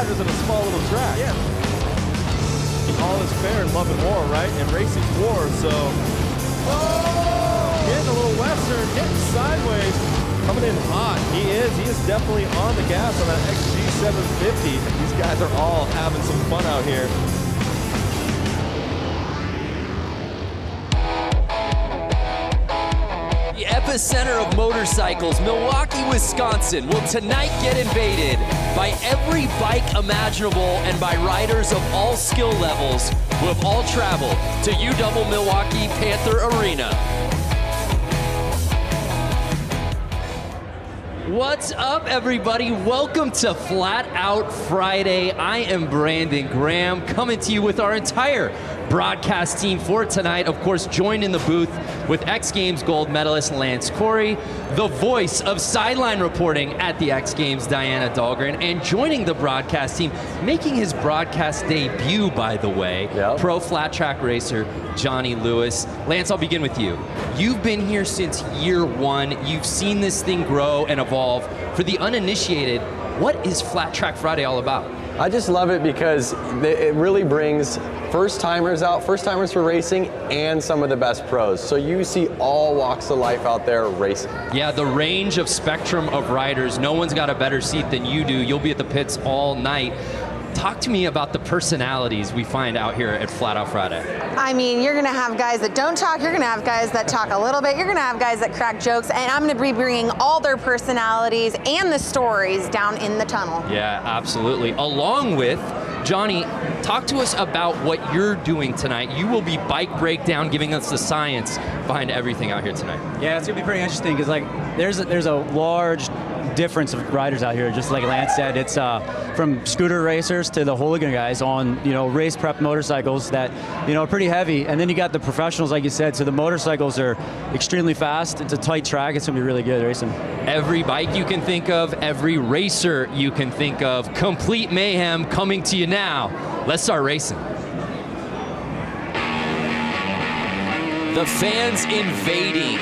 riders in a small little track. Yeah. All is fair in love and war, right? And racing's war, so. Oh! Getting a little western, getting sideways. Coming in hot. He is definitely on the gas on that XG 750. These guys are all having some fun out here. The epicenter of motorcycles, Milwaukee, Wisconsin, will tonight get invaded by every bike imaginable and by riders of all skill levels who have all traveled to UW Milwaukee Panther Arena. What's up, everybody? Welcome to Flat Out Friday. I am Brandon Graham, coming to you with our entire broadcast team for tonight. Of course, joined in the booth with X Games gold medalist Lance Corey, the voice of sideline reporting at the X Games, Diana Dahlgren, and joining the broadcast team, making his broadcast debut, by the way, pro flat track racer Johnny Lewis. Lance, I'll begin with you. You've been here since year one. You've seen this thing grow and evolve. For the uninitiated, what is Flat Track Friday all about? I just love it because it really brings first-timers out, first-timers for racing, and some of the best pros. So you see all walks of life out there racing. Yeah, the range of spectrum of riders. No one's got a better seat than you do. You'll be at the pits all night. Talk to me about the personalities we find out here at Flat Out Friday. I mean, you're going to have guys that don't talk, you're going to have guys that talk a little bit, you're going to have guys that crack jokes, and I'm going to be bringing all their personalities and the stories down in the tunnel. Yeah, absolutely. Along with Johnny, talk to us about what you're doing tonight. You will be bike breakdown, giving us the science behind everything out here tonight. Yeah, it's going to be pretty interesting because there's a large difference of riders out here, just like Lance said. It's from scooter racers to the hooligan guys on race prep motorcycles that are pretty heavy, and then you got the professionals, like you said. So the motorcycles are extremely fast. It's a tight track. It's gonna be really good racing. Every bike you can think of, every racer you can think of, complete mayhem coming to you now. Let's start racing. The fans invading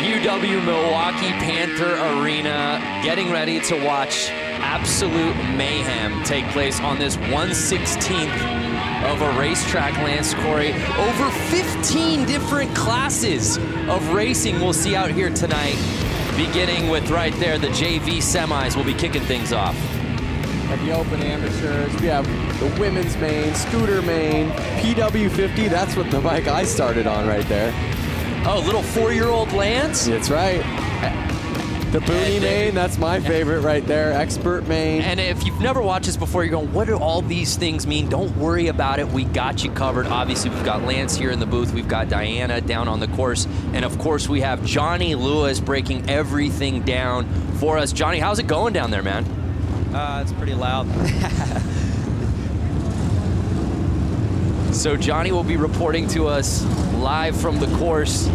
UW Milwaukee Panther Arena, getting ready to watch absolute mayhem take place on this 1/16th of a racetrack, Lance Corey. Over 15 different classes of racing we'll see out here tonight, beginning with right there, the JV semis will be kicking things off. At the open amateurs, we have the women's main, scooter main, PW50, that's what the bike I started on right there. Oh, little 4-year-old Lance? That's right. The Boonie main, that's my favorite right there. Expert main. And if you've never watched this before, you're going, what do all these things mean? Don't worry about it. We got you covered. Obviously, we've got Lance here in the booth. We've got Diana down on the course. And of course, we have Johnny Lewis breaking everything down for us. Johnny, how's it going down there, man? It's pretty loud. So Johnny will be reporting to us live from the course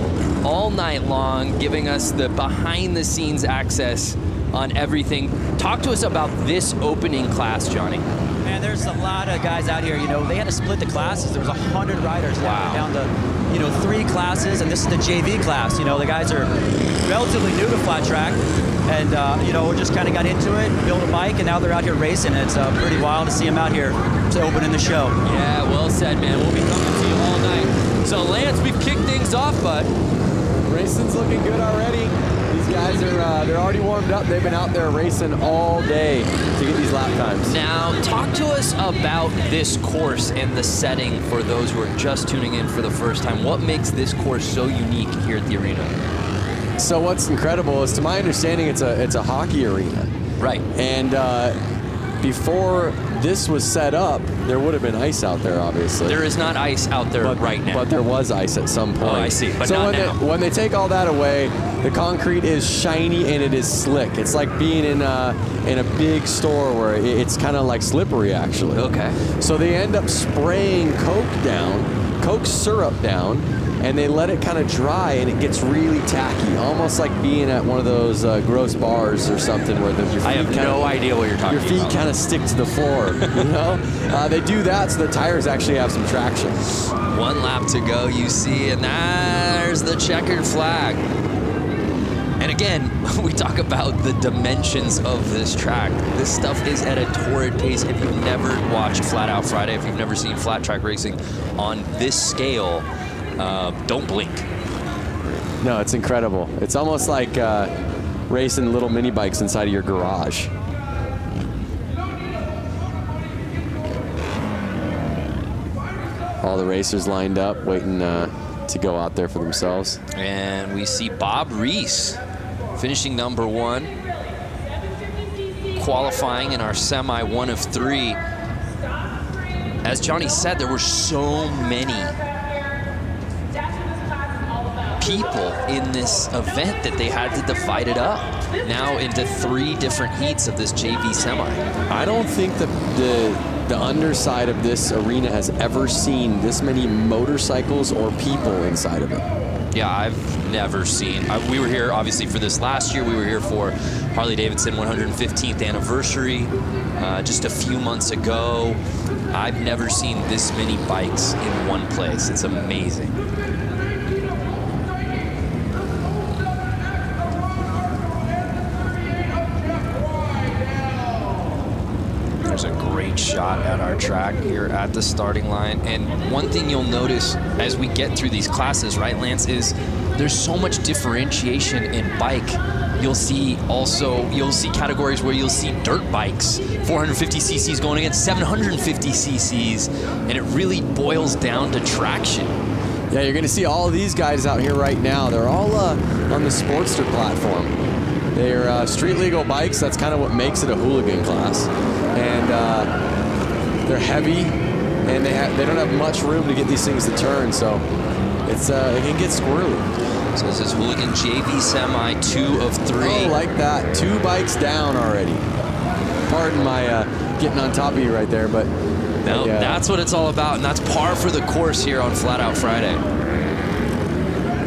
all night long, giving us the behind-the-scenes access on everything. Talk to us about this opening class, Johnny. Man, there's a lot of guys out here. They had to split the classes. There was 100 riders. Wow. Down to 3 classes, and this is the JV class. The guys are relatively new to flat track, and we just kind of got into it, built a bike, and now they're out here racing. It's pretty wild to see them out here to opening the show. Yeah, well said, man. We'll be coming to you all night. So Lance, we've kicked things off, bud. Racing's looking good already. These guys are they're already warmed up. They've been out there racing all day to get these lap times. Now, talk to us about this course and the setting for those who are just tuning in for the first time. What makes this course so unique here at the arena? So what's incredible is, to my understanding, it's a hockey arena. Right. And before this was set up, there would have been ice out there, obviously. There is not ice out there right now. But there was ice at some point. Oh, I see, but so not now. when they take all that away, the concrete is shiny and it is slick. It's like being in a big store where it's kind of like slippery, actually. Okay. So they end up spraying Coke syrup down, and they let it kind of dry, and it gets really tacky, almost like being at one of those gross bars or something where your feet I have no idea what you're talking about. Your feet kind of stick to the floor, They do that so the tires actually have some traction. 1 lap to go, you see, and there's the checkered flag. And again, we talk about the dimensions of this track. This stuff is at a torrid pace. If you've never watched Flat Out Friday, if you've never seen flat track racing on this scale, don't blink. No, it's incredible. It's almost like racing little mini bikes inside of your garage. All the racers lined up, waiting to go out there for themselves. And we see Bob Reese finishing number 1, qualifying in our semi 1 of 3. As Johnny said, there were so many people in this event that they had to divide it up now into 3 different heats of this JV semi. I don't think the underside of this arena has ever seen this many motorcycles or people inside of it. Yeah, I've never seen. We were here obviously for this last year. We were here for Harley-Davidson 115th anniversary just a few months ago. I've never seen this many bikes in one place. It's amazing. There's a great shot at our track here at the starting line. And one thing you'll notice as we get through these classes, right, Lance, is there's so much differentiation in bike. You'll see categories where you'll see dirt bikes, 450 cc's going against 750 cc's, and it really boils down to traction. Yeah, you're gonna see all of these guys out here right now. They're all on the Sportster platform. They're street legal bikes. That's kind of what makes it a hooligan class. And they're heavy, and they don't have much room to get these things to turn, so it's it can get squirrely. So this is hooligan JV semi 2 of 3. Oh, like that. 2 bikes down already. Pardon my getting on top of you right there, but no, that's what it's all about, and that's par for the course here on Flat Out Friday.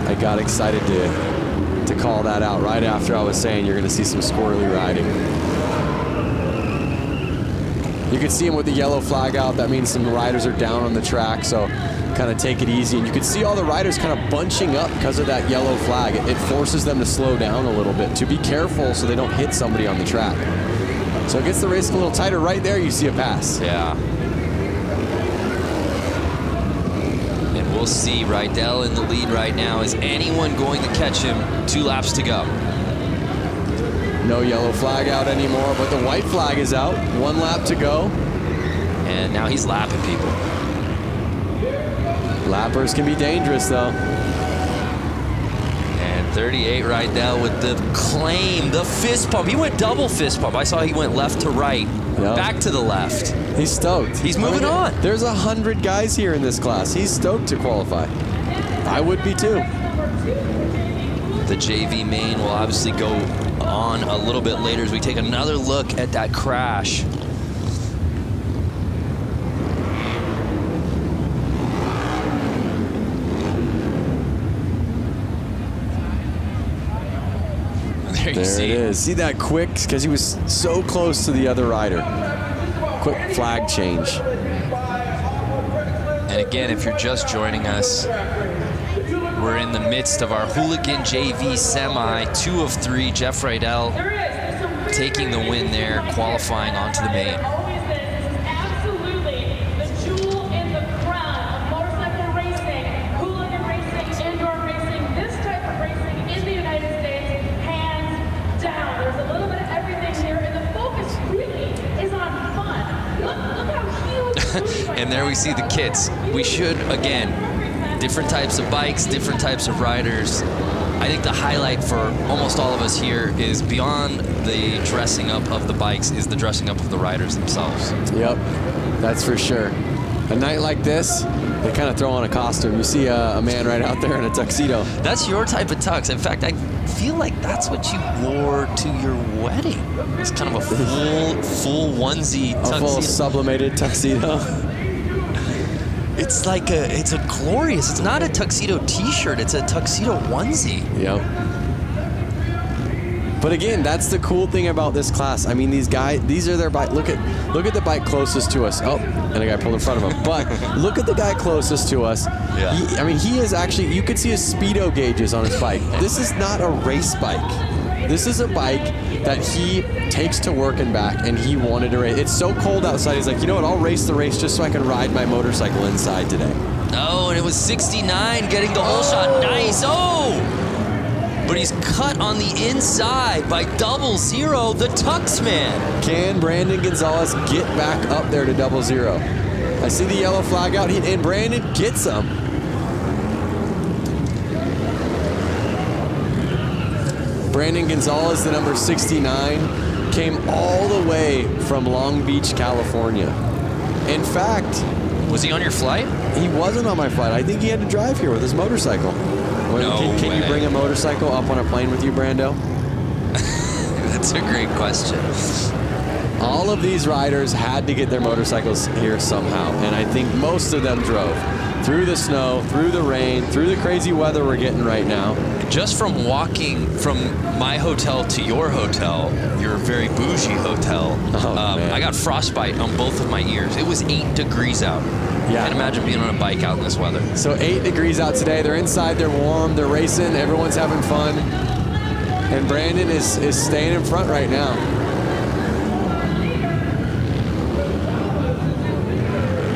I got excited to call that out right after I was saying you're going to see some squirrely riding. You can see them with the yellow flag out. That means some riders are down on the track, so kind of take it easy. And you can see all the riders kind of bunching up because of that yellow flag. It forces them to slow down a little bit, to be careful so they don't hit somebody on the track. So it gets the race a little tighter. Right there, you see a pass. Yeah. And we'll see Rydell in the lead right now. Is anyone going to catch him? 2 laps to go. No yellow flag out anymore, but the white flag is out. 1 lap to go. And now he's lapping people. Lappers can be dangerous, though. And 38 Rydell with the claim, the fist pump. He went double fist pump. I saw he went left to right, back to the left. He's stoked. He's moving on. There's 100 guys here in this class. He's stoked to qualify. I would be too. The JV main will obviously go on a little bit later as we take another look at that crash. There it is. See that quick? Because he was so close to the other rider. Quick flag change. And again, if you're just joining us, we're in the midst of our hooligan JV semi, 2 of 3. Jeff Rydell taking the win there, qualifying onto the main. Absolutely, the jewel in the crown of motorcycle racing, hooligan racing, indoor racing, this type of racing in the United States, hands down. There's a little bit of everything here, and the focus really is on fun. Look how huge. And there we see the kits. We should, again, different types of bikes, different types of riders. I think the highlight for almost all of us here is beyond the dressing up of the bikes is the dressing up of the riders themselves. Yep, that's for sure. A night like this, they kind of throw on a costume. You see a man right out there in a tuxedo. That's your type of tux. In fact, I feel like that's what you wore to your wedding. It's kind of a full onesie tuxedo. A full sublimated tuxedo. It's like it's a glorious, it's not a tuxedo t-shirt, it's a tuxedo onesie. Yep. But again, that's the cool thing about this class. I mean, these guys, these are their bike. Look at the bike closest to us. Oh, and a guy pulled in front of him. But look at the guy closest to us. Yeah. I mean, he is actually, you could see his speedo gauges on his bike. This is not a race bike. This is a bike that he takes to work and back, and he wanted to race. It's so cold outside. He's like, you know what? I'll race the race just so I can ride my motorcycle inside today. Oh, and it was 69 getting the whole shot. Nice. Oh! But he's cut on the inside by 00, the Tux man. Can Brandon Gonzalez get back up there to 00? I see the yellow flag out, and Brandon gets him. Brandon Gonzalez, the number 69, came all the way from Long Beach, California. In fact, was he on your flight? He wasn't on my flight. I think he had to drive here with his motorcycle. Can you bring a motorcycle up on a plane with you, Brando? That's a great question. All of these riders had to get their motorcycles here somehow, and I think most of them drove. Through the snow, through the rain, through the crazy weather we're getting right now. Just from walking from my hotel to your hotel, your very bougie hotel, I got frostbite on both of my ears. It was 8 degrees out. Yeah. Can't imagine being on a bike out in this weather. So 8 degrees out today. They're inside, they're warm, they're racing, everyone's having fun. And Brandon is staying in front right now.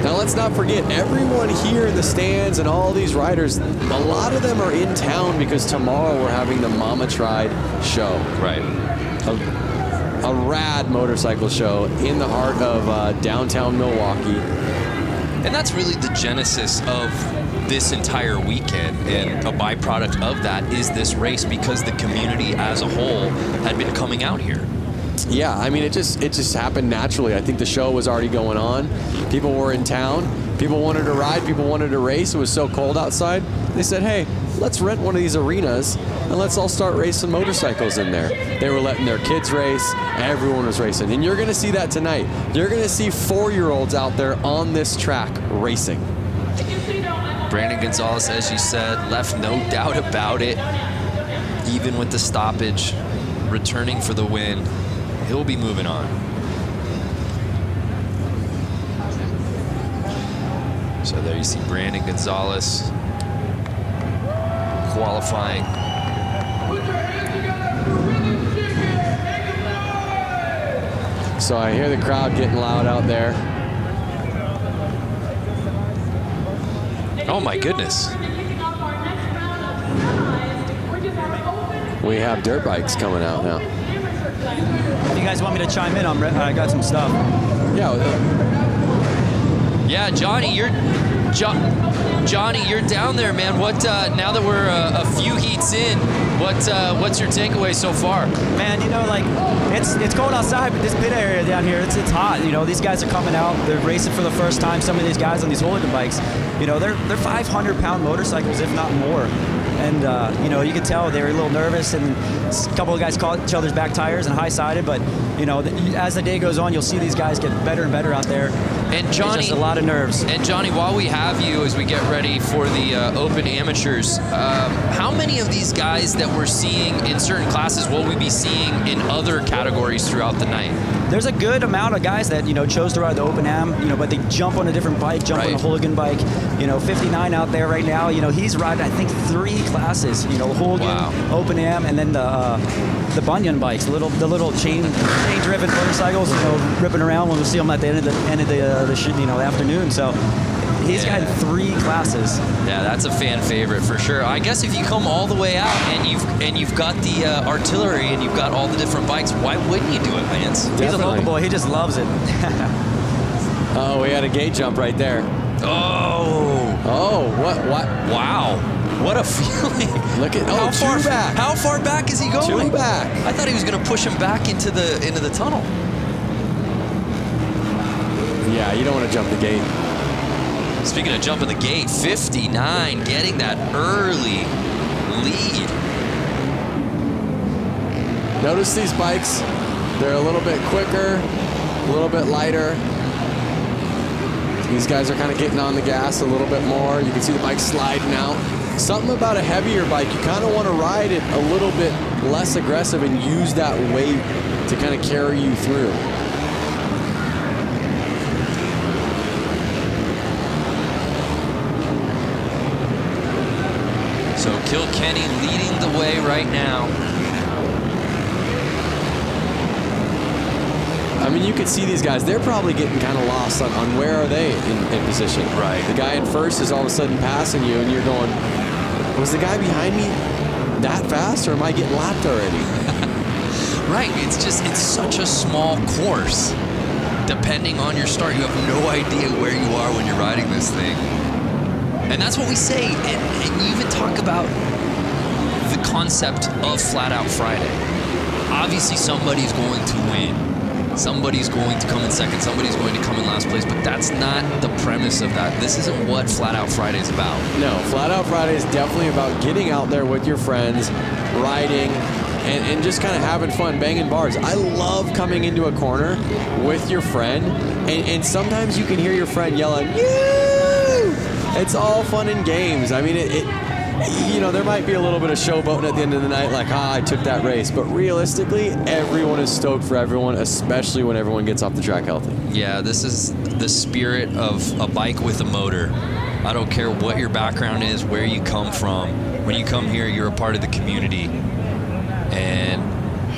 Now let's not forget, everyone here in the stands and all these riders, a lot of them are in town because tomorrow we're having the Mama Tried show. Right. A rad motorcycle show in the heart of downtown Milwaukee. And that's really the genesis of this entire weekend, and a byproduct of that is this race because the community as a whole had been coming out here. Yeah, I mean, it just happened naturally. I think the show was already going on. People were in town. People wanted to ride. People wanted to race. It was so cold outside. They said, hey, let's rent one of these arenas and let's all start racing motorcycles in there. They were letting their kids race. Everyone was racing. And you're going to see that tonight. You're going to see 4-year-olds out there on this track racing. Brandon Gonzalez, as you said, left no doubt about it. Even with the stoppage, returning for the win. He'll be moving on. So there you see Brandon Gonzalez qualifying. So I hear the crowd getting loud out there. Oh my goodness. We have dirt bikes coming out now. If you guys want me to chime in, I got some stuff. Yeah, Johnny, you're down there, man. What now that we're a few heats in, what's your takeaway so far? Man, you know, like it's cold outside, but this pit area down here, it's hot. You know, these guys are coming out, they're racing for the first time. Some of these guys on these hooligan bikes, you know, they're 500-pound motorcycles, if not more. And, you know, you could tell they were a little nervous, and a couple of guys caught each other's back tires and high-sided. But, you know, as the day goes on, you'll see these guys get better and better out there. And Johnny, just a lot of nerves. And Johnny, while we have you, as we get ready for the Open Amateurs, how many of these guys that we're seeing in certain classes will we be seeing in other categories throughout the night? There's a good amount of guys that, you know, chose to ride the Open Am, you know, but they jump on a different bike, jump on a hooligan bike. You know, 59 out there right now, you know, he's riding, I think, 3 classes, you know, hooligan, Open Am, and then the Bunyan bikes, the little chain-driven motorcycles, you know, ripping around when we see them at the end of the afternoon. So he's got 3 classes. Yeah, that's a fan favorite for sure. I guess if you come all the way out and you've got the artillery and you've got all the different bikes, why wouldn't you do it, Vance? Definitely. He's a local boy. He just loves it. Oh, we had a gate jump right there. Oh, what? Wow. What a feeling. Look at back. How far back is he going? 2 back. I thought he was going to push him back into the tunnel. Yeah, you don't want to jump the gate. Speaking of jumping the gate, 59 getting that early lead. Notice these bikes, they're a little bit quicker, a little bit lighter. These guys are kind of getting on the gas a little bit more. You can see the bike sliding out. Something about a heavier bike, you kind of want to ride it a little bit less aggressive and use that weight to kind of carry you through. So Kilkenny leading the way right now. I mean, you could see these guys. They're probably getting kind of lost on where are they in position. Right. The guy in first is all of a sudden passing you, and you're going, was the guy behind me that fast, or am I getting lapped already? Right. It's such a small course. Depending on your start, you have no idea where you are when you're riding this thing. And that's what we say. And you even talk about the concept of Flat Out Friday. Obviously, somebody's going to win. Somebody's going to come in second. Somebody's going to come in last place. But that's not the premise of that. This isn't what Flat Out Friday is about. No, Flat Out Friday is definitely about getting out there with your friends, riding, and just kind of having fun, banging bars. I love coming into a corner with your friend, and sometimes you can hear your friend yelling, "Yoo!" It's all fun and games. I mean, you know, there might be a little bit of showboating at the end of the night, like, I took that race. But realistically, everyone is stoked for everyone, especially when everyone gets off the track healthy. Yeah, this is the spirit of a bike with a motor. I don't care what your background is, where you come from. When you come here, you're a part of the community. And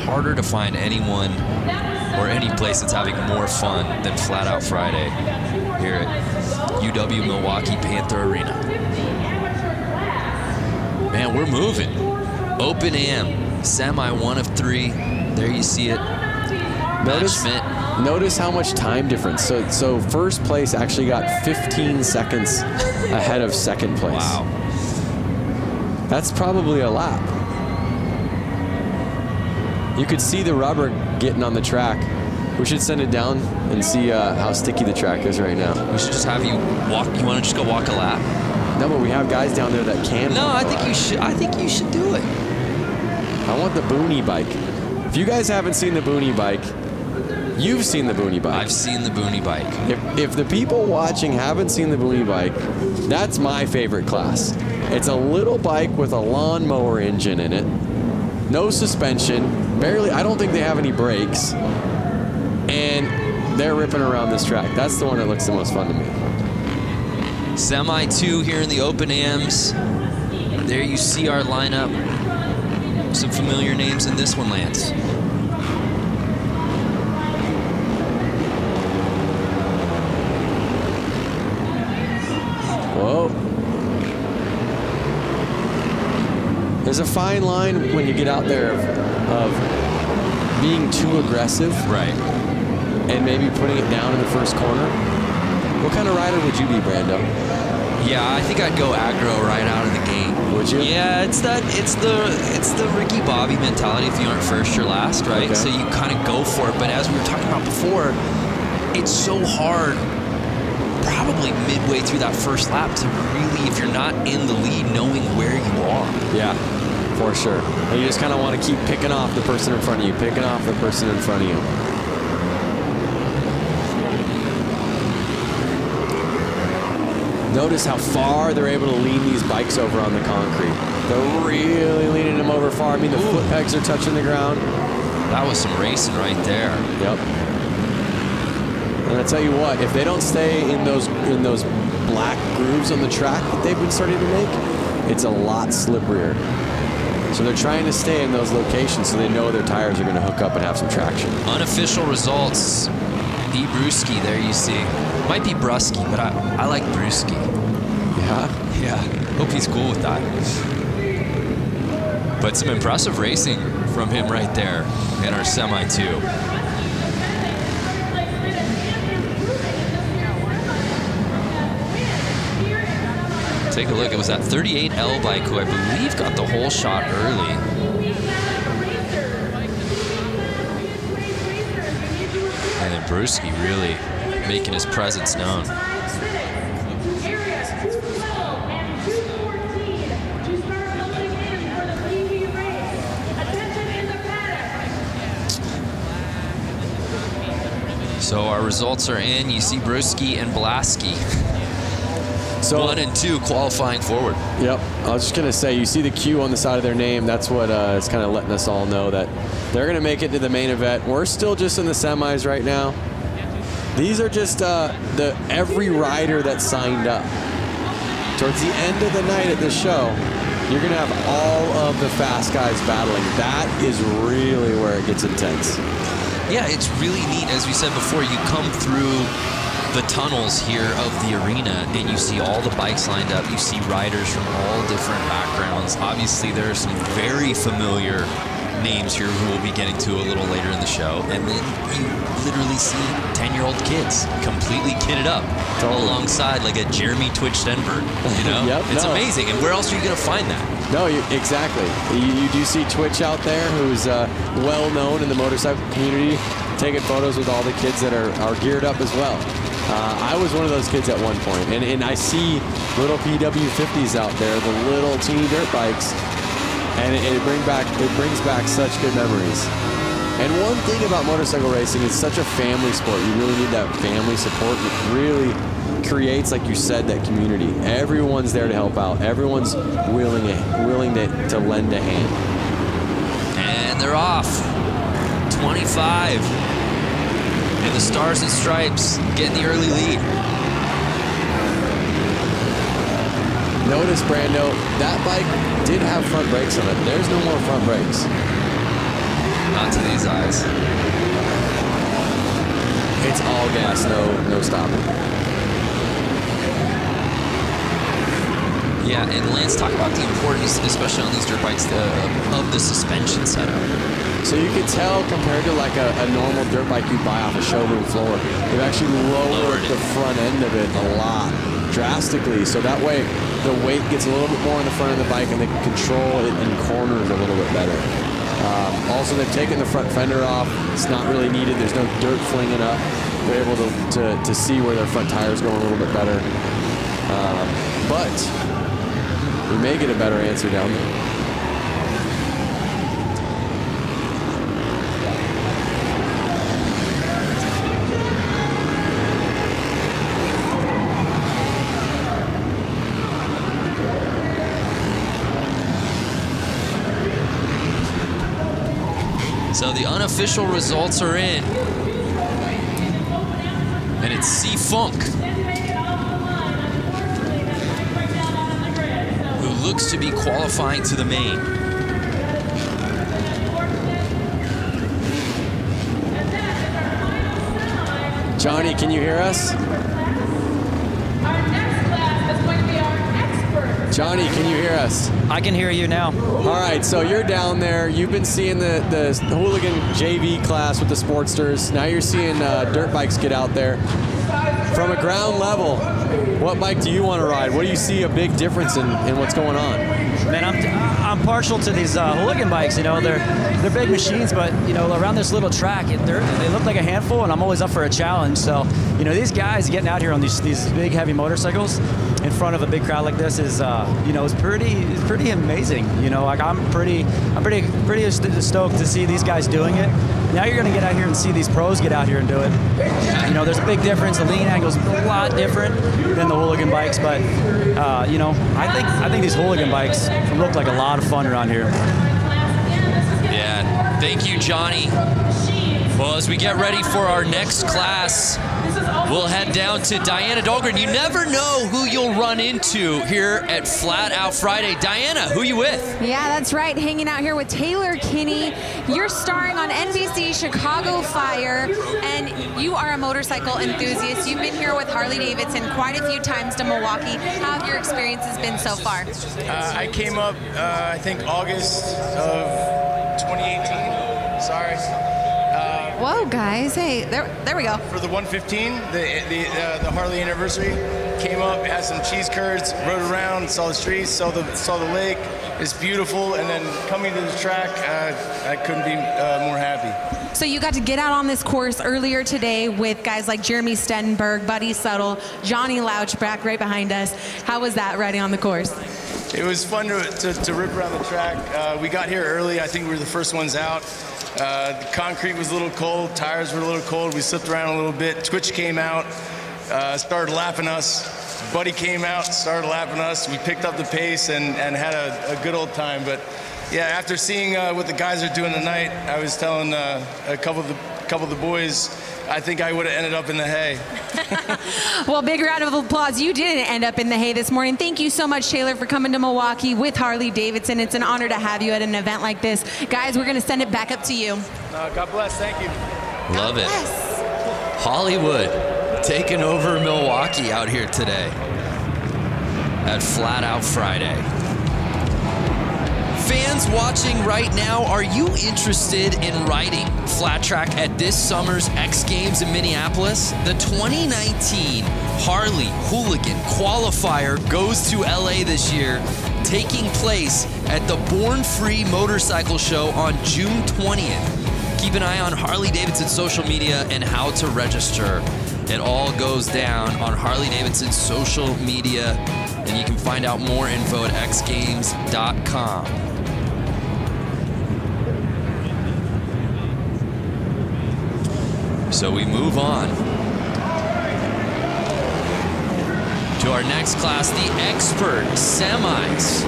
harder to find anyone or any place that's having more fun than Flat Out Friday here at UW Milwaukee Panther Arena. Man, we're moving. Open Am, semi 1 of 3. There you see it. Notice how much time difference. So first place actually got 15 seconds ahead of second place. Wow. That's probably a lap. You could see the rubber getting on the track. We should send it down and see how sticky the track is right now. We should just have you walk. You want to just go walk a lap? No, but we have guys down there that can. No, I think you should. I think you should do it. I want the Boonie bike. If you guys haven't seen the Boonie bike, you've seen the Boonie bike. I've seen the Boonie bike. If the people watching haven't seen the Boonie bike, that's my favorite class. It's a little bike with a lawnmower engine in it. No suspension, barely, I don't think they have any brakes, and they're ripping around this track. That's the one that looks the most fun to me. Semi 2 here in the Open Ams. There you see our lineup. Some familiar names in this one, Lance. Whoa. There's a fine line when you get out there of being too aggressive. Right. And maybe putting it down in the first corner. What kind of rider would you be, Brando? Yeah, I think I'd go aggro right out of the gate. Would you? Yeah, it's the Ricky Bobby mentality. If you aren't first, you're last, right? Okay. So you kind of go for it. But as we were talking about before, it's so hard probably midway through that first lap to really, if you're not in the lead, knowing where you are. Yeah, for sure. And you just kind of want to keep picking off the person in front of you, picking off the person in front of you. Notice how far they're able to lean these bikes over on the concrete. They're really leaning them over far. I mean, the foot pegs are touching the ground. That was some racing right there. Yep. And I tell you what, if they don't stay in those black grooves on the track that they've been starting to make, it's a lot slipperier. So they're trying to stay in those locations so they know their tires are going to hook up and have some traction. Unofficial results. E. Brewski, there you see. Might be Brusky, but I like Brewski. Yeah? Yeah. Hope he's cool with that. But some impressive racing from him right there in our Semi 2. Take a look. It was that 38L bike who I believe got the whole shot early. And then Brewski really making his presence known. So our results are in. You see Brewski and Blasky. So 1 and 2 qualifying forward. Yep. I was just going to say, you see the Q on the side of their name. That's what is kind of letting us all know that they're going to make it to the main event. We're still just in the semis right now. These are just every rider that signed up. Towards the end of the night at this show, you're going to have all of the fast guys battling. That is really where it gets intense. Yeah, it's really neat. As we said before, you come through the tunnels here of the arena and you see all the bikes lined up. You see riders from all different backgrounds. Obviously, there are some very familiar names here who we'll be getting to a little later in the show. And then you literally see 10-year-old kids completely kitted up alongside like a Jeremy Twitch Stenberg. You know, Yep, it's amazing. And where else are you going to find that? No, exactly. You do see Twitch out there, who's well known in the motorcycle community, taking photos with all the kids that are geared up as well. I was one of those kids at one point, and I see little PW50s out there, the little teeny dirt bikes, and it brings back such good memories. And one thing about motorcycle racing is such a family sport. You really need that family support. It really creates, like you said, that community. Everyone's there to help out. Everyone's willing to lend a hand. And they're off. 25. And the Stars and Stripes getting the early lead. Notice, Brando, that bike did have front brakes on it. There's no more front brakes. Not to these eyes. It's all gas, no stopping. Yeah, and Lance, talk about the importance, especially on these dirt bikes, of the suspension setup. So you can tell compared to like a normal dirt bike you buy off a showroom floor, they've actually lowered the front end of it a lot, drastically. So that way the weight gets a little bit more on the front of the bike and they can control it in corners a little bit better. Also, they've taken the front fender off. It's not really needed. There's no dirt flinging up. They're able to see where their front tire's going a little bit better. But we may get a better answer down there. So the unofficial results are in. And it's C-Funk, who looks to be qualifying to the main. Johnny, can you hear us? Johnny, can you hear us? I can hear you now. All right, so you're down there. You've been seeing the hooligan JV class with the Sportsters. Now you're seeing dirt bikes get out there. From a ground level, what bike do you want to ride? What do you see a big difference in what's going on? Man, I'm partial to these hooligan bikes. You know, they're big machines, but you know, around this little track, they look like a handful, and I'm always up for a challenge. So, you know, these guys getting out here on these big heavy motorcycles in front of a big crowd like this is, you know, it's pretty amazing. You know, like I'm pretty stoked to see these guys doing it. Now you're going to get out here and see these pros get out here and do it. You know, there's a big difference. The lean angle's a lot different than the hooligan bikes, but you know, I think these hooligan bikes look like a lot of fun around here. Yeah, thank you, Johnny. Well, as we get ready for our next class, we'll head down to Diana Dahlgren. You never know who you'll run into here at Flat Out Friday. Diana, who you with? Yeah, that's right. Hanging out here with Taylor Kinney. You're starring on NBC Chicago Fire, and you are a motorcycle enthusiast. You've been here with Harley-Davidson quite a few times to Milwaukee. How have your experiences been so far? I came up, I think, August of 2018. Sorry. Whoa, guys. Hey, there we go. For the 115, the Harley anniversary, came up, had some cheese curds, rode around, saw the streets, saw the lake. It's beautiful, and then coming to the track, I couldn't be more happy. So you got to get out on this course earlier today with guys like Jeremy Stenberg, Buddy Settle, Johnny Louch back right behind us. How was that riding on the course? It was fun to rip around the track. We got here early. I think we were the first ones out. The concrete was a little cold, tires were a little cold. We slipped around a little bit. Twitch came out, started lapping us. Buddy came out, started lapping us. We picked up the pace and had a good old time. But yeah, after seeing what the guys are doing tonight, I was telling a couple of the boys, I think I would have ended up in the hay. Well, big round of applause. You didn't end up in the hay this morning. Thank you so much, Taylor, for coming to Milwaukee with Harley-Davidson. It's an honor to have you at an event like this. Guys, we're going to send it back up to you. God bless. Thank you. Love it. Yes. Hollywood taking over Milwaukee out here today at Flat Out Friday. Fans watching right now, are you interested in riding flat track at this summer's X Games in Minneapolis? The 2019 Harley Hooligan Qualifier goes to LA this year, taking place at the Born Free Motorcycle Show on June 20th. Keep an eye on Harley-Davidson social media and how to register. It all goes down on Harley-Davidson's social media, and you can find out more info at xgames.com. So we move on to our next class, the Expert Semis.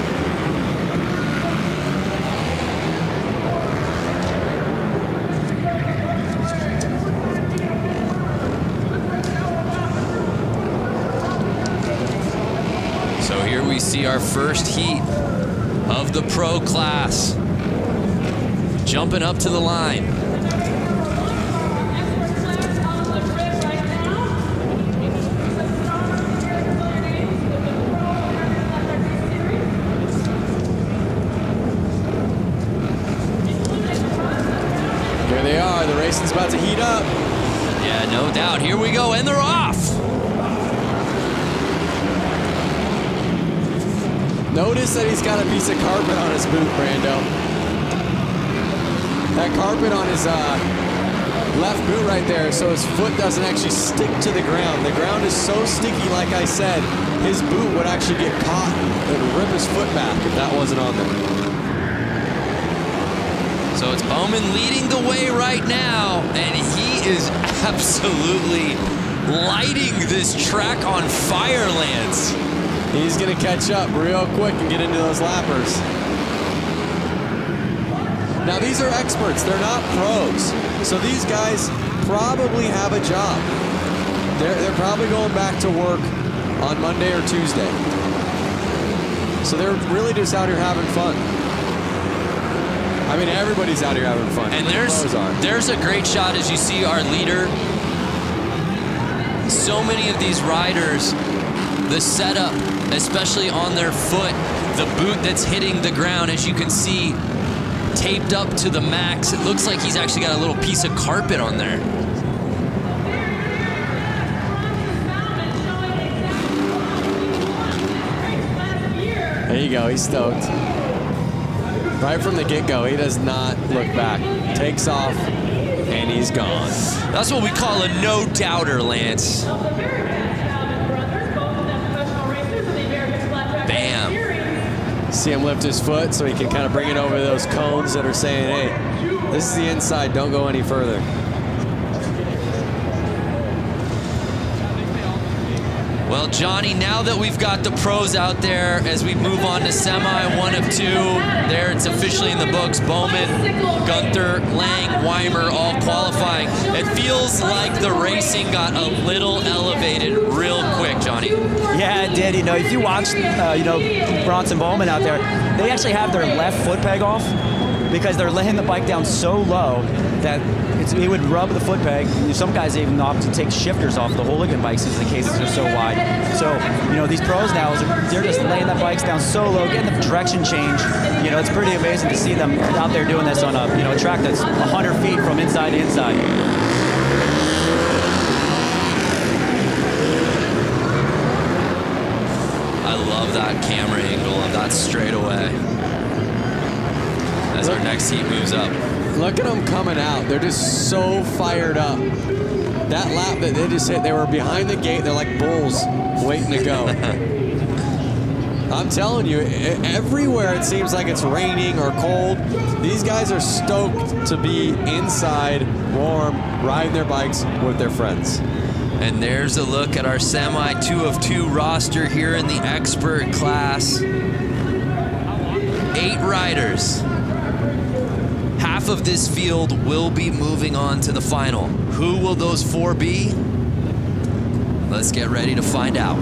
So here we see our first heat of the pro class. Jumping up to the line. Here they are. The racing's about to heat up. Yeah, no doubt. Here we go, and they're off. Notice that he's got a piece of carpet on his boot, Brando. That carpet on his left boot right there, so his foot doesn't actually stick to the ground. The ground is so sticky, like I said, his boot would actually get caught and rip his foot back if that wasn't on there. So it's Bowman leading the way right now, and he is absolutely lighting this track on fire, Lance. He's going to catch up real quick and get into those lappers. Now, these are experts. They're not pros. So these guys probably have a job. They're probably going back to work on Monday or Tuesday. So they're really just out here having fun. I mean, everybody's out here having fun. And there's a great shot as you see our leader. So many of these riders, the setup, especially on their foot, the boot that's hitting the ground, as you can see, taped up to the max. It looks like he's actually got a little piece of carpet on there. There you go, he's stoked. Right from the get-go, he does not look back. Takes off, and he's gone. That's what we call a no-doubter, Lance. Bam. See him lift his foot so he can kind of bring it over those cones that are saying, hey, this is the inside, don't go any further. Well, Johnny, now that we've got the pros out there, as we move on to semi 1 of 2, there it's officially in the books. Bowman, Gunther, Lang, Weimer all qualifying. It feels like the racing got a little elevated real quick, Johnny. Yeah, it did. You know, if you watch, Bronson Bowman out there, they actually have their left foot peg off because they're laying the bike down so low that it would rub the foot peg. Some guys even opt to take shifters off the hooligan bikes because the cases are so wide. So, these pros now, they're just laying the bikes down so low, getting the direction change. It's pretty amazing to see them out there doing this on a track that's 100 feet from inside to inside. I love that camera angle of that straightaway as our next heat moves up. Look at them coming out. They're just so fired up. That lap that they just hit, they were behind the gate. They're like bulls waiting to go. I'm telling you, everywhere it seems like it's raining or cold. These guys are stoked to be inside, warm, riding their bikes with their friends. And there's a look at our semi 2 of 2 roster here in the expert class. 8 riders. Half of this field will be moving on to the final. Who will those 4 be? Let's get ready to find out.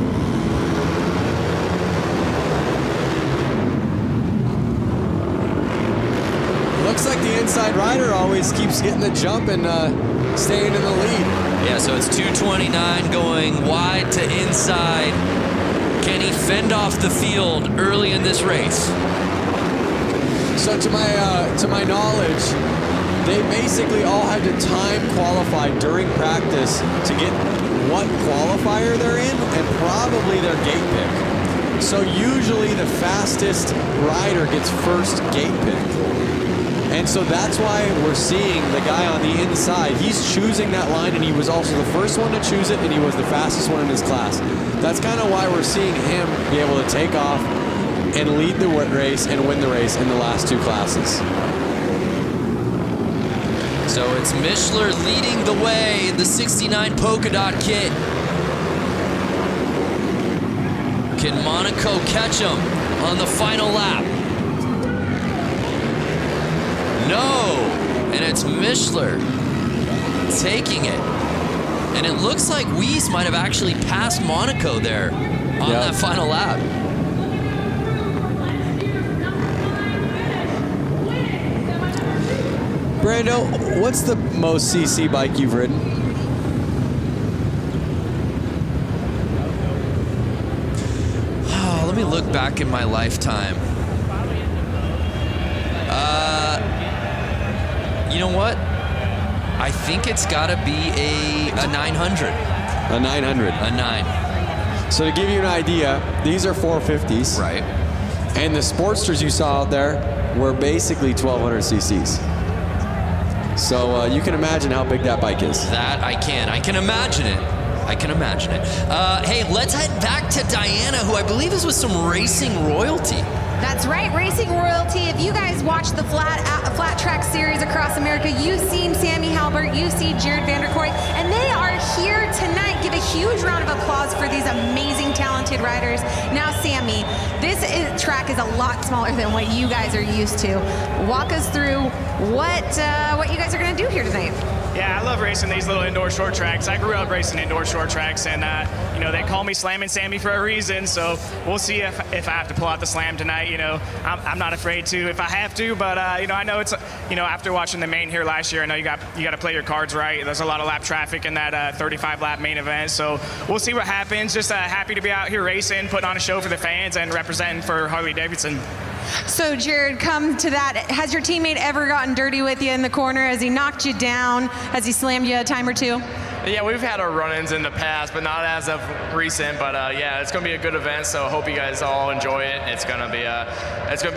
Looks like the inside rider always keeps getting the jump and staying in the lead. Yeah, so it's 229 going wide to inside. Can he fend off the field early in this race? So to my knowledge, they basically all had to time qualify during practice to get what qualifier they're in and probably their gate pick. So usually the fastest rider gets first gate pick. And so that's why we're seeing the guy on the inside. He's choosing that line, and he was also the first one to choose it, and he was the fastest one in his class. That's kind of why we're seeing him be able to take off and lead the race and win the race in the last two classes. So it's Mishler leading the way in the 69 polka dot kit. Can Monaco catch him on the final lap? No, and it's Mishler taking it. And it looks like Weiss might have actually passed Monaco there on that final lap. Brando, what's the most CC bike you've ridden? Oh, let me look back in my lifetime. You know what? I think it's got to be a 900. A 900. A 9. So to give you an idea, these are 450s. Right. And the Sportsters you saw out there were basically 1200 cc's. So you can imagine how big that bike is. That I can. I can imagine it. I can imagine it. Hey, let's head back to Diana, who I believe is with some racing royalty. That's right, racing royalty. If you guys watch the flat track series across America, you've seen Sammy Halbert, you see Jared Vanderkoy, and they are here tonight. Give a huge round of applause for these amazing, talented riders. Now, Sammy, this track is a lot smaller than what you guys are used to. Walk us through what you guys are going to do here tonight. Yeah, I love racing these little indoor short tracks. I grew up racing indoor short tracks, and you know, they call me Slammin' Sammy for a reason. So we'll see if I have to pull out the slam tonight. You know, I'm not afraid to if I have to, but you know, I know it's, you know, after watching the main here last year, I know you got to play your cards right. There's a lot of lap traffic in that 35 lap main event, so we'll see what happens. Just happy to be out here racing, putting on a show for the fans, and representing for Harley-Davidson. So, Jared, come to that. Has your teammate ever gotten dirty with you in the corner? Has he knocked you down? Has he slammed you a time or two? Yeah, we've had our run-ins in the past, but not as of recent. But yeah, it's going to be a good event, so hope you guys all enjoy it. It's going to be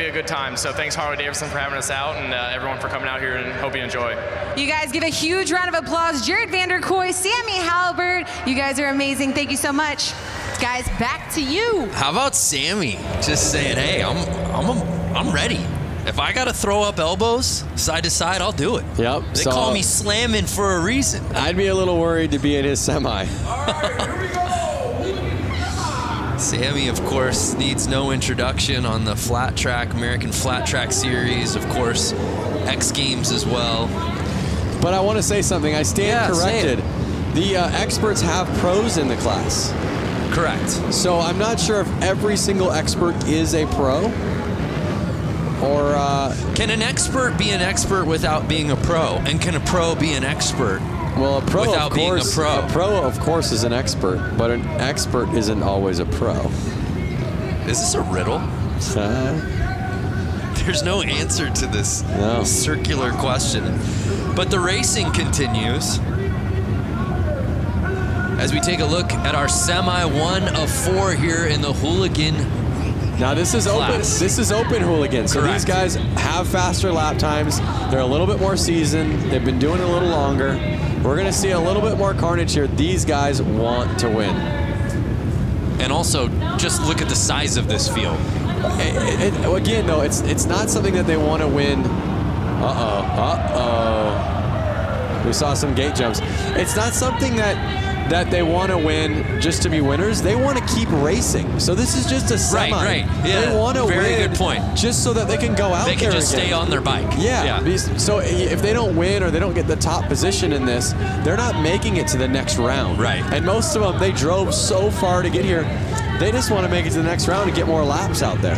a good time. So thanks Harley-Davidson for having us out, and everyone for coming out here, and hope you enjoy. You guys give a huge round of applause. Jared Vanderkoy, Sammy Halbert, you guys are amazing. Thank you so much. Guys, back to you. How about Sammy just saying, hey, I'm ready. If I got to throw up elbows side to side, I'll do it. Yep. They call me slamming for a reason. I'd be a little worried to be in his semi. All right, here we go. Sammy, of course, needs no introduction on the flat track, American Flat Track Series, of course, X Games as well. But I want to say something. I stand corrected. The experts have pros in the class. Correct. So I'm not sure if every single expert is a pro. Or can an expert be an expert without being a pro? And can a pro be an expert well, a pro without being a pro? A pro, of course, is an expert, but an expert isn't always a pro. Is this a riddle? There's no answer to this circular question. But the racing continues as we take a look at our semi 1 of 4 here in the hooligan. Now this is class. open. This is open hooligan. So Correct. These guys have faster lap times. They're a little bit more seasoned. They've been doing it a little longer. We're going to see a little bit more carnage here. These guys want to win. And also, just look at the size of this field. Again, though, it's not something that they want to win. We saw some gate jumps. It's not something that they want to win just to be winners. They want to keep racing. So this is just a semi. Right. Yeah. They want to win. Very good point. Just so that they can go out there. They can just again. stay on their bike. Yeah. So if they don't win or they don't get the top position in this, they're not making it to the next round. Right. And most of them, they drove so far to get here. They just want to make it to the next round and get more laps out there.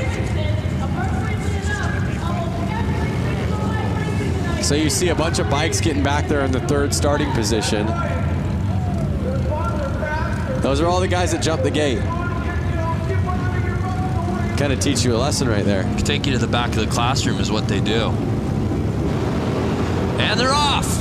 So you see a bunch of bikes getting back there in the 3rd starting position. Those are all the guys that jumped the gate. Kind of teach you a lesson right there. Take you to the back of the classroom is what they do. And they're off.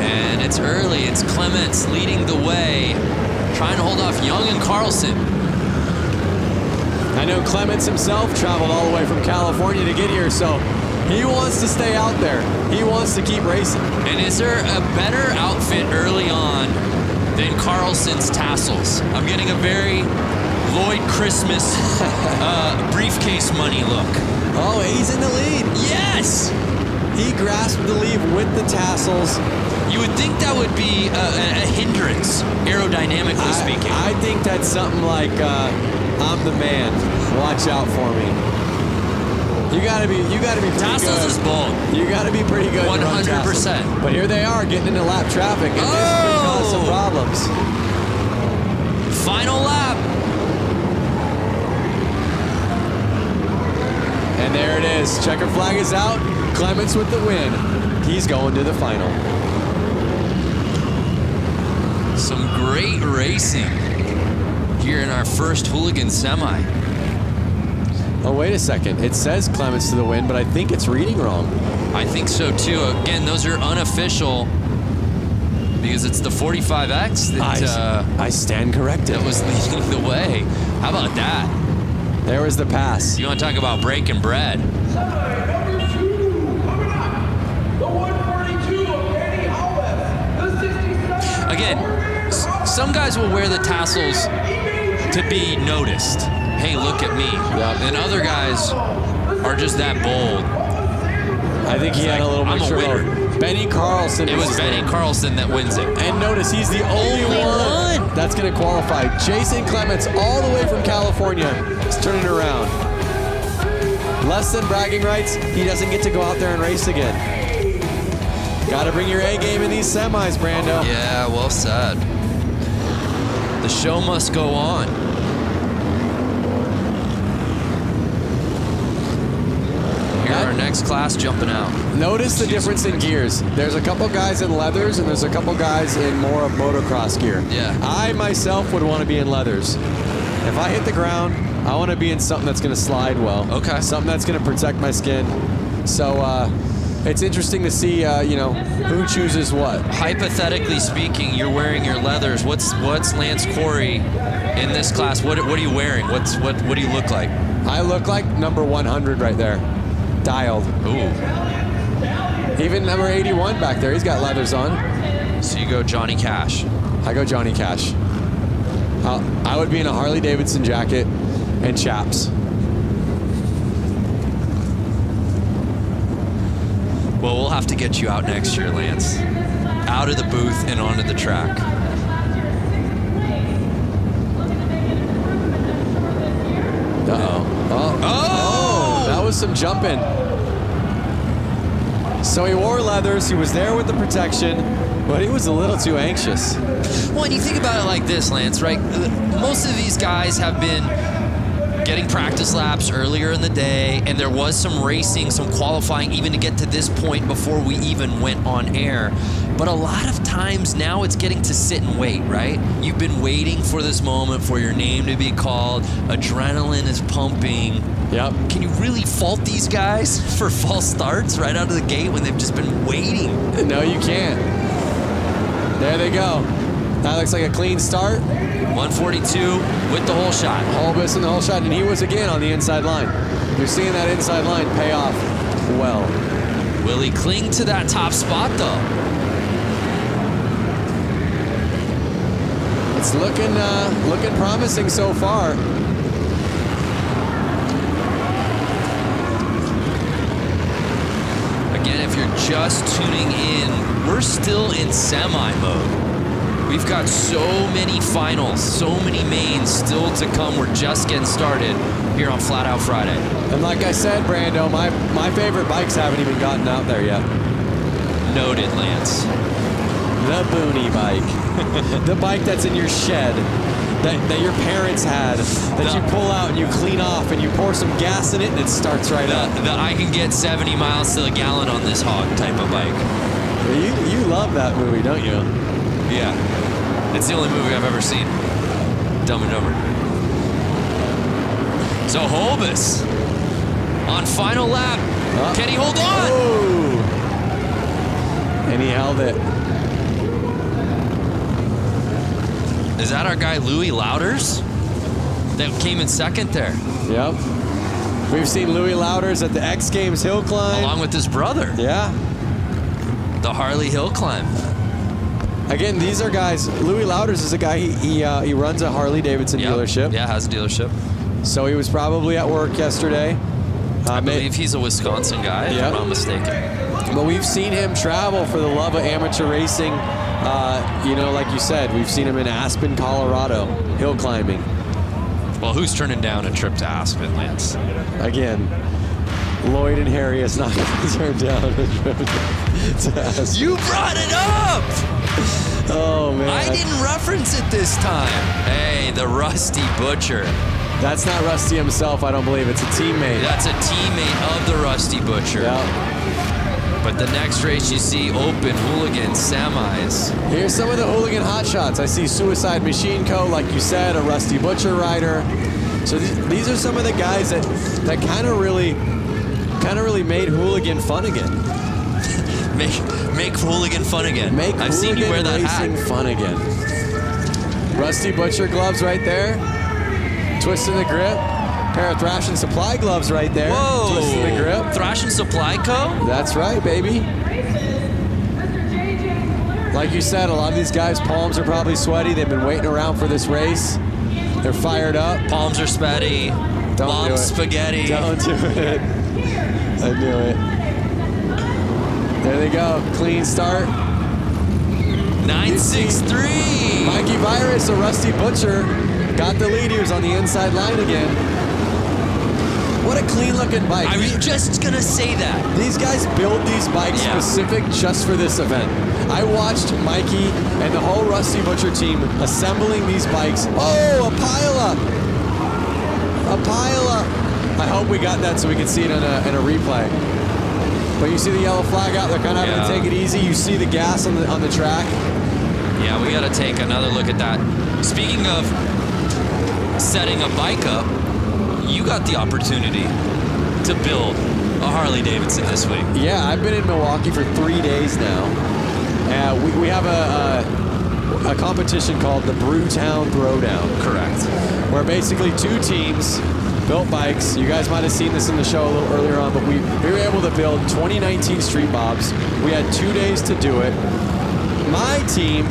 And it's early. It's Clements leading the way, trying to hold off Young and Carlson. I know Clements himself traveled all the way from California to get here, so he wants to stay out there. He wants to keep racing. And is there a better outfit early on than Carlson's tassels? I'm getting a very Lloyd Christmas briefcase money look. Oh, he's in the lead. Yes! He grasped the lead with the tassels. You would think that would be a hindrance, aerodynamically speaking. I think that's something like, I'm the man. Watch out for me. You gotta be pretty tassels good. Is bold. You gotta be pretty good. 100%. But here they are getting into lap traffic, and this could cause some problems. Final lap. And there it is. Checker flag is out. Clements with the win. He's going to the final. Some great racing here in our first Hooligan semi. Oh, wait a second. It says Clements to the win, but I think it's reading wrong. I think so too. Again, those are unofficial because it's the 45X that I stand corrected. That was leading the way. How about that? There was the pass. You want to talk about breaking bread? Number 2 coming up, the 142 of Danny Alves, the 67. Again, some guys will wear the tassels to be noticed. Hey, look at me. Yep. And other guys are just that bold. I think he had a little mixture of Benny Carlson. It was Benny Carlson that wins it. And notice he's the only one that's going to qualify. Jason Clements, all the way from California, is turning around. Less than bragging rights, he doesn't get to go out there and race again. Got to bring your A game in these semis, Brando. Yeah, well said. The show must go on. Here our next class jumping out. Notice the difference in gears. There's a couple guys in leathers and there's a couple guys in more of motocross gear. Yeah. I myself would want to be in leathers. If I hit the ground, I want to be in something that's going to slide well. Okay. Something that's going to protect my skin. So it's interesting to see, who chooses what. Hypothetically speaking, you're wearing your leathers. What's Lance Corey in this class? What are you wearing? What do you look like? I look like number 100 right there. Dialed. Ooh. Even number 81 back there, he's got leathers on. So you go Johnny Cash. I go Johnny Cash. I would be in a Harley-Davidson jacket and chaps. Well, we'll have to get you out next year, Lance. Out of the booth and onto the track. Oh, that was some jumping. So he wore leathers, he was there with the protection, but he was a little too anxious. Well, and you think about it like this, Lance, right? Most of these guys have been getting practice laps earlier in the day, and there was some racing, some qualifying even to get to this point before we even went on air. But a lot of times now it's getting to sit and wait, right? You've been waiting for this moment for your name to be called. Adrenaline is pumping. Yep. Can you really fault these guys for false starts right out of the gate when they've just been waiting? No, you can't. There they go. That looks like a clean start. 142 with the whole shot. Holbus in the whole shot, and he was again on the inside line. You're seeing that inside line pay off well. Will he cling to that top spot, though? It's looking promising so far. Again, if you're just tuning in, we're still in semi mode. We've got so many finals, so many mains still to come. We're just getting started here on Flat Out Friday. And like I said, Brando, my favorite bikes haven't even gotten out there yet. Noted, Lance. The Boonie bike. The bike that's in your shed. That your parents had, that you pull out and you clean off and you pour some gas in it and it starts right up. I can get 70 miles to the gallon on this hog type of bike. You love that movie, don't you? Yeah. It's the only movie I've ever seen. Dumb and Dumber. So Holbus on final lap. Can he hold on? Oh. And he held it. Is that our guy Louis Louders that came in second there? Yep. We've seen Louis Louders at the X Games hill climb. Along with his brother. Yeah. The Harley hill climb. Again, these are guys. Louis Louders is a guy, he runs a Harley-Davidson dealership. Yeah, has a dealership. So he was probably at work yesterday. I believe he's a Wisconsin guy, if I'm not mistaken. But we've seen him travel for the love of amateur racing. You know, like you said, we've seen him in Aspen, Colorado, hill climbing. Well, who's turning down a trip to Aspen, Lance? Again, Lloyd and Harry is not going to turn down a trip to Aspen. You brought it up! Oh, man. I didn't reference it this time. Hey, the Rusty Butcher. That's not Rusty himself, I don't believe. It's a teammate. That's a teammate of the Rusty Butcher. Yeah. But the next race you see open hooligan semis. Here's some of the hooligan hotshots. I see Suicide Machine Co., like you said, a Rusty Butcher rider. So these are some of the guys that kind of really made hooligan fun again. make hooligan fun again. I've seen you wear that racing hat. Fun again. Rusty Butcher gloves right there. Twisting the grip. Pair of Thrash and Supply gloves right there. Whoa! Twisting the grip. Thrash and Supply Co.? That's right, baby. Like you said, a lot of these guys' palms are probably sweaty. They've been waiting around for this race. They're fired up. Palms are sweaty. Mom's spaghetti. Don't do it. I knew it. There they go. Clean start. 963. Mikey Virus, a Rusty Butcher, got the lead. He was on the inside line again. What a clean looking bike. I was just gonna say that. These guys build these bikes specific just for this event. I watched Mikey and the whole Rusty Butcher team assembling these bikes. Oh, a pileup! A pileup! I hope we got that so we can see it in a replay. But you see the yellow flag out, they're kind of having to take it easy. You see the gas on the track. Yeah, we gotta take another look at that. Speaking of setting a bike up, you got the opportunity to build a Harley-Davidson this week. Yeah, I've been in Milwaukee for 3 days now. We have a competition called the Brewtown Throwdown. Correct. Where basically two teams built bikes. You guys might have seen this in the show a little earlier on, but we were able to build 2019 Street Bobs. We had 2 days to do it. My team,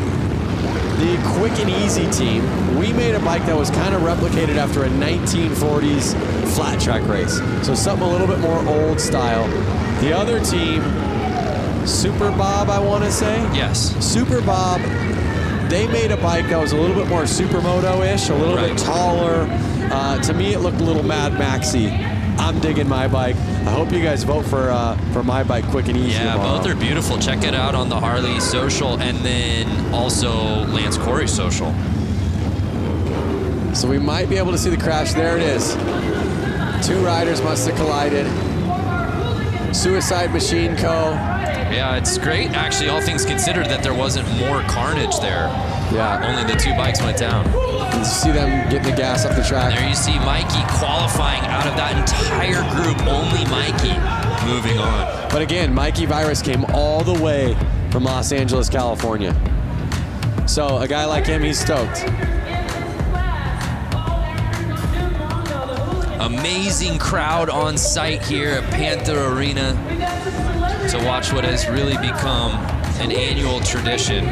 the Quick and Easy team, we made a bike that was kind of replicated after a 1940s flat track race. So something a little bit more old style. The other team, Super Bob, I want to say? Yes. Super Bob, they made a bike that was a little bit more Supermoto-ish, a little bit taller. To me, it looked a little Mad Maxy. I'm digging my bike. I hope you guys vote for my bike, Quick and Easy. Yeah, tomorrow. both are beautiful. Check it out on the Harley social and then also Lance Corey's social. So we might be able to see the crash. There it is. Two riders must have collided. Suicide Machine Co. Yeah, it's great, actually, all things considered, that there wasn't more carnage there. Yeah. Only the 2 bikes went down. You see them getting the gas up the track. And there you see Mikey qualifying out of that entire group. Only Mikey moving on. But again, Mikey Virus came all the way from Los Angeles, California. So a guy like him, he's stoked. Amazing crowd on site here at Panther Arena to watch what has really become an annual tradition.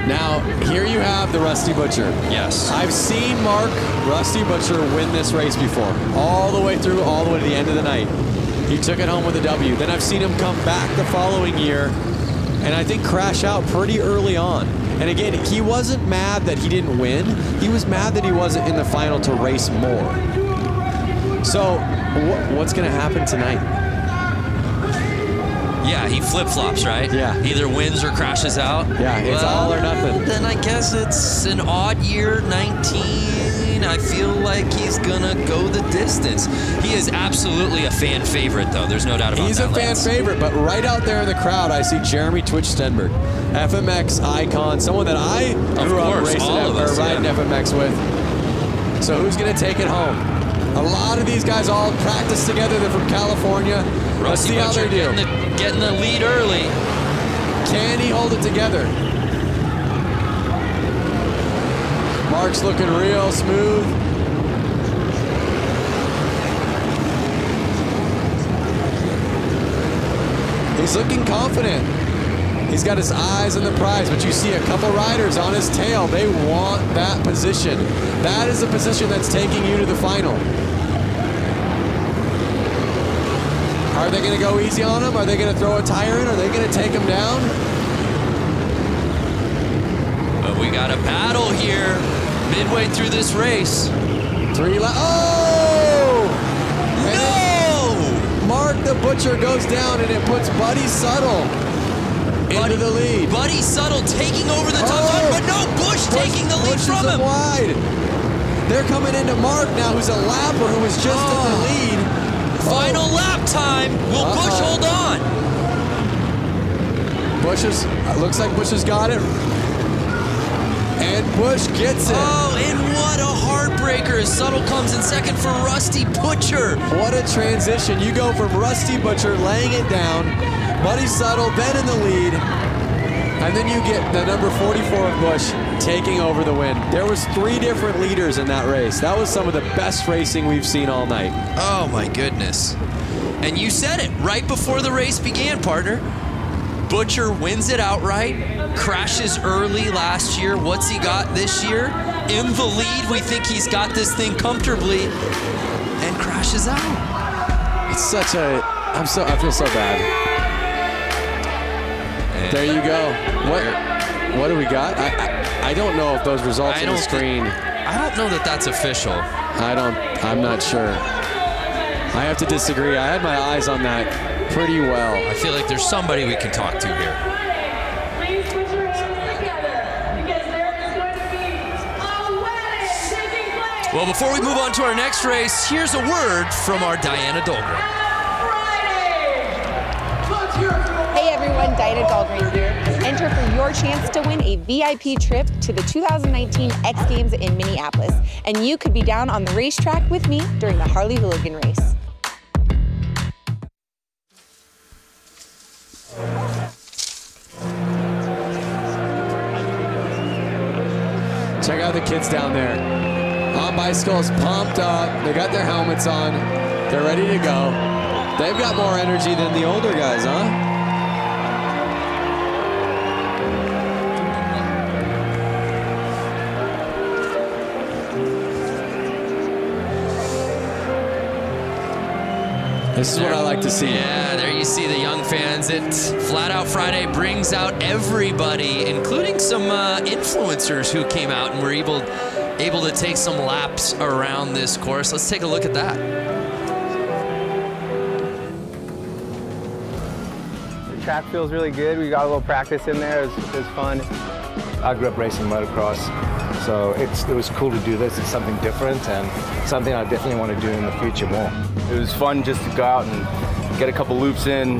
Now, here you have the Rusty Butcher. Yes. I've seen Mark Rusty Butcher win this race before, all the way through, all the way to the end of the night. He took it home with a W. Then I've seen him come back the following year, and I think crash out pretty early on. And again, he wasn't mad that he didn't win. He was mad that he wasn't in the final to race more. So, what's going to happen tonight? Yeah, he flip-flops, right? Yeah. Either wins or crashes out. Yeah, it's all or nothing. Then I guess it's an odd year, 19. I feel like he's gonna go the distance. He is absolutely a fan favorite, though. There's no doubt about that. He's a fan favorite, but right out there in the crowd, I see Jeremy Twitch Stenberg, FMX icon, someone that I grew up racing riding FMX with. So who's gonna take it home? A lot of these guys all practice together. They're from California. Let's see how they do. Getting the lead early. Can he hold it together? Mark's looking real smooth. He's looking confident. He's got his eyes on the prize, but you see a couple riders on his tail. They want that position. That is the position that's taking you to the final. Are they going to go easy on him? Are they going to throw a tire in? Are they going to take him down? But we got a battle here midway through this race. 3 laps. Oh! No! Mark the Butcher goes down, and it puts Buddy Subtle into the lead. Buddy Subtle taking over the top line, but no, Bush taking the lead from him. Wide. They're coming into Mark now, who's a lapper who was just in the lead. Final lap time. Will Bush hold on? Looks like Bush has got it. And Bush gets it. Oh, and what a heartbreaker. Subtle comes in second for Rusty Butcher. What a transition. You go from Rusty Butcher laying it down, Buddy Subtle then in the lead, and then you get the number 44 of Bush taking over the win. There was 3 different leaders in that race. That was some of the best racing we've seen all night. Oh my goodness. And you said it right before the race began, partner. Butcher wins it outright, crashes early last year. What's he got this year? In the lead, we think he's got this thing comfortably, and crashes out. It's such a, I feel so bad. And there you go. What do we got? I don't know if those results on the screen. I don't know that that's official. I'm not sure. I have to disagree. I had my eyes on that pretty well. I feel like there's somebody we can talk to here. Please put your hands together because there is going to be a wedding taking place. Well, before we move on to our next race, here's a word from our Diana Dahlgren. Hey everyone, Diana Dahlgren here. Enter for your chance to win a VIP trip to the 2019 X Games in Minneapolis. And you could be down on the racetrack with me during the Harley Hooligan race. Check out the kids down there. On bicycles, pumped up. They got their helmets on. They're ready to go. They've got more energy than the older guys, huh? This is what I like to see. Yeah, there you see the young fans. Flat Out Friday brings out everybody, including some influencers who came out and were able to take some laps around this course. Let's take a look at that. The track feels really good. We got a little practice in there. It was fun. I grew up racing motocross, so it was cool to do this. It's something different and something I definitely want to do in the future more. It was fun just to go out and get a couple loops in,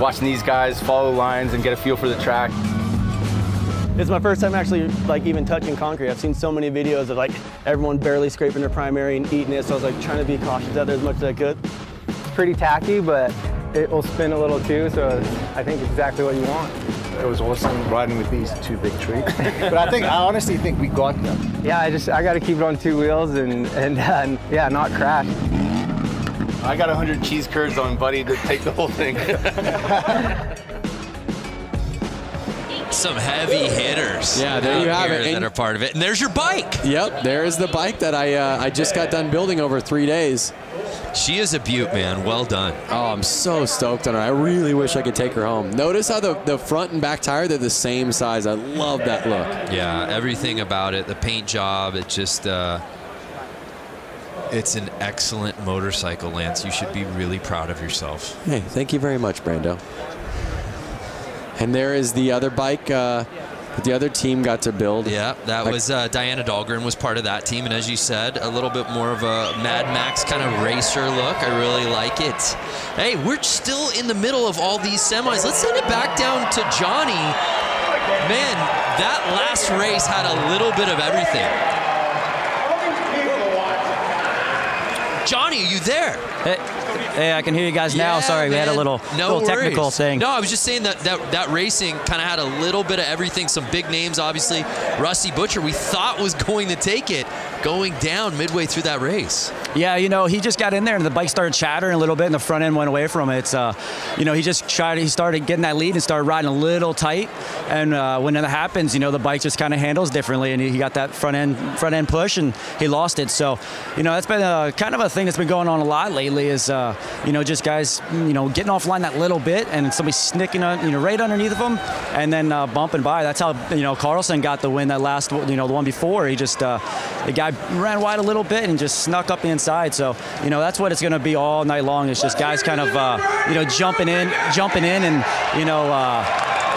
watching these guys follow lines and get a feel for the track. It's my first time actually even touching concrete. I've seen so many videos of everyone barely scraping their primary and eating it, so I was trying to be cautious out there as much as I could. It's pretty tacky, but it will spin a little too, so I think it's exactly what you want. It was awesome riding with these 2 big trees. But I honestly think we got them. Yeah, I got to keep it on 2 wheels and yeah, not crash. I got 100 cheese curds on Buddy to take the whole thing. Some heavy hitters. Yeah, there you have it. That are part of it. And there's your bike. Yep, there is the bike that I just got done building over 3 days. She is a beaut, man. Well done. Oh, I'm so stoked on her. I really wish I could take her home. Notice how the front and back tire, they're the same size. I love that look. Yeah, everything about it. The paint job, it just, it's an excellent motorcycle, Lance. You should be really proud of yourself. Hey, thank you very much, Brando. And there is the other bike the other team got to build. Yeah, that was Diana Dahlgren was part of that team. And as you said, a little bit more of a Mad Max kind of racer look. I really like it. Hey, we're still in the middle of all these semis. Let's send it back down to Johnny. Man, that last race had a little bit of everything. Johnny, are you there? Hey, I can hear you guys now. Sorry, we had a little technical thing. No, I was just saying that racing kind of had a little bit of everything. Some big names, obviously. Rusty Butcher, we thought was going to take it, going down midway through that race. Yeah, you know, he just got in there and the bike started chattering a little bit and the front end went away from it. It's, you know, he started getting that lead and started riding a little tight. And when that happens, you know, the bike just kind of handles differently and he got that front end push and he lost it. So, you know, that's been kind of a thing that's been going on a lot lately is, you know, just guys, you know, getting offline that little bit and somebody sneaking, you know, right underneath of them and then bumping by. That's how, you know, Carlson got the win that last, you know, the one before. He just, the guy ran wide a little bit and just snuck up the inside. So, you know, that's what it's going to be all night long. It's just guys kind of, you know, jumping in and, you know,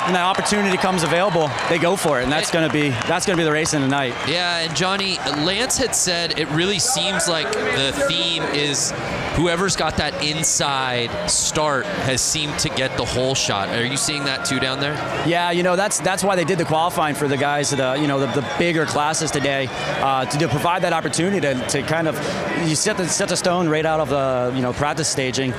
when that opportunity comes available, they go for it, and that's going to be the race in the night. Yeah, and Johnny, Lance had said it really seems like the theme is whoever's got that inside start has seemed to get the whole shot. Are you seeing that too down there? Yeah, you know, that's why they did the qualifying for the guys, you know, the bigger classes today, to provide that opportunity to kind of you set the stone right out of the, you know, practice staging,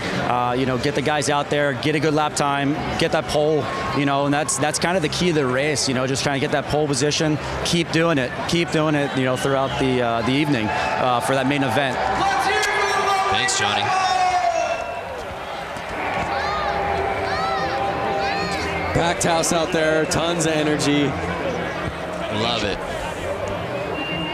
you know, get the guys out there, get a good lap time, get that pole, you know, and that's kind of the key to the race, you know, just trying to get that pole position, keep doing it, you know, throughout the evening for that main event. Thanks, Johnny. Packed house out there, tons of energy. Love it.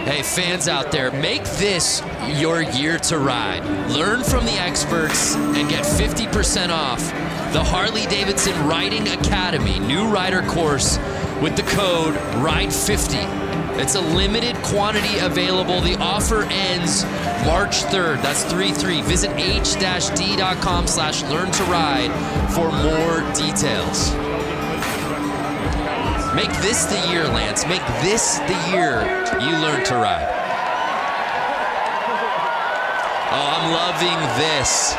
Hey, fans out there, make this your year to ride. Learn from the experts and get 50% off the Harley-Davidson Riding Academy new rider course with the code RIDE50. It's a limited quantity available. The offer ends March 3rd. That's 3-3. Visit h-d.com/learn-to-ride for more details. Make this the year, Lance. Make this the year you learn to ride. Oh, I'm loving this.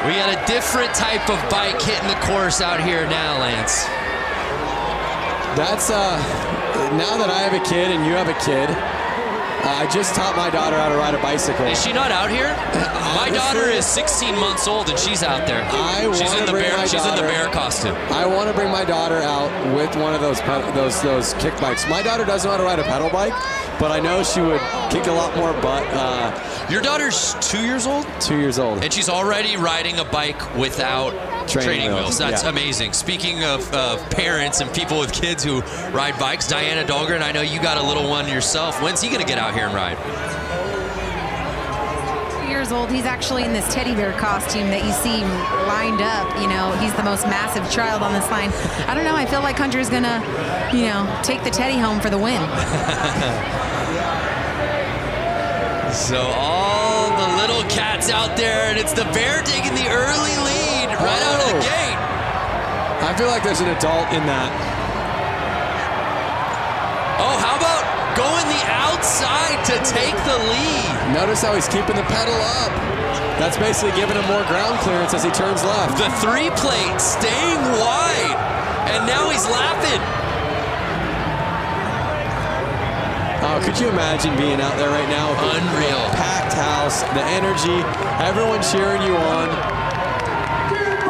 We got a different type of bike hitting the course out here now, Lance. That's, now that I have a kid and you have a kid, I just taught my daughter how to ride a bicycle. Is she not out here? My daughter is 16 months old and she's out there. She's in the bear costume. I want to bring my daughter out with one of those kick bikes. My daughter doesn't know how to ride a pedal bike, but I know she would kick a lot more butt. Your daughter's 2 years old? 2 years old. And she's already riding a bike without training wheels. That's amazing. Speaking of parents and people with kids who ride bikes, Diana Dahlgren, I know you got a little one yourself. When's he going to get out here and ride? 2 years old. He's actually in this teddy bear costume that you see lined up. You know, he's the most massive child on this line. I don't know. I feel like Hunter's going to, you know, take the teddy home for the win. So all the little cats out there, and it's the bear taking the early lead right out of the gate. I feel like there's an adult in that. Oh, how about going the outside to take the lead? Notice how he's keeping the pedal up. That's basically giving him more ground clearance as he turns left. The 3-plate staying wide, and now he's lapping. Oh, could you imagine being out there right now? Unreal. Packed house, the energy, everyone cheering you on.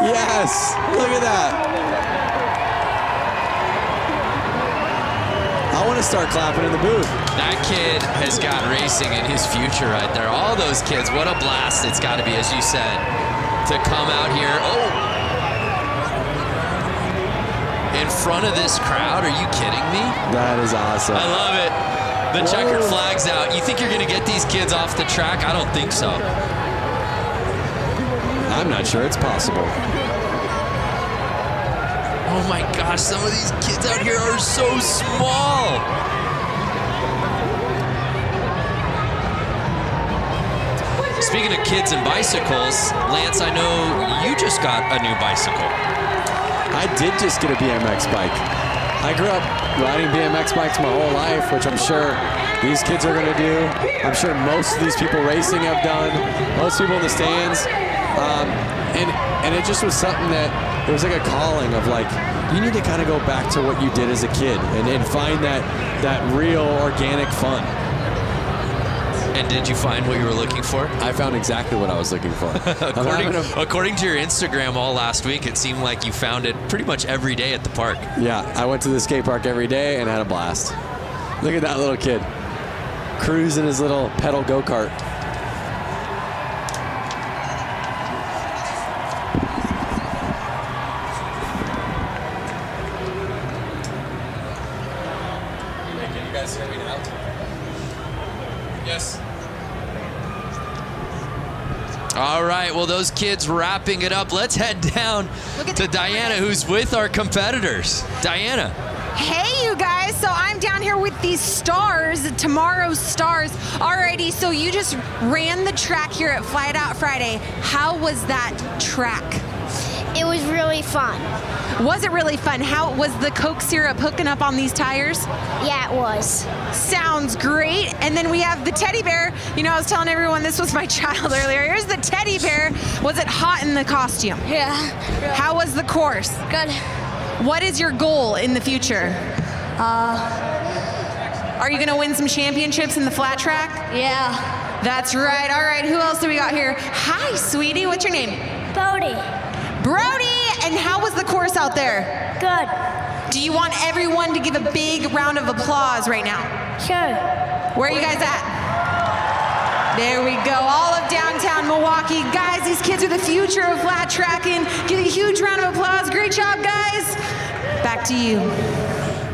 Yes, look at that. I want to start clapping in the booth. That kid has got racing in his future right there. All those kids, what a blast it's got to be, as you said, to come out here. Oh, in front of this crowd, are you kidding me? That is awesome. I love it. The checkered flag's out. You think you're going to get these kids off the track? I don't think so. I'm not sure it's possible. Oh my gosh, some of these kids out here are so small. Speaking of kids and bicycles, Lance, I know you just got a new bicycle. I did just get a BMX bike. I grew up riding BMX bikes my whole life, which I'm sure these kids are going to do. I'm sure most of these people racing have done. Most people in the stands. And it just was something that, it was like a calling of like, you need to kind of go back to what you did as a kid and find that real organic fun. And did you find what you were looking for? I found exactly what I was looking for. According to your Instagram all last week, it seemed like you found it pretty much every day at the park. Yeah, I went to the skate park every day and had a blast. Look at that little kid cruising his little pedal go-kart. Can you guys hear me now? Yes. All right, well, those kids wrapping it up. Let's head down to Diana, who's with our competitors. Diana. Hey, you guys. So I'm down here with these stars, tomorrow's stars. Alrighty, so you just ran the track here at Flat Out Friday. How was that track? It was really fun. Was it really fun? How was the Coke syrup hooking up on these tires? Yeah, it was. Sounds great. And then we have the teddy bear. You know, I was telling everyone this was my child earlier. Here's the teddy bear. Was it hot in the costume? Yeah. How was the course? Good. What is your goal in the future? Are you going to win some championships in the flat track? Yeah. That's right. All right, who else do we got here? Hi, sweetie. What's your name? Brody. Brody! And how was the course out there? Good. Do you want everyone to give a big round of applause right now? Sure. Where are you guys at? There we go. All of downtown Milwaukee. Guys, these kids are the future of flat tracking. Give a huge round of applause. Great job, guys. Back to you.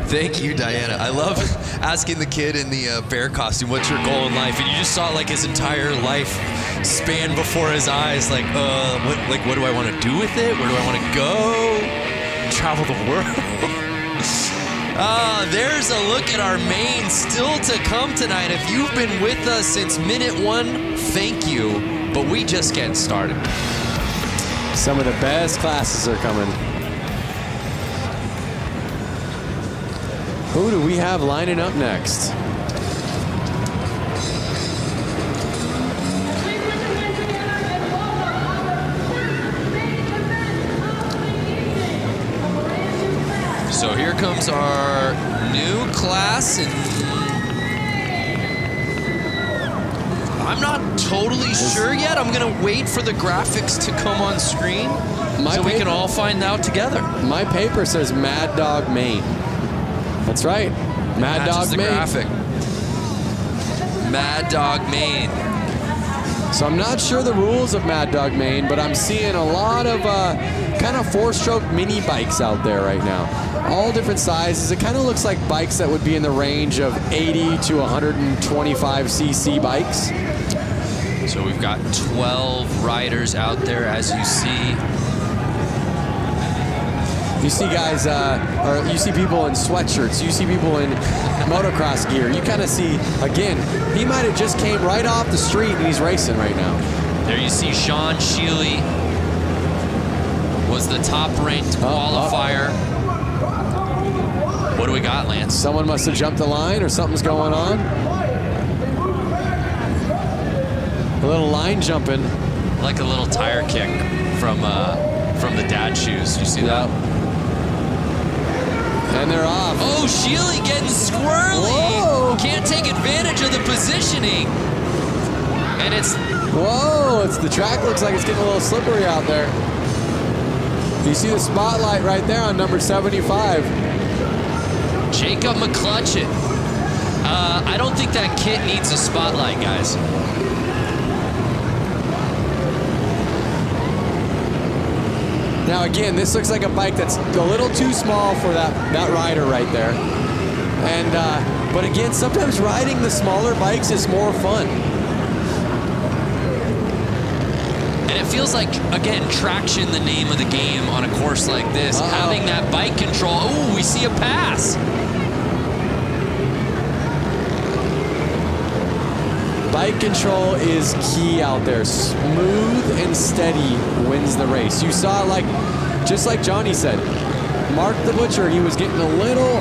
Thank you, Diana. I love asking the kid in the bear costume, what's your goal in life? And you just saw like his entire life span before his eyes. Like, what do I want to do with it? Where do I want to go? Travel the world. There's a look at our main still to come tonight. If you've been with us since minute 1, thank you. But we just getting started. Some of the best classes are coming. Who do we have lining up next? So here comes our new class, and I'm not totally sure yet. I'm gonna wait for the graphics to come on screen so we can all find out together. My paper says Mad Dog Maine. That's right. Mad Dog Maine. Graphic. Mad Dog Maine. So I'm not sure the rules of Mad Dog Maine, but I'm seeing a lot of kind of 4-stroke mini bikes out there right now. All different sizes. It kind of looks like bikes that would be in the range of 80 to 125 cc bikes. So we've got 12 riders out there, as you see. You see guys, or you see people in sweatshirts, you see people in motocross gear. You kind of see, again, he might have just came right off the street and he's racing right now. There you see Sean Sheely was the top-ranked qualifier. What do we got, Lance? Someone must have jumped the line or something's going on. A little line jumping. Like a little tire kick from the dad shoes. You see that? And they're off. Oh, Sheely getting squirrely. Whoa. Can't take advantage of the positioning. And it's... Whoa, the track looks like it's getting a little slippery out there. You see the spotlight right there on number 75. Jacob McClutchin. I don't think that kit needs a spotlight, guys. Now again, this looks like a bike that's a little too small for that rider right there. And but again, sometimes riding the smaller bikes is more fun. And it feels like, again, traction, the name of the game on a course like this. Having that bike control. Oh, we see a pass. Bike control is key out there. Smooth and steady wins the race. You saw, like, just like Johnny said, Mark the Butcher, he was getting a little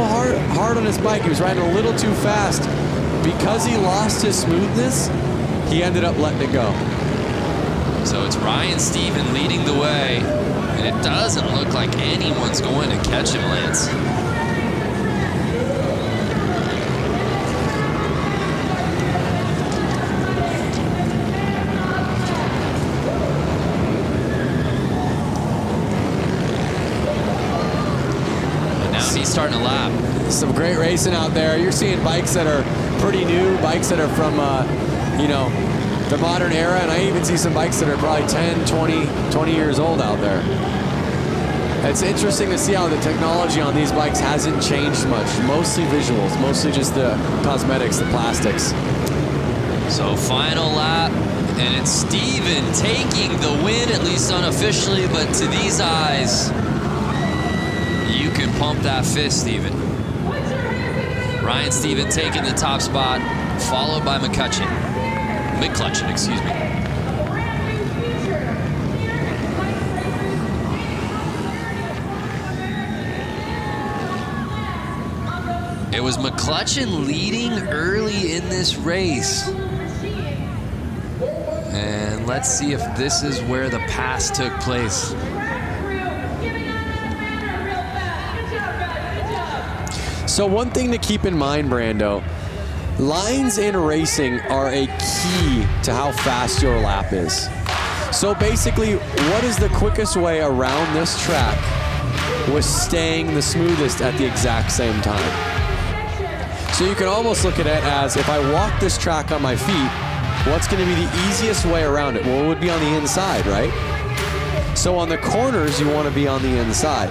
hard on his bike. He was riding a little too fast. Because he lost his smoothness, he ended up letting it go. So it's Ryan Stephen leading the way, and it doesn't look like anyone's going to catch him, Lance. And now he's starting to lap. Some great racing out there. You're seeing bikes that are pretty new, bikes that are from, you know, the modern era, and I even see some bikes that are probably 10, 20 years old out there. It's interesting to see how the technology on these bikes hasn't changed much. Mostly visuals, mostly just the cosmetics, the plastics. So final lap, and it's Steven taking the win, at least unofficially, but to these eyes, you can pump that fist, Steven. Ryan Stephen taking the top spot, followed by McCutcheon. McClutcheon, excuse me. It was McClutcheon leading early in this race. And let's see if this is where the pass took place. So one thing to keep in mind, Brando, lines in racing are a key to how fast your lap is. So basically, what is the quickest way around this track was staying the smoothest at the exact same time. So you can almost look at it as, if I walk this track on my feet, what's going to be the easiest way around it? Well, it would be on the inside, right? So on the corners, you want to be on the inside.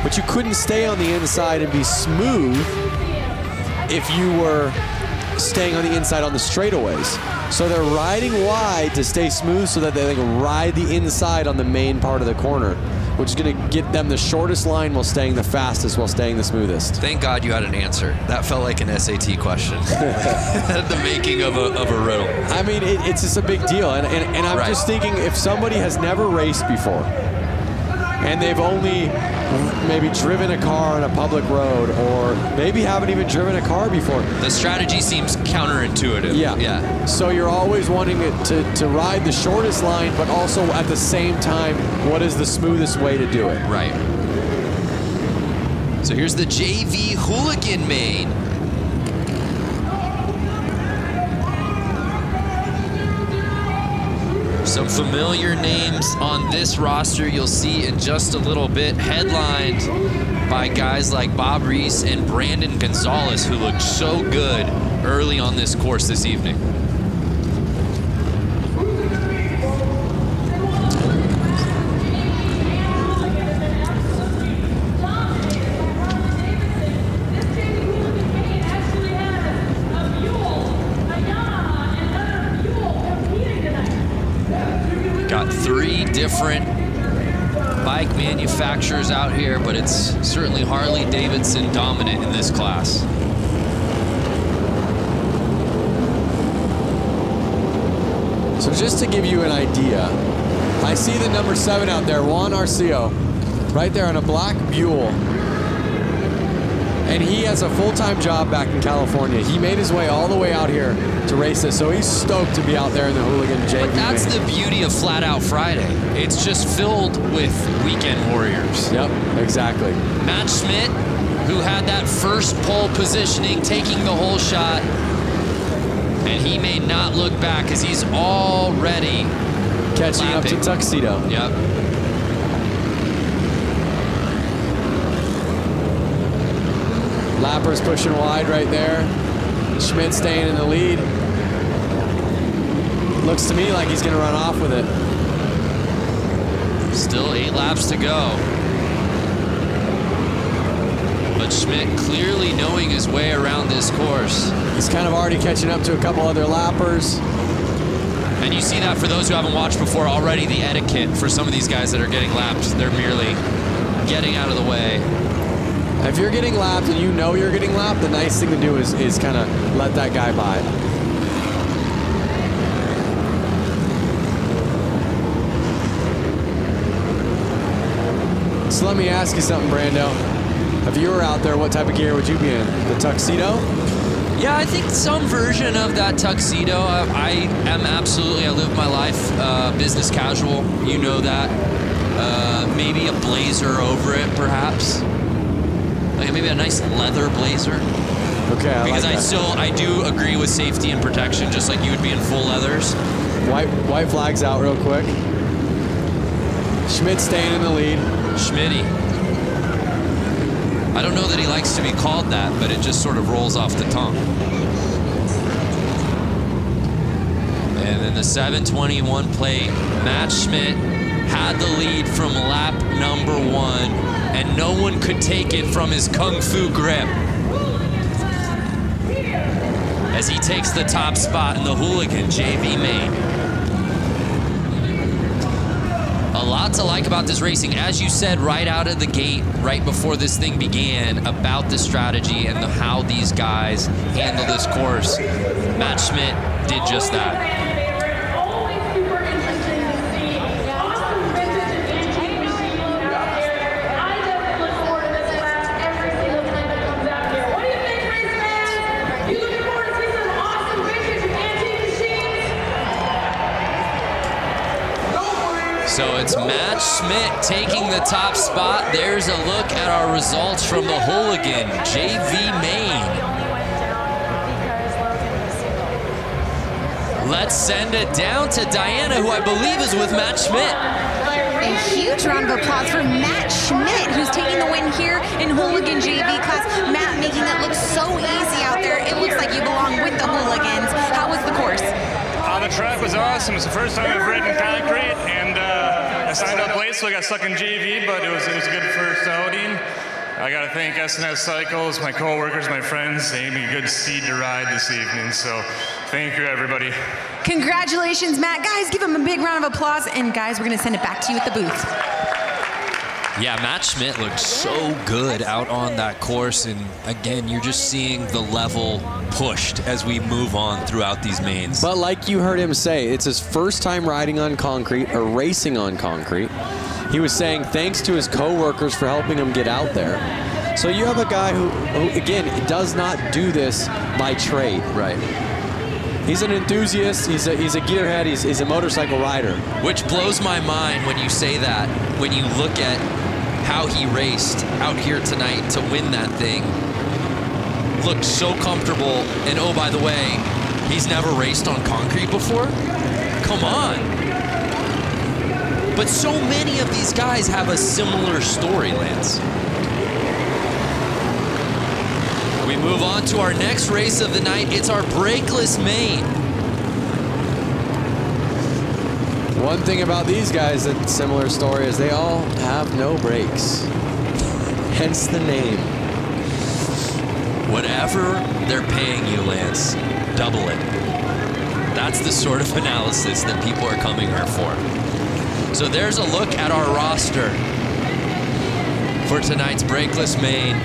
But you couldn't stay on the inside and be smooth if you were staying on the inside on the straightaways. So they're riding wide to stay smooth so that they can ride the inside on the main part of the corner, which is going to get them the shortest line while staying the fastest, while staying the smoothest. Thank God you had an answer. That felt like an SAT question. The making of a riddle. I mean, it's just a big deal. And I'm just thinking, if somebody has never raced before, and they've only maybe driven a car on a public road, or maybe haven't even driven a car before. The strategy seems counterintuitive. Yeah. So you're always wanting it to ride the shortest line, but also at the same time, what is the smoothest way to do it? Right. So here's the JV Hooligan main. Some familiar names on this roster you'll see in just a little bit, headlined by guys like Bob Reese and Brandon Gonzalez, who looked so good early on this course this evening. Got 3 different bike manufacturers out here, but it's certainly Harley-Davidson dominant in this class. So just to give you an idea, I see the number 7 out there, Juan Arceo, right there on a black Buell. And he has a full-time job back in California. He made his way all the way out here to race this, so he's stoked to be out there in the Hooligan JV. But that's the beauty of Flat Out Friday. It's just filled with weekend warriors. Yep, exactly. Matt Schmidt, who had that first pole positioning, taking the whole shot, and he may not look back because he's already catching up to Tuxedo. Yep. Lappers pushing wide right there. Schmidt staying in the lead. Looks to me like he's going to run off with it. Still 8 laps to go. But Schmidt clearly knowing his way around this course. He's kind of already catching up to a couple other lappers. And you see that for those who haven't watched before already, the etiquette for some of these guys that are getting lapped. They're merely getting out of the way. If you're getting lapped and you know you're getting lapped, the nice thing to do is kind of let that guy by. So let me ask you something, Brando. If you were out there, what type of gear would you be in? The tuxedo? Yeah, I think some version of that tuxedo. I am absolutely, I live my life business casual. You know that. Maybe a blazer over it, perhaps. Like maybe a nice leather blazer. Okay, because like that. I do agree with safety and protection, just like you would be in full leathers. White flag's out real quick. Schmidt staying in the lead. Schmitty. I don't know that he likes to be called that, but it just sort of rolls off the tongue. And then the 721 plate, Matt Schmidt had the lead from lap number 1, and no one could take it from his Kung Fu grip. As he takes the top spot in the Hooligan JV main. A lot to like about this racing, as you said right out of the gate, right before this thing began, about the strategy and how these guys handle this course. Matt Schmidt did just that. So it's Matt Schmidt taking the top spot. There's a look at our results from the Hooligan JV main. Let's send it down to Diana, who I believe is with Matt Schmidt. A huge round of applause for Matt Schmidt, who's taking the win here in Hooligan JV class. Matt making that look so easy out there. It looks like you belong with the Hooligans. How was the course? The track was awesome. It's the first time I've ridden concrete, and I signed up late, so I got stuck in JV, but it was a good first outing. I got to thank SNS Cycles, my co-workers, my friends. They gave me a good seed to ride this evening, so thank you, everybody. Congratulations, Matt. Guys, give him a big round of applause, and guys, we're going to send it back to you at the booth. Yeah, Matt Schmidt looked so good out on that course, and again, you're just seeing the level pushed as we move on throughout these mains. But like you heard him say, it's his first time riding on concrete or racing on concrete. He was saying thanks to his co-workers for helping him get out there. So you have a guy who again, does not do this by trade. Right. He's an enthusiast, he's a gearhead, he's a motorcycle rider. Which blows my mind when you say that, when you look at how he raced out here tonight to win that thing. Looked so comfortable, and oh, by the way, he's never raced on concrete before? Come on. But so many of these guys have a similar story, Lance. We move on to our next race of the night. It's our brakeless main. One thing about these guys that's similar story is they all have no brakes. Hence the name. Whatever they're paying you, Lance, double it. That's the sort of analysis that people are coming here for. So there's a look at our roster for tonight's brakeless main.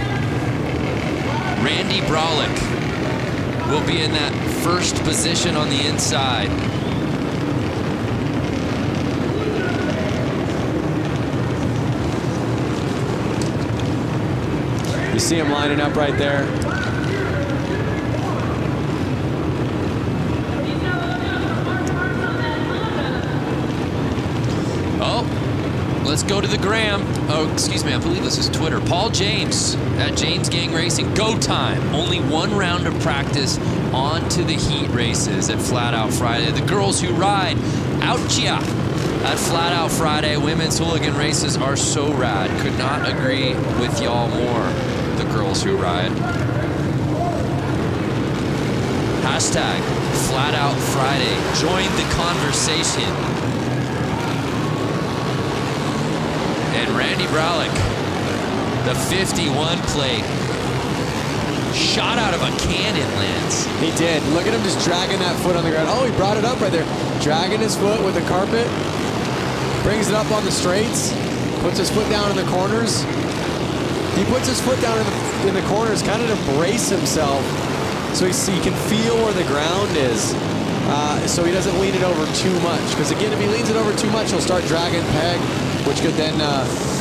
Randy Braulich will be in that first position on the inside. You see him lining up right there. Oh, let's go to the gram. Oh, excuse me, I believe this is Twitter. Paul James at James Gang Racing. Go time. Only one round of practice on to the heat races at Flat Out Friday. The girls who ride out ya at Flat Out Friday. Women's hooligan races are so rad. Could not agree with y'all more. The girls who ride. Hashtag Flat Out Friday. Join the conversation. And Randy Braulich, the 51 plate, shot out of a cannon, Lance. He did. Look at him just dragging that foot on the ground. Oh, he brought it up right there. Dragging his foot with the carpet. Brings it up on the straights. Puts his foot down in the corners. He puts his foot down in the corners kind of to brace himself so he can feel where the ground is. So he doesn't lean it over too much. Because again, if he leans it over too much, he'll start dragging peg. which could then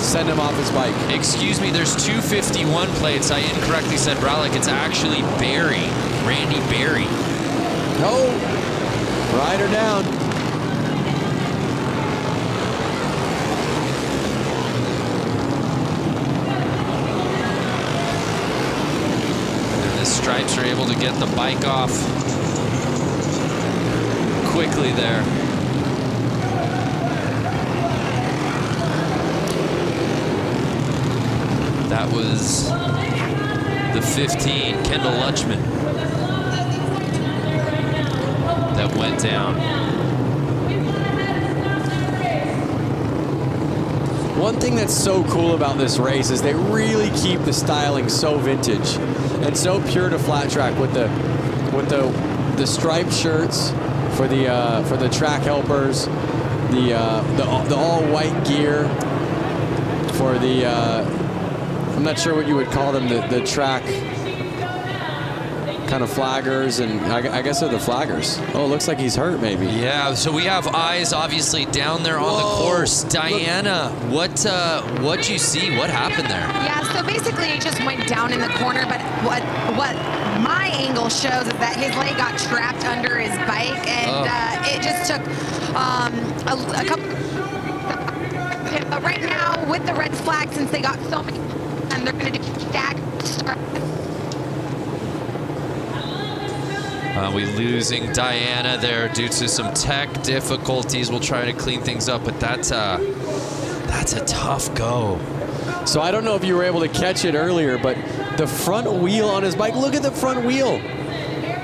send him off his bike. Excuse me, there's 251 plates. I incorrectly said Bralick. It's actually Barry, Randy Barry. No, rider down. And the Stripes are able to get the bike off quickly there. That was the 15, Kendall Lutchman, that went down. One thing that's so cool about this race is they really keep the styling so vintage and so pure to flat track with the striped shirts for the track helpers, the all white gear for the I'm not sure what you would call them, the track kind of flaggers, and I guess they're the flaggers. Oh, it looks like he's hurt maybe. Yeah, so we have eyes obviously down there on the course. Diana, what'd you see? What happened there? Yeah, so basically it just went down in the corner, but what my angle shows is that his leg got trapped under his bike, and it just took a couple. But right now, with the red flag, since they got so many, and they're going to do stack. We losing Diana there due to some tech difficulties. We'll try to clean things up, but that's a tough go. So I don't know if you were able to catch it earlier, but the front wheel on his bike, look at the front wheel.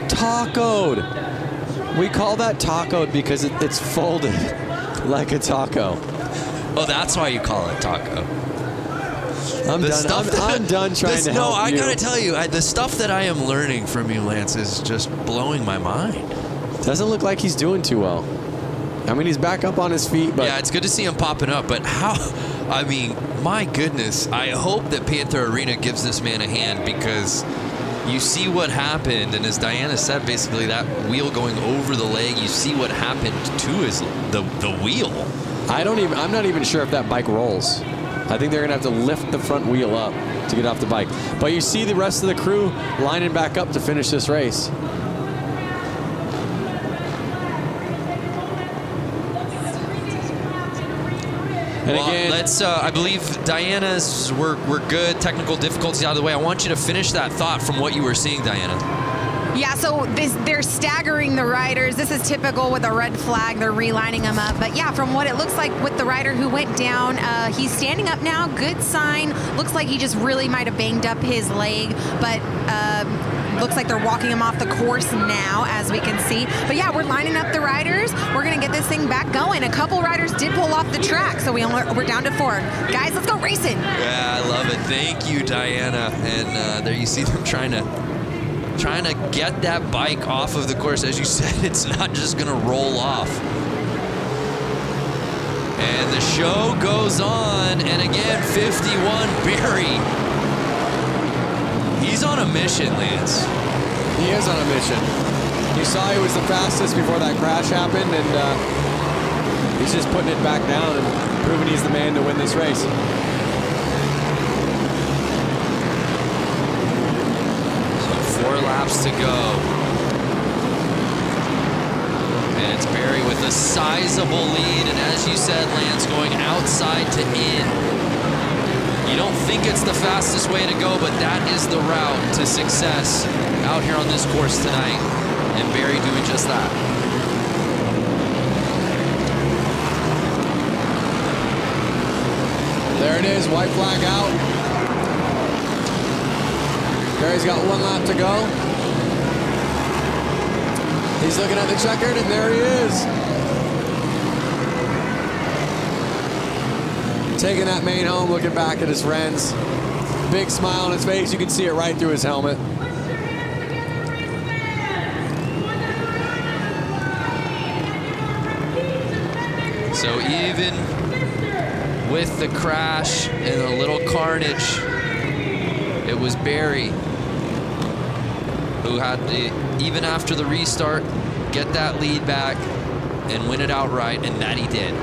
Tacoed. We call that tacoed because it's folded like a taco. Oh, that's why you call it taco. I'm done trying to help No, I you. gotta tell you, the stuff that I am learning from you, Lance, is just blowing my mind. Doesn't look like he's doing too well. I mean, he's back up on his feet, but... Yeah, it's good to see him popping up, but how... I mean, my goodness, I hope that Panther Arena gives this man a hand, because you see what happened, and as Diana said, basically that wheel going over the leg, you see what happened to the wheel. I'm not even sure if that bike rolls. I think they're gonna have to lift the front wheel up to get off the bike. But you see the rest of the crew lining back up to finish this race. And well, again, let's. I believe Diana's. We're good. Technical difficulties out of the way. I want you to finish that thought from what you were seeing, Diana. Yeah, so they're staggering the riders. This is typical with a red flag. They're relining them up. But yeah, from what it looks like with the rider who went down, he's standing up now. Good sign. Looks like he just really might have banged up his leg. But looks like they're walking him off the course now, as we can see. But yeah, we're lining up the riders. We're going to get this thing back going. A couple riders did pull off the track, so we're down to 4. Guys, let's go racing. Yeah, I love it. Thank you, Diana. And there you see them trying to get that bike off of the course. As you said, it's not just gonna roll off. And the show goes on, and again, 51 Barry. He's on a mission, Lance. he is on a mission. You saw he was the fastest before that crash happened, and he's just putting it back down and proving he's the man to win this race. 4 laps to go. And it's Barry with a sizable lead. And as you said, Lance, going outside to in. You don't think it's the fastest way to go, but that is the route to success out here on this course tonight. And Barry doing just that. There it is, white flag out. Barry's got 1 lap to go. He's looking at the checkered, and there he is. Taking that main home, looking back at his friends. Big smile on his face. You can see it right through his helmet. So even with the crash and a little carnage, it was Barry who had to, even after the restart, get that lead back and win it outright, and that he did.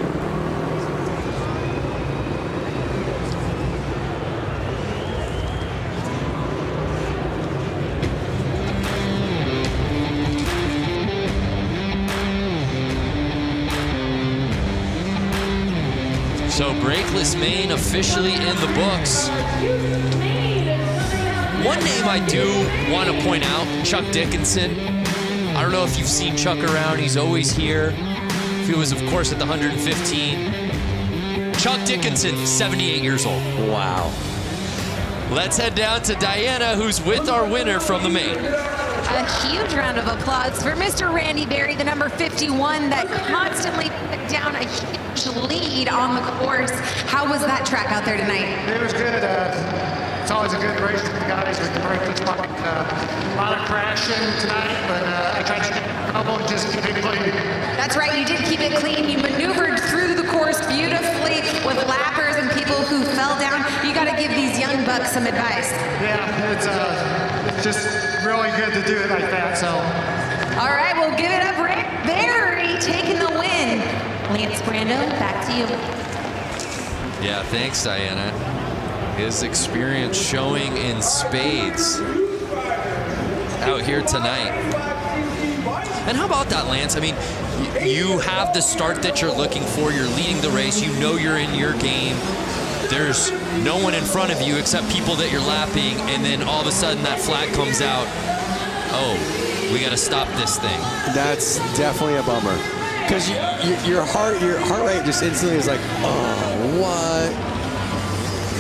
brakeless main officially in the books. One name I do want to point out, Chuck Dickinson. I don't know if you've seen Chuck around. He's always here. He was, of course, at the 115. Chuck Dickinson, 78 years old. Wow. Let's head down to Diana, who's with our winner from the main. A huge round of applause for Mr. Randy Berry, the number 51 that constantly put down a huge lead on the course. How was that track out there tonight? It was good. It's always a good race with the guys with the brakeless bike. A lot of crashing tonight, but I tried to get a couple and just keep it clean. That's right, you did keep it clean. You maneuvered through the course beautifully with lappers and people who fell down. You got to give these young bucks some advice. Yeah, it's just really good to do it like that. So. All right, we'll give it up. Berry taking the win. Lance Brando, back to you. Yeah, thanks, Diana. His experience showing in spades out here tonight. And how about that, Lance? I mean, you have the start that you're looking for. You're leading the race. You know you're in your game. There's no one in front of you except people that you're lapping, and then all of a sudden that flag comes out. Oh, we got to stop this thing. That's definitely a bummer. Because your heart rate just instantly is like, oh, what?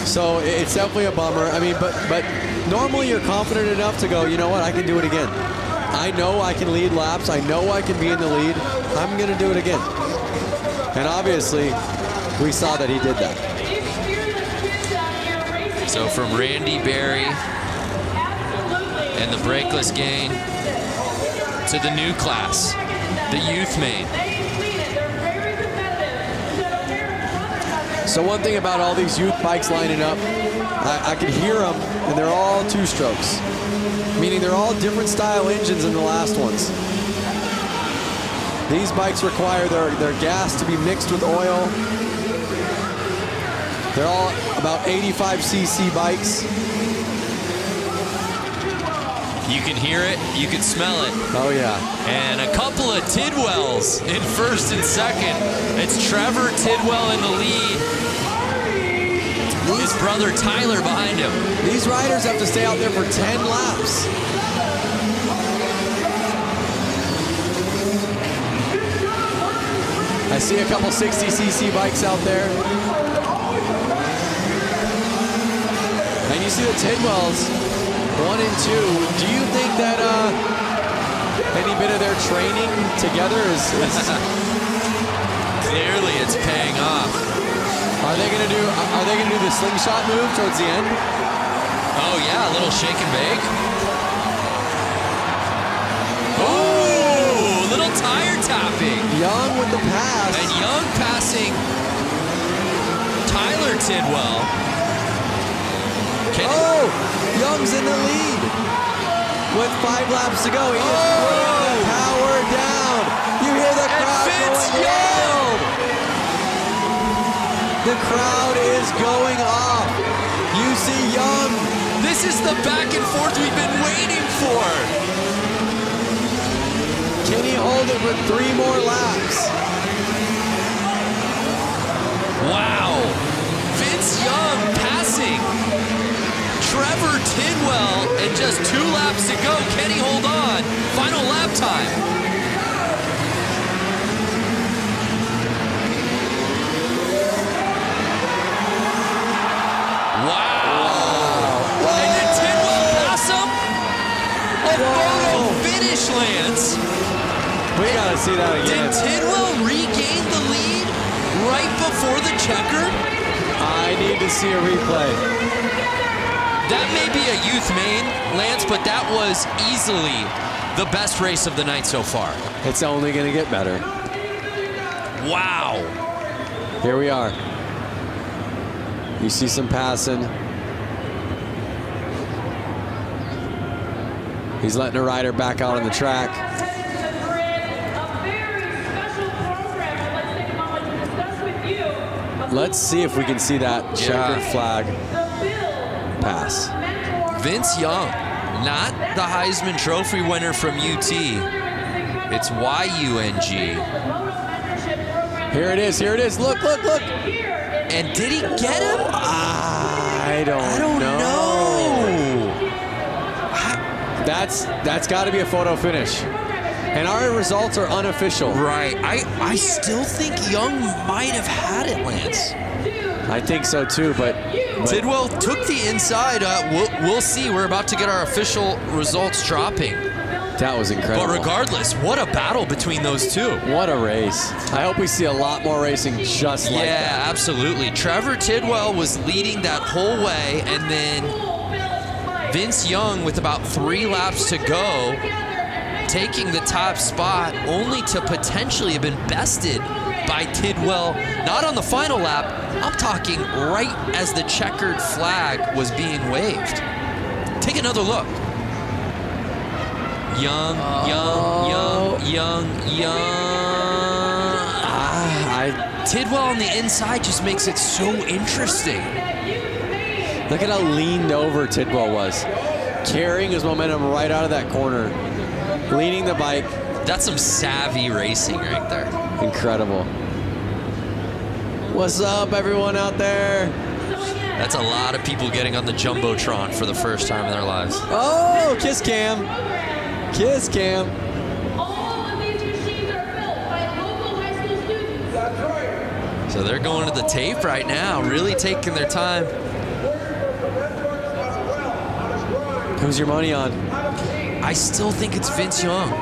So it's definitely a bummer. I mean, but normally you're confident enough to go, you know what, I can do it again. I know I can lead laps. I know I can be in the lead. I'm going to do it again. And obviously, we saw that he did that. So from Randy Berry and the brakeless gain to the new class, the youth main. So one thing about all these youth bikes lining up, I can hear them, and they're all two-strokes, meaning they're all different style engines than the last ones. These bikes require their gas to be mixed with oil. They're all about 85cc bikes. You can hear it, you can smell it. Oh yeah. And a couple of Tidwells in first and second. It's Trevor Tidwell in the lead. His brother Tyler behind him. These riders have to stay out there for 10 laps. I see a couple 60cc bikes out there. And you see the Tidwells, 1 and 2. Do you think that any bit of their training together is Clearly it's paying off. Are they gonna do the slingshot move towards the end? Oh yeah, a little shake and bake. Oh, little tire tapping. Young with the pass. And Young passing Tyler Tidwell. Oh, Young's in the lead with 5 laps to go. He is putting the power down. You hear the crowd going wild. The crowd is going off. You see Young. This is the back and forth we've been waiting for. Can he hold it for 3 more laps? Wow. Vince Young passing Trevor Tidwell, and just 2 laps to go. Can he hold on? Final lap time. Wow. And did Tidwell pass him? A photo finish, Lance. We gotta see that again. Did Tidwell regain the lead right before the checker? I need to see a replay. That may be a youth main, Lance, but that was easily the best race of the night so far. It's only going to get better. Wow. Here we are. You see some passing. He's letting a rider back out on the track. Let's see if we can see that checkered flag pass. Vince Young, not the Heisman Trophy winner from UT. It's YUNG. Here it is, here it is. Look, look, look. And did he get him? I don't know. That's got to be a photo finish. And our results are unofficial. Right. I still think Young might have had it, Lance. I think so too, but Tidwell took the inside. We'll see. We're about to get our official results dropping. That was incredible. But regardless, what a battle between those two. What a race. I hope we see a lot more racing just like that. Yeah, absolutely. Trevor Tidwell was leading that whole way, and then Vince Young, with about 3 laps to go, taking the top spot, only to potentially have been bested by Tidwell, not on the final lap. I'm talking right as the checkered flag was being waved. Take another look. Young. Tidwell on the inside just makes it so interesting. Look at how leaned over Tidwell was. Carrying his momentum right out of that corner. Leading the bike. That's some savvy racing right there. Incredible. What's up, everyone out there? That's a lot of people getting on the Jumbotron for the first time in their lives. Oh, kiss cam. Kiss cam. So they're going to the tape right now, really taking their time. Who's your money on? I still think it's Vince Young.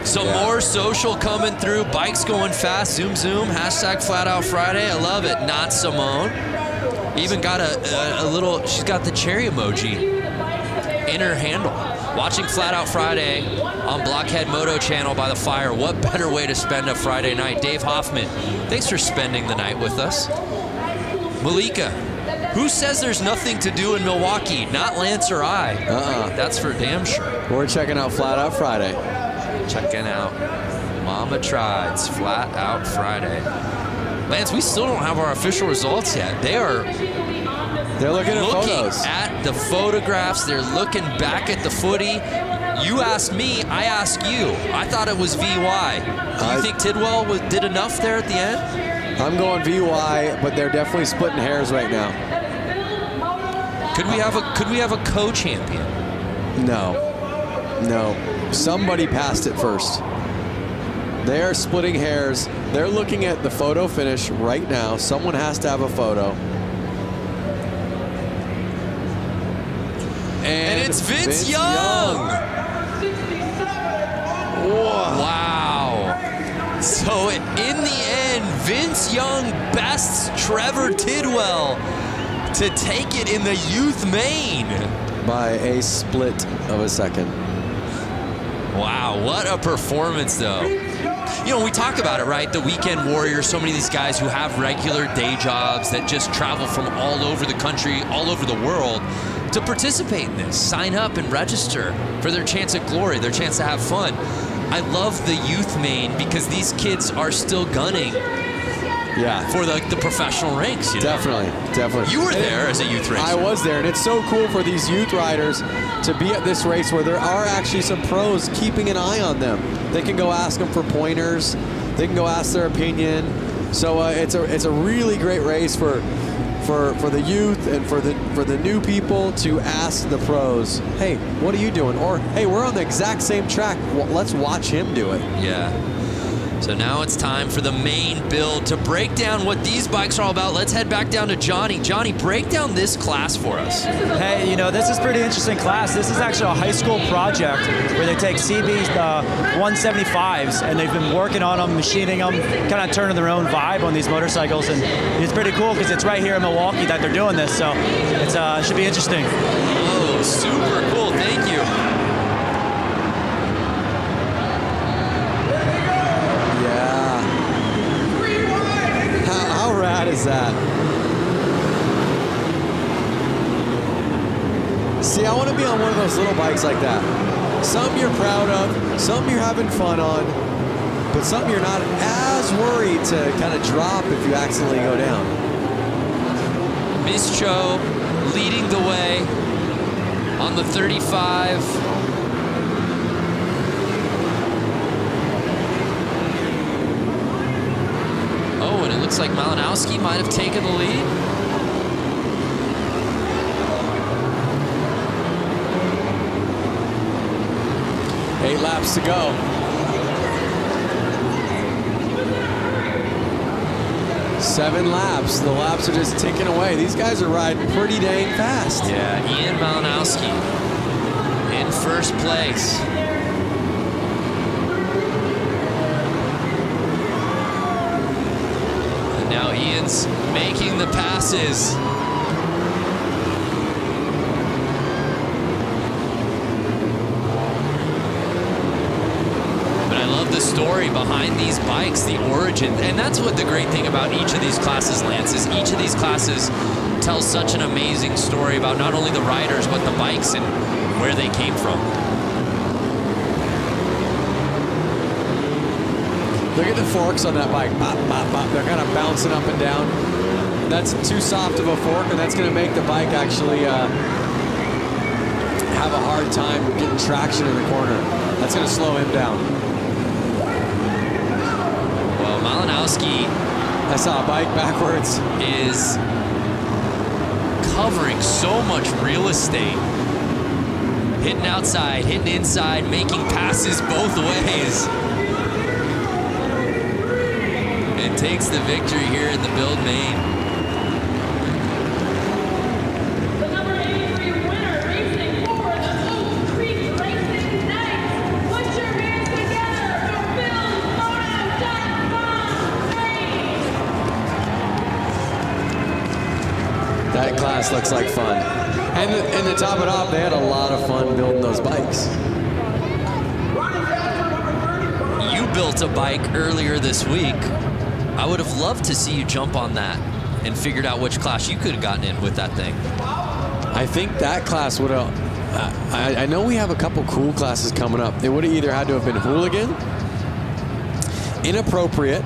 So more social coming through, bikes going fast, zoom, zoom, hashtag Flat Out Friday. I love it. Not Simone. Even got a little, she's got the cherry emoji in her handle. Watching Flat Out Friday on Blockhead Moto channel by the fire. What better way to spend a Friday night? Dave Hoffman, thanks for spending the night with us. Malika, who says there's nothing to do in Milwaukee? Not Lance or I. That's for damn sure. We're checking out Flat Out Friday. Checking out Mama Tried's Flat Out Friday. Lance, we still don't have our official results yet. They're looking at photos. At the photographs. They're looking back at the footy. You asked me, I asked you. I thought it was VY. Do you think Tidwell did enough there at the end? I'm going VY, but they're definitely splitting hairs right now. Could we have a co-champion? No. Somebody passed it first. They are splitting hairs. They're looking at the photo finish right now. Someone has to have a photo. And it's Vince Young. Wow. So in the end, Vince Young bests Trevor Tidwell to take it in the youth main. By a split of a second. Wow, what a performance though. You know, we talk about it, right? The weekend warriors, so many of these guys who have regular day jobs that just travel from all over the country, all over the world to participate in this, sign up and register for their chance at glory, their chance to have fun. I love the youth main because these kids are still gunning for the professional ranks. You know? Definitely. You were there as a youth racer. I was there, and it's so cool for these youth riders to be at this race where there are actually some pros keeping an eye on them. They can go ask them for pointers. They can go ask their opinion. So it's a really great race for the youth and for the new people to ask the pros, hey, what are you doing? Or, hey, we're on the exact same track. Well, let's watch him do it. Yeah. So now it's time for the main build to break down what these bikes are all about. Let's head back down to Johnny. Johnny, break down this class for us. Hey, you know, this is a pretty interesting class. This is actually a high school project where they take CB 175s and they've been working on them, machining them, kind of turning their own vibe on these motorcycles. And it's pretty cool because it's right here in Milwaukee that they're doing this. So it should be interesting. Oh, super cool. Thank you. How rad is that? See, I want to be on one of those little bikes like that. Some you're proud of, some you're having fun on, but some you're not as worried to kind of drop if you accidentally go down. Miss Cho leading the way on the 35. Oh, and it looks Looks like Malinowski might have taken the lead. 8 laps to go. Seven laps. The laps are just ticking away. These guys are riding pretty dang fast. Yeah, Ian Malinowski in first place. And now Ian's making the passes. The story behind these bikes, the origin, and that's what the great thing about each of these classes, Lance, is each of these classes tells such an amazing story about not only the riders but the bikes and where they came from. Look at the forks on that bike. Bop, bop, bop. They're kind of bouncing up and down. That's too soft of a fork, and that's going to make the bike actually have a hard time getting traction in the corner. That's going to slow him down. Malinowski, I saw a bike backwards, is covering so much real estate. Hitting outside, hitting inside, making passes both ways. And takes the victory here in the Build Main. That class looks like fun. And to top it off, they had a lot of fun building those bikes. You built a bike earlier this week. I would have loved to see you jump on that and figured out which class you could have gotten in with that thing. I think that class would have... I know we have a couple cool classes coming up. It would have either had to have been hooligan, inappropriate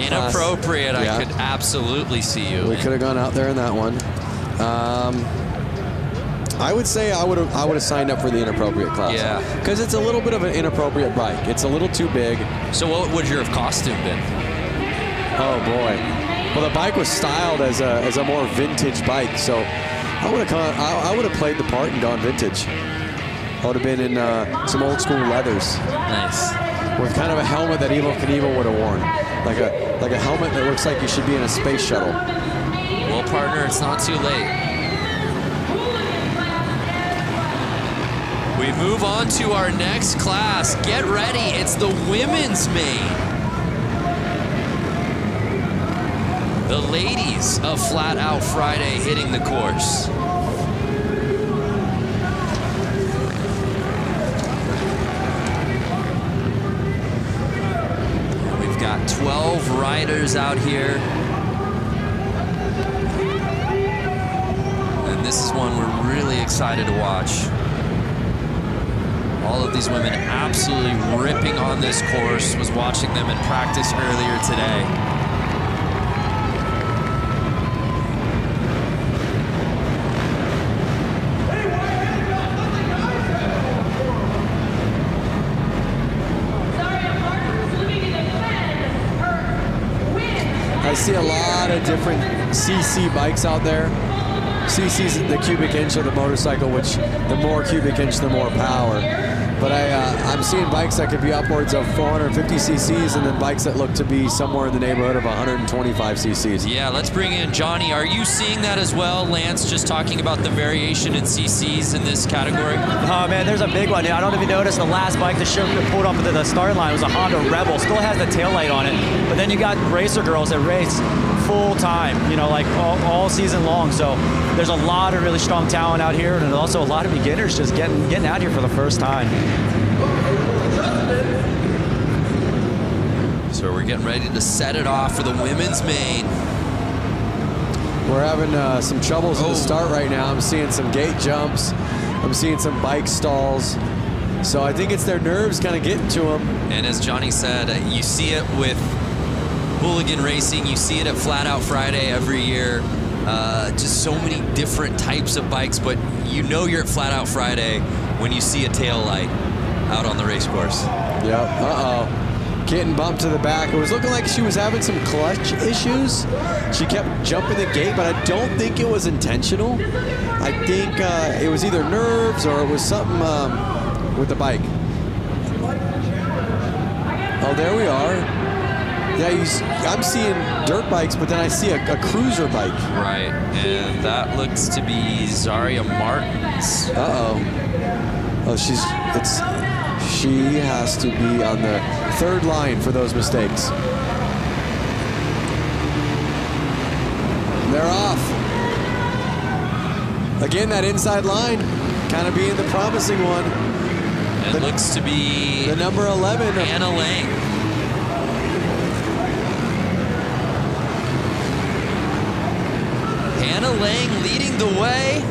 class. I could absolutely see you. We could have gone out there in that one. I would say I would have signed up for the inappropriate class. Yeah, because it's a little bit of an inappropriate bike. It's a little too big. So what would your costume been? Oh boy. Well, the bike was styled as a more vintage bike, so I would have played the part and gone vintage. I would have been in some old school leathers. Nice. With kind of a helmet that Evel Knievel would have worn. Like a helmet that looks like you should be in a space shuttle. Well, partner, it's not too late. We move on to our next class. Get ready, it's the women's main. The ladies of Flat Out Friday hitting the course. We've got 12 riders out here. And this is one we're really excited to watch. All of these women absolutely ripping on this course. Was watching them in practice earlier today. I see a lot of different CC bikes out there. CC's the cubic inch of the motorcycle, which the more cubic inch, the more power. But I'm seeing bikes that could be upwards of 450 cc's, and then bikes that look to be somewhere in the neighborhood of 125 cc's. Yeah, let's bring in Johnny. Are you seeing that as well, Lance? Just talking about the variation in cc's in this category. Oh man, there's a big one. I don't know if you noticed, the last bike that pulled up to the start line was a Honda Rebel. Still has the taillight on it, but then you got racer girls that race full time, you know, like all season long. So there's a lot of really strong talent out here, and also a lot of beginners just getting out here for the first time. So we're getting ready to set it off for the women's main. We're having some troubles at the start right now. I'm seeing some gate jumps. I'm seeing some bike stalls. So I think it's their nerves kind of getting to them. And as Johnny said, you see it with hooligan racing. You see it at Flat Out Friday every year. Just so many different types of bikes, but you know you're at Flat Out Friday when you see a tail light out on the race course. Yep. Uh-oh. getting bumped to the back. It was looking like she was having some clutch issues. She kept jumping the gate, but I don't think it was intentional. I think it was either nerves or it was something with the bike. Oh, there we are. Yeah, I'm seeing dirt bikes, but then I see a cruiser bike. Right, and that looks to be Zaria Martins. Uh-oh. Oh, she has to be on the third line for those mistakes. They're off. Again, that inside line kind of being the promising one. It looks to be the number 11. Anna Lang. Hannah Lang leading the way.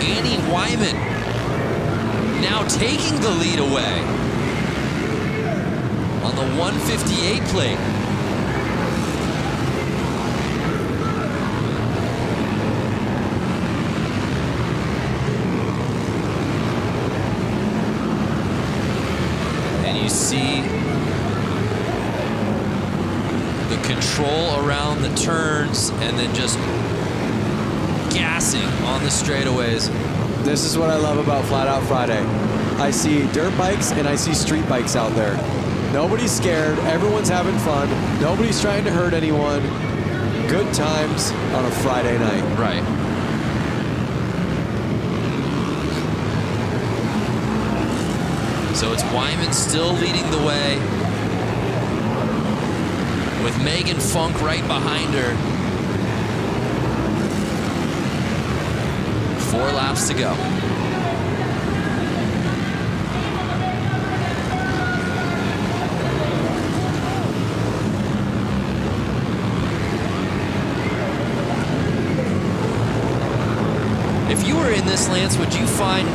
Annie Wyman now taking the lead away on the 158 plate. And you see the control around the turns and then just gassing on the straightaways. This is what I love about Flat Out Friday. I see dirt bikes and I see street bikes out there. Nobody's scared. Everyone's having fun. Nobody's trying to hurt anyone. Good times on a Friday night. Right. So it's Wyman still leading the way with Megan Funk right behind her. 4 laps to go. If you were in this, Lance, would you find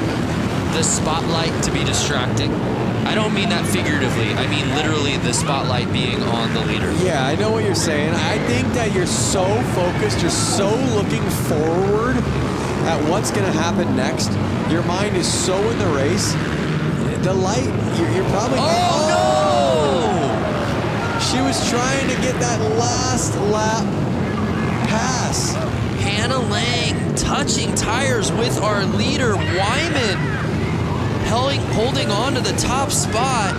the spotlight to be distracting? I don't mean that figuratively. I mean literally the spotlight being on the leader. Yeah, I know what you're saying. I think that you're so focused, you're so looking forward at what's going to happen next. Your mind is so in the race. The light, you're probably... Oh, no! She was trying to get that last lap pass. Hannah Lang touching tires with our leader, Wyman, holding on to the top spot.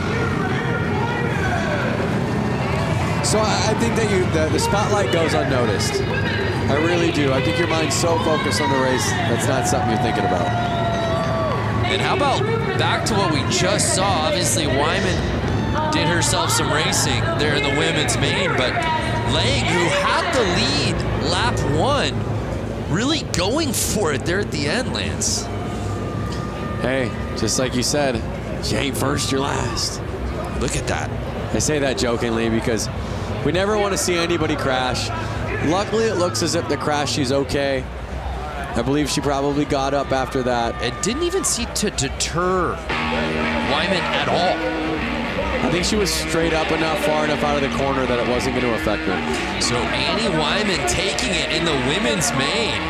So I think that the spotlight goes unnoticed. I really do. I think your mind's so focused on the race, that's not something you're thinking about. And how about back to what we just saw? Obviously, Wyman did herself some racing there in the women's main, but Lang, who had the lead lap 1, really going for it there at the end, Lance. Hey, just like you said, you ain't first, you're last. Look at that. I say that jokingly because we never want to see anybody crash. Luckily, it looks as if the crash, she's okay. I believe she probably got up after that. It didn't even seem to deter Wyman at all. I think she was straight up enough, far enough out of the corner that it wasn't going to affect her. So Annie Wyman taking it in the women's main.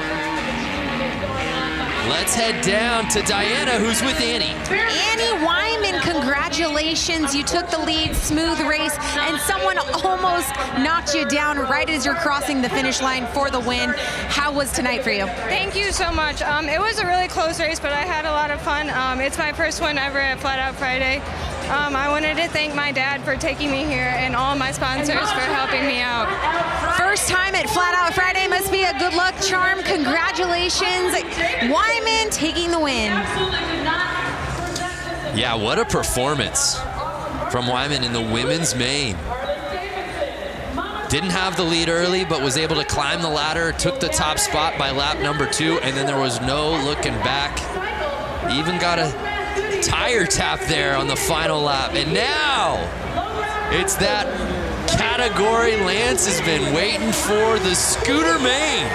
Let's head down to Diana, who's with Annie. Annie Wyman, congratulations. You took the lead, smooth race, and someone almost knocked you down right as you're crossing the finish line for the win. How was tonight for you? Thank you so much. It was a really close race, but I had a lot of fun. It's my first one ever at Flat Out Friday. I wanted to thank my dad for taking me here and all my sponsors for helping me out. First time at Flat Out Friday must be a good luck charm. Congratulations, Wyman taking the win. Yeah, what a performance from Wyman in the women's main. Didn't have the lead early, but was able to climb the ladder, took the top spot by lap number 2, and then there was no looking back. Even got a tire tap there on the final lap. And now it's that category Lance has been waiting for, the scooter main.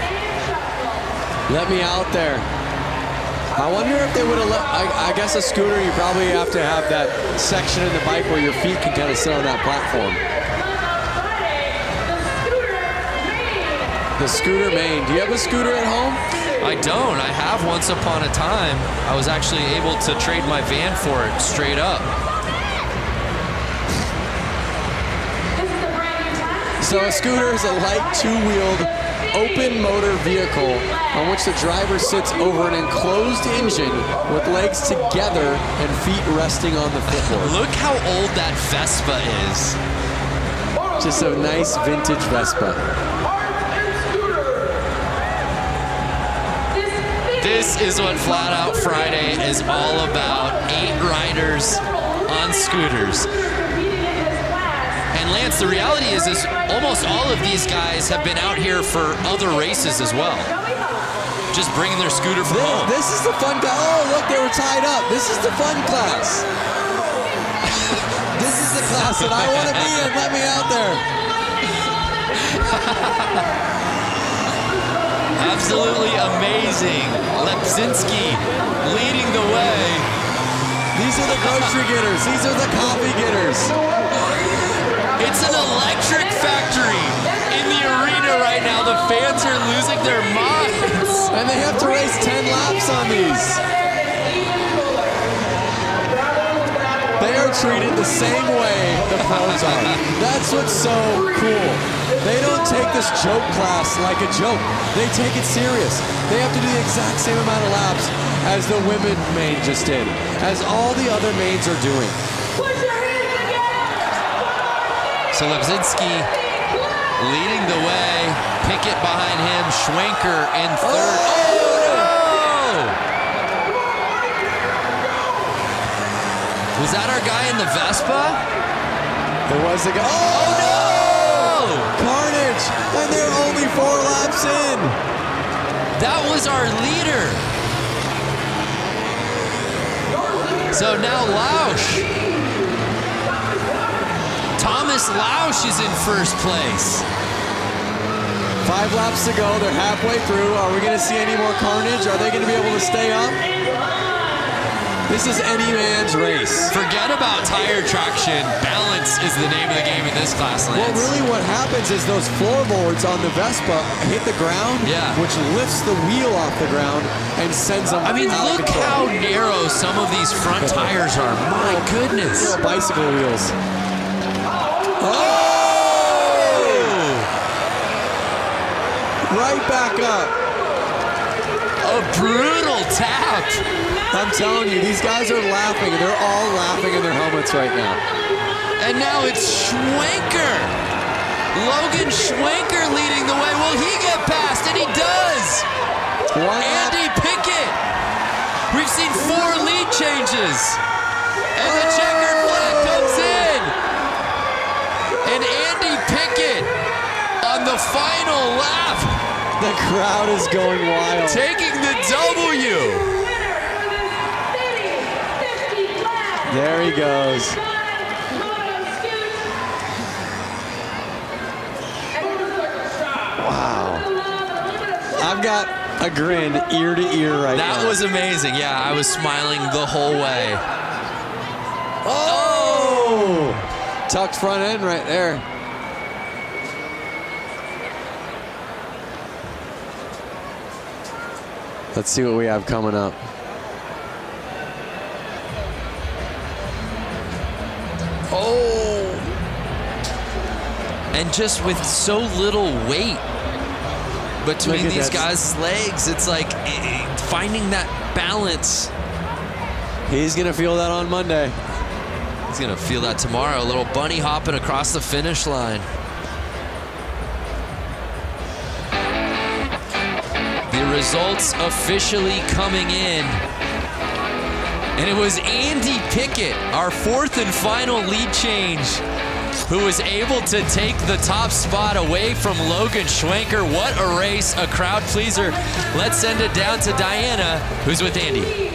Let me out there. I wonder if they would have let, I guess a scooter, you probably have to have that section in the bike where your feet can kind of sit on that platform. The scooter main. Do you have a scooter at home? I don't. I have once upon a time. I was actually able to trade my van for it straight up. So a scooter is a light two-wheeled open motor vehicle on which the driver sits over an enclosed engine with legs together and feet resting on the footboard. Look how old that Vespa is. Just a nice vintage Vespa. This is what Flat Out Friday is all about. 8 riders on scooters. And Lance, the reality is almost all of these guys have been out here for other races as well. Just bringing their scooter from home. This is the fun class. Oh, look, they were tied up. This is the fun class. This is the class that I want to be in. Let me out there. Absolutely amazing. Lepsinski leading the way. These are the grocery getters. These are the coffee getters. It's an electric factory in the arena right now. The fans are losing their minds. And they have to race 10 laps on these. They are treated the same way the pros are. That's what's so cool. They don't take this joke class like a joke. They take it serious. They have to do the exact same amount of laps as the women main just did, as all the other mains are doing. So Lepsinski leading the way. Pickett behind him. Schwenker in third. Oh, no! Was that our guy in the Vespa? It was the guy. Oh, no! Carnage! And they're only 4 laps in. That was our leader. So now Lausch. Thomas Lausch is in first place. 5 laps to go. They're halfway through. Are we going to see any more carnage? Are they going to be able to stay up? This is any man's race. Forget about tire traction. Balance is the name of the game in this class, Lance. Well, really what happens is those floorboards on the Vespa hit the ground, which lifts the wheel off the ground and sends them out of look control. how narrow some of these front tires are. My goodness. Bicycle wheels. Oh! Right back up. A brutal tap. I'm telling you, these guys are laughing. They're all laughing in their helmets right now. And now it's Schwenker. Logan Schwenker leading the way. Will he get past? And he does. Andy Pickett. We've seen 4 lead changes. And the checkered flag comes in. And Andy Pickett on the final lap. The crowd is going wild. Taking the W. There he goes. Wow. I've got a grin ear to ear right now. That was amazing. Yeah, I was smiling the whole way. Oh! Tucked front end right there. Let's see what we have coming up. Oh! And just with so little weight between these guys' legs, it's like finding that balance. He's gonna feel that on Monday. He's gonna feel that tomorrow. A little bunny hopping across the finish line. The results officially coming in. And it was Andy Pickett, our 4th and final lead change, who was able to take the top spot away from Logan Schwenker. What a race, a crowd pleaser. Let's send it down to Diana, who's with Andy.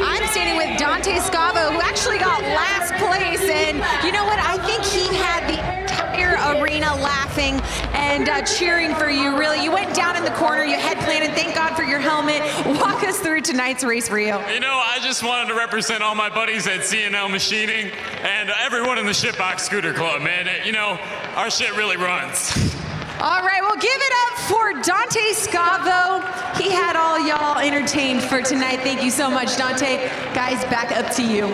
I'm standing with Dante Scavo, who actually got last place. And you know what? I think he had the entire arena laughing and cheering for you. Really, you went down in the corner, you head planted. Thank God for your helmet. Walk us through tonight's race for you. You know, I just wanted to represent all my buddies at C&L Machining and everyone in the Shitbox Scooter Club, man. You know, our shit really runs. All right, well, give it up for Dante Scavo. He had all y'all entertained for tonight. Thank you so much, Dante. Guys, back up to you.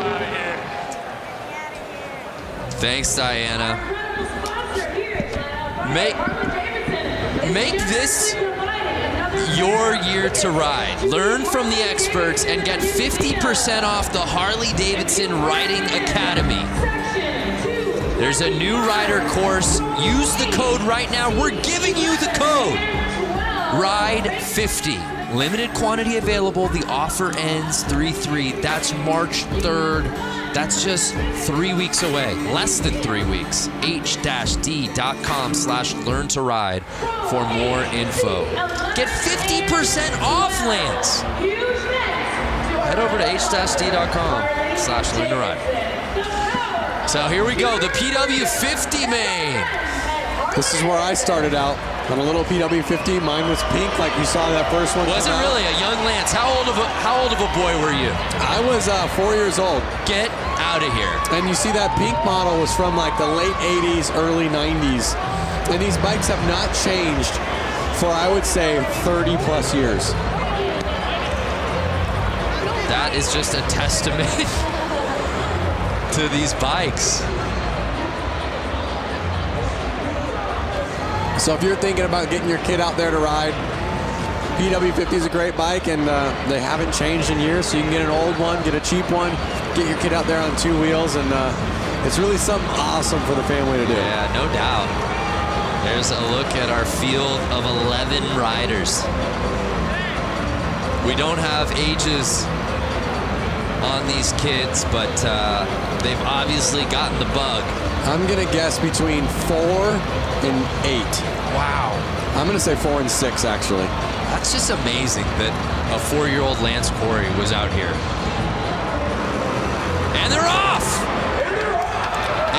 Thanks, Diana. Make this your year to ride. Learn from the experts and get 50% off the Harley-Davidson Riding Academy. There's a new rider course. Use the code right now. We're giving you the code. RIDE50. Limited quantity available. The offer ends 3/3. That's March 3rd. That's just 3 weeks away. Less than 3 weeks. h-d.com/learn to ride for more info. Get 50% off, Lance. Head over to h-d.com/learn to ride. So here we go, the PW50 main. This is where I started out, on a little PW50. Mine was pink, like you saw that first one. Was it really? A young Lance. How old of a boy were you? I was 4 years old. Get out of here. And you see that pink model was from like the late 80s, early 90s. And these bikes have not changed for, I would say, 30 plus years. That is just a testament to these bikes. So if you're thinking about getting your kid out there to ride, PW50 is a great bike, and they haven't changed in years, so you can get an old one, get a cheap one, get your kid out there on 2 wheels, and it's really something awesome for the family to do. Yeah, no doubt. There's a look at our field of 11 riders. We don't have ages on these kids, but they've obviously gotten the bug. I'm gonna guess between 4 and 8. Wow. I'm gonna say 4 and 6, actually. That's just amazing that a 4-year-old Lance Corey was out here. And they're off!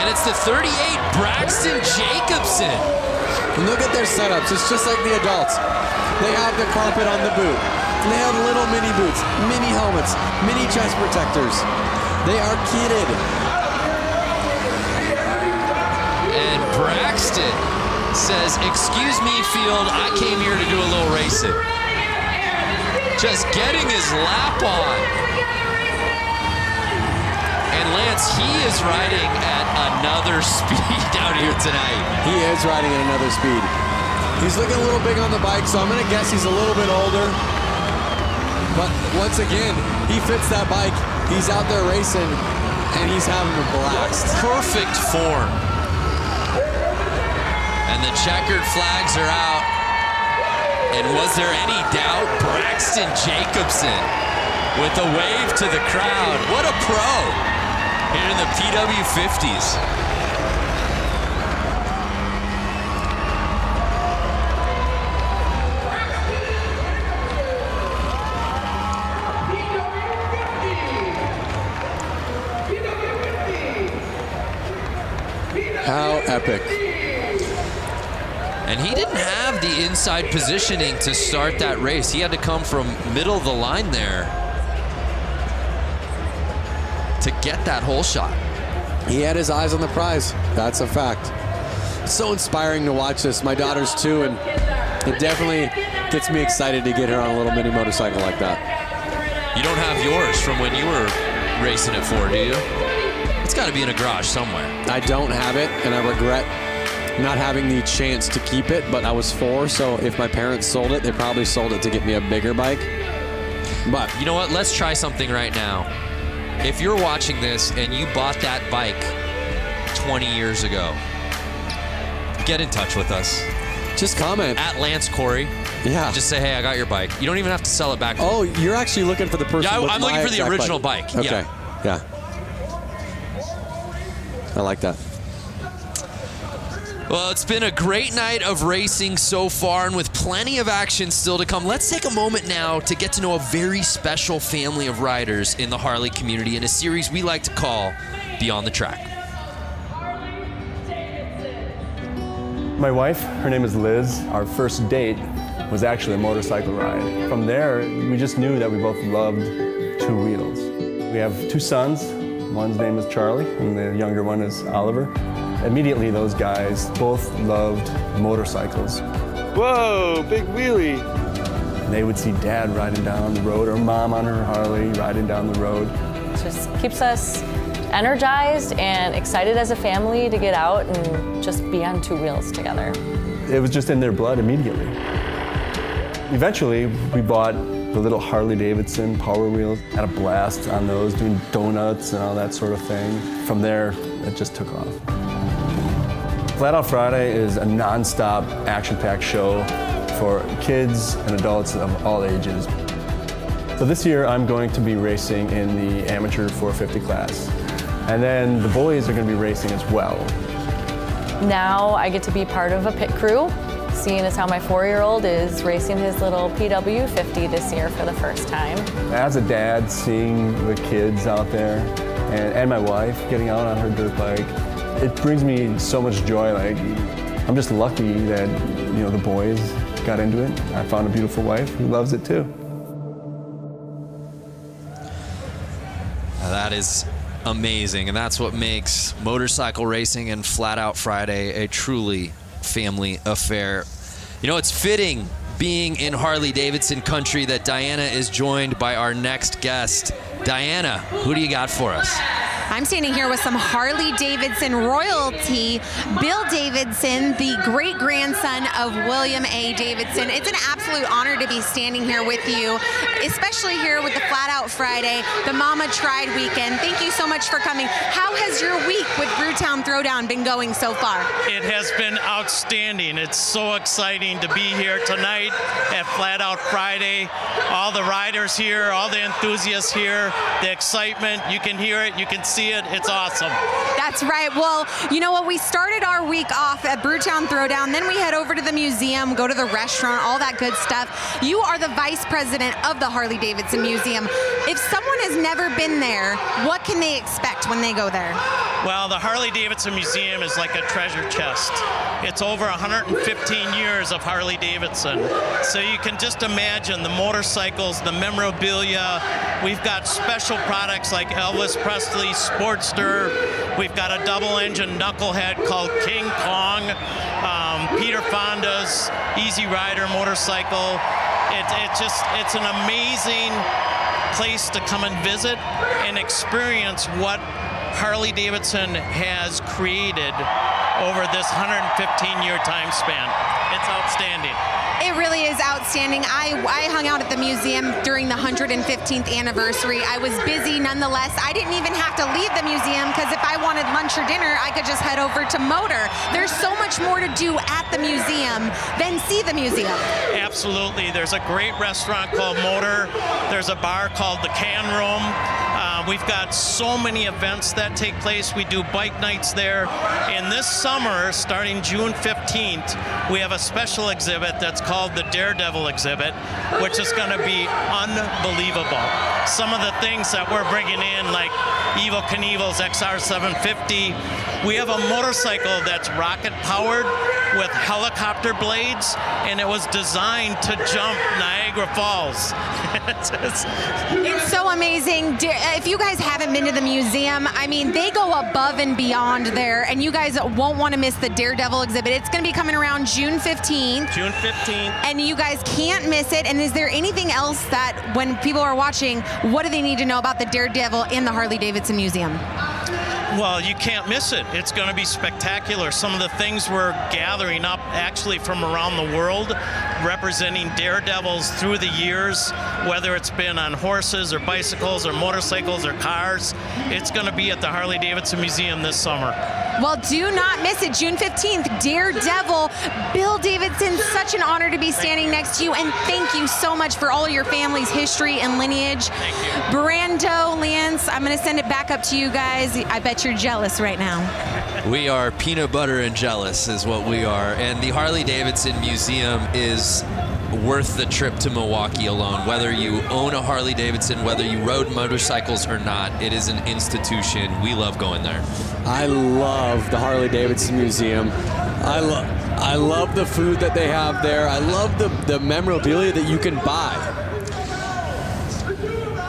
And it's the 38 Braxton Jacobson. And look at their setups. It's just like the adults. They have the carpet on the boot. They have little mini boots, mini helmets, mini chest protectors. They are kitted. And Braxton says, "Excuse me, field, I came here to do a little racing." Just getting his lap on. And Lance, he is riding at another speed out here tonight. He is riding at another speed. He's looking a little big on the bike, so I'm gonna guess he's a little bit older. But once again, he fits that bike. He's out there racing, and he's having a blast. Perfect form. And the checkered flags are out. And was there any doubt? Braxton Jacobson with a wave to the crowd. What a pro here in the PW50s. How epic. And he didn't have the inside positioning to start that race. He had to come from middle of the line there to get that hole shot. He had his eyes on the prize. That's a fact. It's so inspiring to watch this. My daughter's 2, and it definitely gets me excited to get her on a little mini motorcycle like that. You don't have yours from when you were racing at 4, do you? It's got to be in a garage somewhere. I don't have it, and I regret not having the chance to keep it, but I was 4, so if my parents sold it, they probably sold it to get me a bigger bike. But you know what? Let's try something right now. If you're watching this and you bought that bike 20 years ago, get in touch with us. Just comment. At Lance Corey. Yeah. Just say, hey, I got your bike. You don't even have to sell it back. Oh, you're actually looking for the person. Yeah, with I'm looking my for the exact original bike. Okay. Yeah. I like that. Well, it's been a great night of racing so far, and with plenty of action still to come. Let's take a moment now to get to know a very special family of riders in the Harley community in a series we like to call Beyond the Track. My wife, her name is Liz. Our first date was actually a motorcycle ride. From there, we just knew that we both loved 2 wheels. We have 2 sons. One's name is Charlie, and the younger one is Oliver. Immediately, those guys both loved motorcycles. Whoa, big wheelie. They would see Dad riding down the road, or Mom on her Harley riding down the road. It just keeps us energized and excited as a family to get out and just be on 2 wheels together. it was just in their blood immediately. Eventually, we bought the little Harley-Davidson Power Wheels. Had a blast on those, doing donuts and all that sort of thing. From there, it just took off. Flat Out Friday is a non-stop, action-packed show for kids and adults of all ages. So this year, I'm going to be racing in the amateur 450 class. And then the boys are going to be racing as well. Now I get to be part of a pit crew, seeing as how my 4-year-old is racing his little PW50 this year for the first time. As a dad, seeing the kids out there and my wife getting out on her dirt bike, it brings me so much joy. Like, I'm just lucky that, you know, the boys got into it. I found a beautiful wife who loves it too. That is amazing, and that's what makes motorcycle racing and Flat Out Friday a truly family affair. You know, it's fitting, being in Harley-Davidson country, that Diana is joined by our next guest. Diana, who do you got for us? I'm standing here with some Harley-Davidson royalty. Bill Davidson, the great-grandson of William A. Davidson. It's an absolute honor to be standing here with you, especially here with the Flat Out Friday, the Mama Tried weekend. Thank you so much for coming. How has your week with Brewtown Throwdown been going so far? It has been outstanding. It's so exciting to be here tonight at Flat Out Friday. All the riders here, all the enthusiasts here, the excitement, you can hear it, you can see it. It's awesome. That's right. Well, you know what? We started our week off at Brewtown Throwdown. Then we head over to the museum, go to the restaurant, all that good stuff. You are the vice president of the Harley-Davidson Museum. If someone has never been there, what can they expect when they go there? Well, the Harley-Davidson Museum is like a treasure chest. It's over 115 years of Harley-Davidson. So you can just imagine the motorcycles, the memorabilia. We've got special products like Elvis Presley's Sportster. We've got a double-engine knucklehead called King Kong. Peter Fonda's Easy Rider motorcycle. It's an amazing place to come and visit and experience what Harley-Davidson has created over this 115-year time span. It's outstanding. It really is outstanding. I hung out at the museum during the 115th anniversary. I was busy nonetheless. I didn't even have to leave the museum because if I wanted lunch or dinner, I could just head over to Motor. There's so much more to do at the museum than see the museum. Absolutely. There's a great restaurant called Motor. There's a bar called the Can Room. We've got so many events that take place. We do bike nights there. And this summer, starting June 15th, we have a special exhibit that's called the Daredevil exhibit, which is going to be unbelievable. Some of the things that we're bringing in, like Evel Knievel's XR750. We have a motorcycle that's rocket-powered with helicopter blades, and it was designed to jump Niagara Falls. It's so amazing. If you guys haven't been to the museum, I mean, they go above and beyond there, and you guys won't want to miss the Daredevil exhibit. It's going to be coming around June 15th. June 15th. And you guys can't miss it. And is there anything else that when people are watching, what do they need to know about the Daredevil in the Harley-Davidson Museum? Well, you can't miss it. It's going to be spectacular. Some of the things we're gathering up actually from around the world, representing daredevils through the years, whether it's been on horses or bicycles or motorcycles or cars. It's going to be at the Harley-Davidson Museum this summer. Well, do not miss it. June 15th, Daredevil. Bill Davidson, such an honor to be standing next to you, and thank you so much for all of your family's history and lineage. Thank you. Brando, Lance, I'm going to send it back up to you guys. I bet you're jealous right now. We are peanut butter and jealous is what we are. And the Harley-Davidson Museum is worth the trip to Milwaukee alone. Whether you own a Harley-Davidson, whether you rode motorcycles or not, it is an institution. We love going there. I love the Harley-Davidson Museum. I love the food that they have there. I love the memorabilia that you can buy.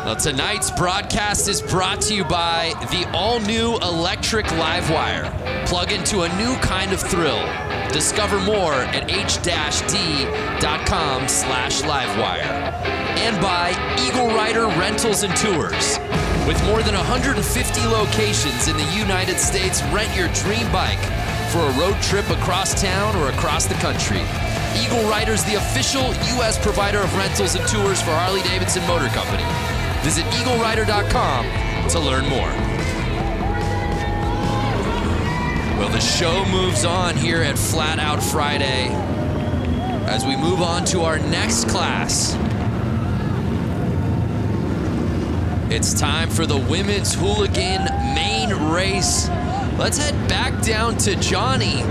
Well, tonight's broadcast is brought to you by the all-new electric Livewire. Plug into a new kind of thrill. Discover more at h-d.com/livewire. And by Eagle Rider Rentals and Tours. With more than 150 locations in the United States, rent your dream bike for a road trip across town or across the country. Eagle Rider's the official U.S. provider of rentals and tours for Harley-Davidson Motor Company. Visit eaglerider.com to learn more. Well, the show moves on here at Flat Out Friday as we move on to our next class. It's time for the women's hooligan main race. Let's head back down to Johnny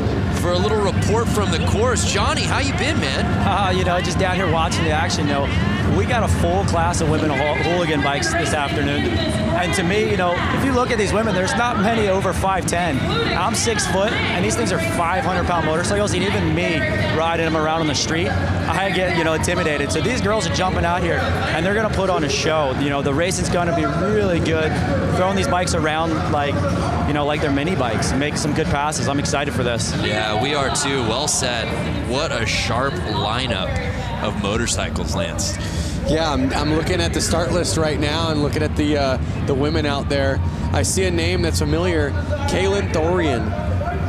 for a little report from the course. Johnny, how you been, man? You know, just down here watching the action. You know, we got a full class of women hooligan bikes this afternoon. And to me, you know, if you look at these women, there's not many over 5'10". I'm 6 foot, and these things are 500-pound motorcycles. And even me riding them around on the street, I get, you know, intimidated. So these girls are jumping out here, and they're going to put on a show. You know, the racing's going to be really good. Throwing these bikes around like, you know, like they're mini bikes, and make some good passes. I'm excited for this. Yeah, we are too. Well said. What a sharp lineup of motorcycles, Lance. Yeah, I'm looking at the start list right now and looking at the women out there. I see a name that's familiar, Kaylin Thorian.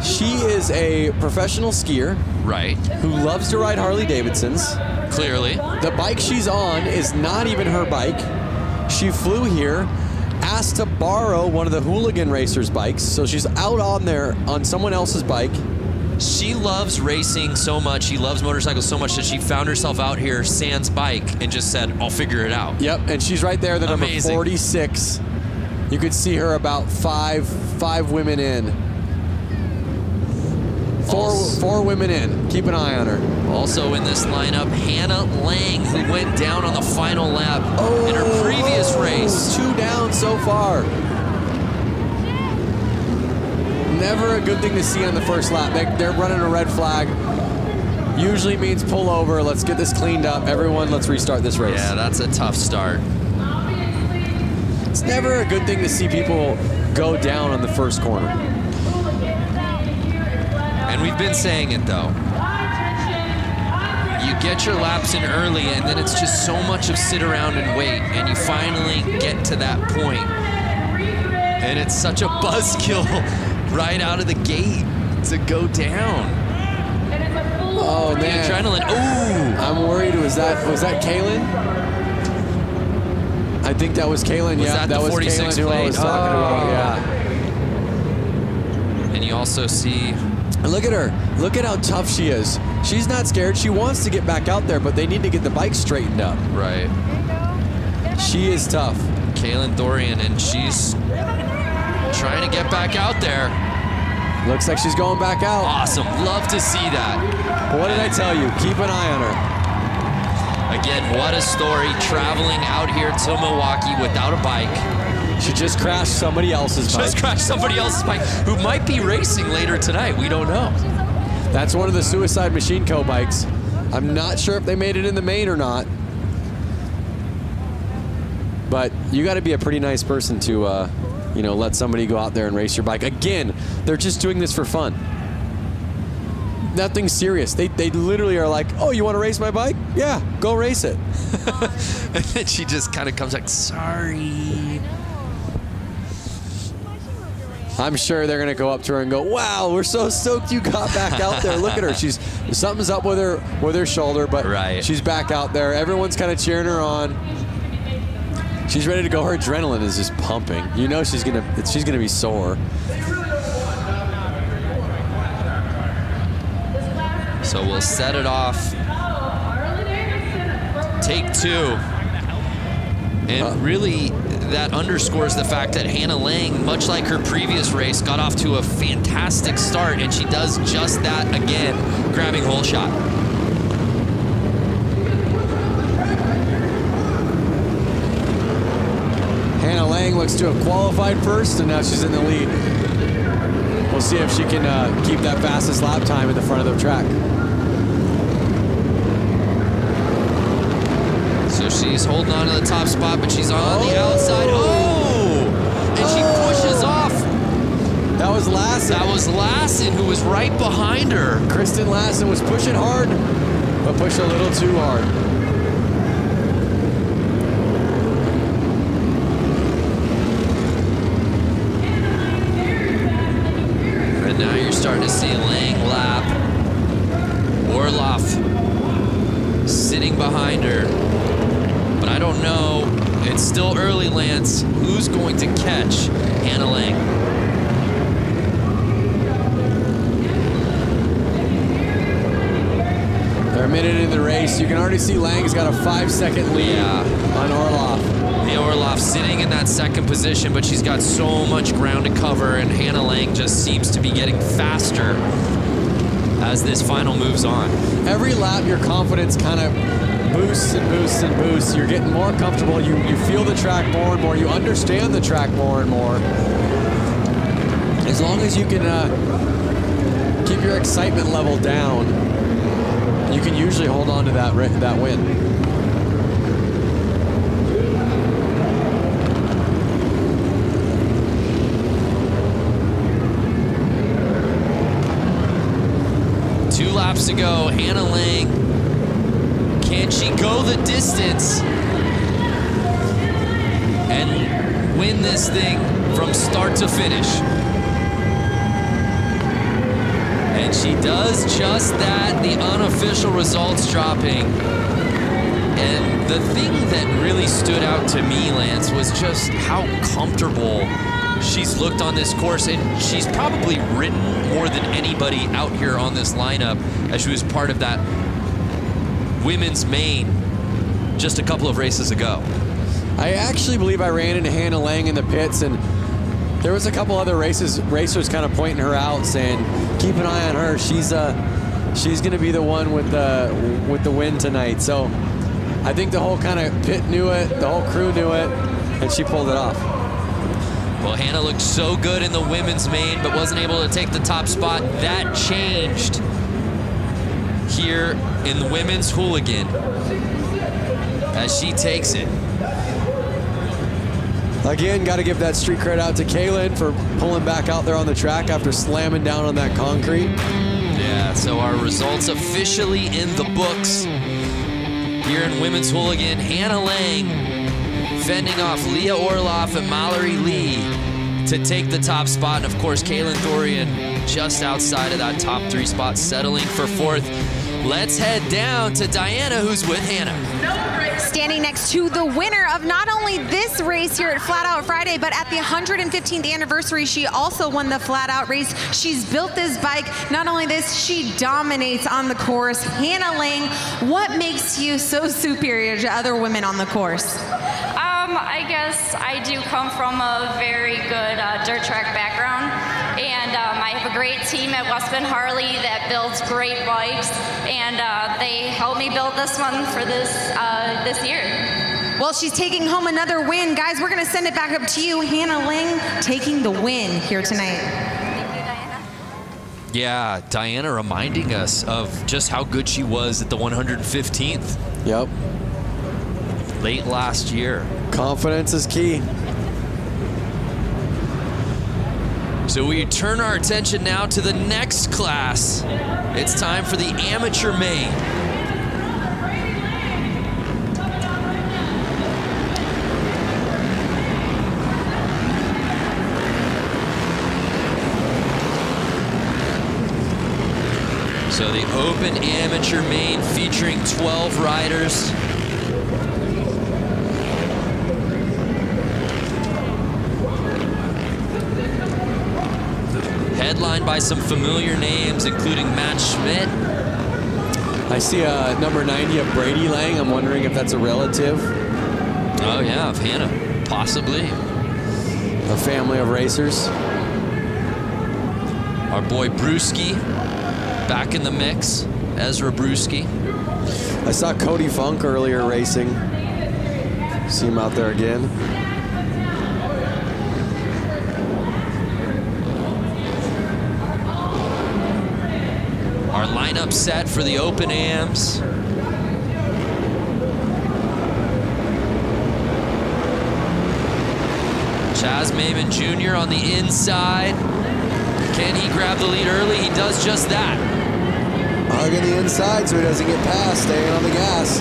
She is a professional skier. Right. Who loves to ride Harley-Davidsons. Clearly. The bike she's on is not even her bike. She flew here, asked to borrow one of the hooligan racers' bikes, so she's out on there on someone else's bike. She loves racing so much, she loves motorcycles so much that she found herself out here sans bike and just said, I'll figure it out. Yep, and she's right there, the number 46. You could see her about five women in. Four women in. Keep an eye on her. Also in this lineup, Hannah Lang, who went down on the final lap in her previous race. 2 down so far. Never a good thing to see on the first lap. They're running a red flag. Usually means pull over. Let's get this cleaned up. Everyone, let's restart this race. Yeah, that's a tough start. It's never a good thing to see people go down on the first corner. And we've been saying it, though. You get your laps in early, and then it's just so much of sit around and wait, and you finally get to that point. And it's such a buzzkill right out of the gate to go down. Oh, man. The adrenaline. Ooh. I'm worried. Was that Kaylin? I think that was Kaylin. Yeah, that was Kaylin who I was talking about. Yeah. And you also see... And look at her. Look at how tough she is. She's not scared. She wants to get back out there, but they need to get the bike straightened up. Right. She is tough. Kaylin Thorian, and she's trying to get back out there. Looks like she's going back out. Awesome. Love to see that. What did I tell you? Keep an eye on her. Again, what a story. Traveling out here to Milwaukee without a bike. She just crashed somebody else's bike. Just crashed somebody else's bike who might be racing later tonight. We don't know. That's one of the Suicide Machine Co. bikes. I'm not sure if they made it in the main or not. But you got to be a pretty nice person to, you know, let somebody go out there and race your bike. Again, they're just doing this for fun. Nothing serious. They literally are like, oh, you want to race my bike? Yeah, go race it. And then she just kind of comes like, sorry. I'm sure they're going to go up to her and go, wow, we're so stoked you got back out there. Look at her. Something's up with her shoulder, but she's back out there. Everyone's kind of cheering her on. She's ready to go. Her adrenaline is just pumping. You know she's gonna be sore. So we'll set it off. Take 2. And really, that underscores the fact that Hannah Lang, much like her previous race, got off to a fantastic start, and she does just that again, grabbing hole shot. Hannah Lang looks to have qualified first, and now she's in the lead. We'll see if she can keep that fastest lap time at the front of the track. So she's holding on to the top spot, but she's on the outside. Oh! And she pushes off. That was Lassen. That was Lassen, who was right behind her. Kristen Lassen was pushing hard, but pushed a little too hard. And now you're starting to see don't know. It's still early, Lance. Who's going to catch Hannah Lang? They're a minute in the race. You can already see Lang's got a 5-second lead on Orloff. Leah Orloff sitting in that second position, but she's got so much ground to cover, and Hannah Lang just seems to be getting faster as this final moves on. Every lap, your confidence kind of boosts and boosts and boosts. You're getting more comfortable. You feel the track more and more. You understand the track more and more. As long as you can keep your excitement level down, you can usually hold on to that win. Laps to go. Hannah Lang, can she go the distance and win this thing from start to finish? And she does just that. The unofficial results dropping. And the thing that really stood out to me, Lance, was just how comfortable she's looked on this course, and she's probably ridden more than anybody out here on this lineup as she was part of that women's main just a couple of races ago. I actually believe I ran into Hannah Lang in the pits, and there was a couple other racers kind of pointing her out, saying, keep an eye on her. She's going to be the one with the win tonight. So I think the whole kind of pit knew it, the whole crew knew it, and she pulled it off. Well, Hannah looked so good in the women's main, but wasn't able to take the top spot. That changed here in the women's hooligan as she takes it. Again, got to give that street cred out to Kaylin for pulling back out there on the track after slamming down on that concrete. Yeah, so our results officially in the books here in women's hooligan. Hannah Lang fending off Leah Orloff and Mallory Lee to take the top spot. And of course, Kaylin Thorian just outside of that top 3 spot, settling for 4th. Let's head down to Diana, who's with Hannah. Standing next to the winner of not only this race here at Flat Out Friday, but at the 115th anniversary, she also won the Flat Out race. She's built this bike. Not only this, she dominates on the course. Hannah Lang, what makes you so superior to other women on the course? I guess I do come from a very good dirt track background, and I have a great team at Westman Harley that builds great bikes, and they helped me build this one for this year. Well, she's taking home another win. Guys, we're going to send it back up to you. Hannah Lang taking the win here tonight. Yeah, Diana reminding us of just how good she was at the 115th. Yep. Late last year. Confidence is key. So we turn our attention now to the next class. It's time for the amateur main. So the open amateur main featuring 12 riders. Headlined by some familiar names, including Matt Schmidt. I see number 90 of Brady Lang. I'm wondering if that's a relative. Oh yeah, of Hannah, possibly. A family of racers. Our boy Brewski, back in the mix. Ezra Brewski. I saw Cody Funk earlier racing. See him out there again. Our lineup set for the open AMs. Chaz Maimon Jr. on the inside. Can he grab the lead early? He does just that. Hugging the inside so he doesn't get past, staying on the gas.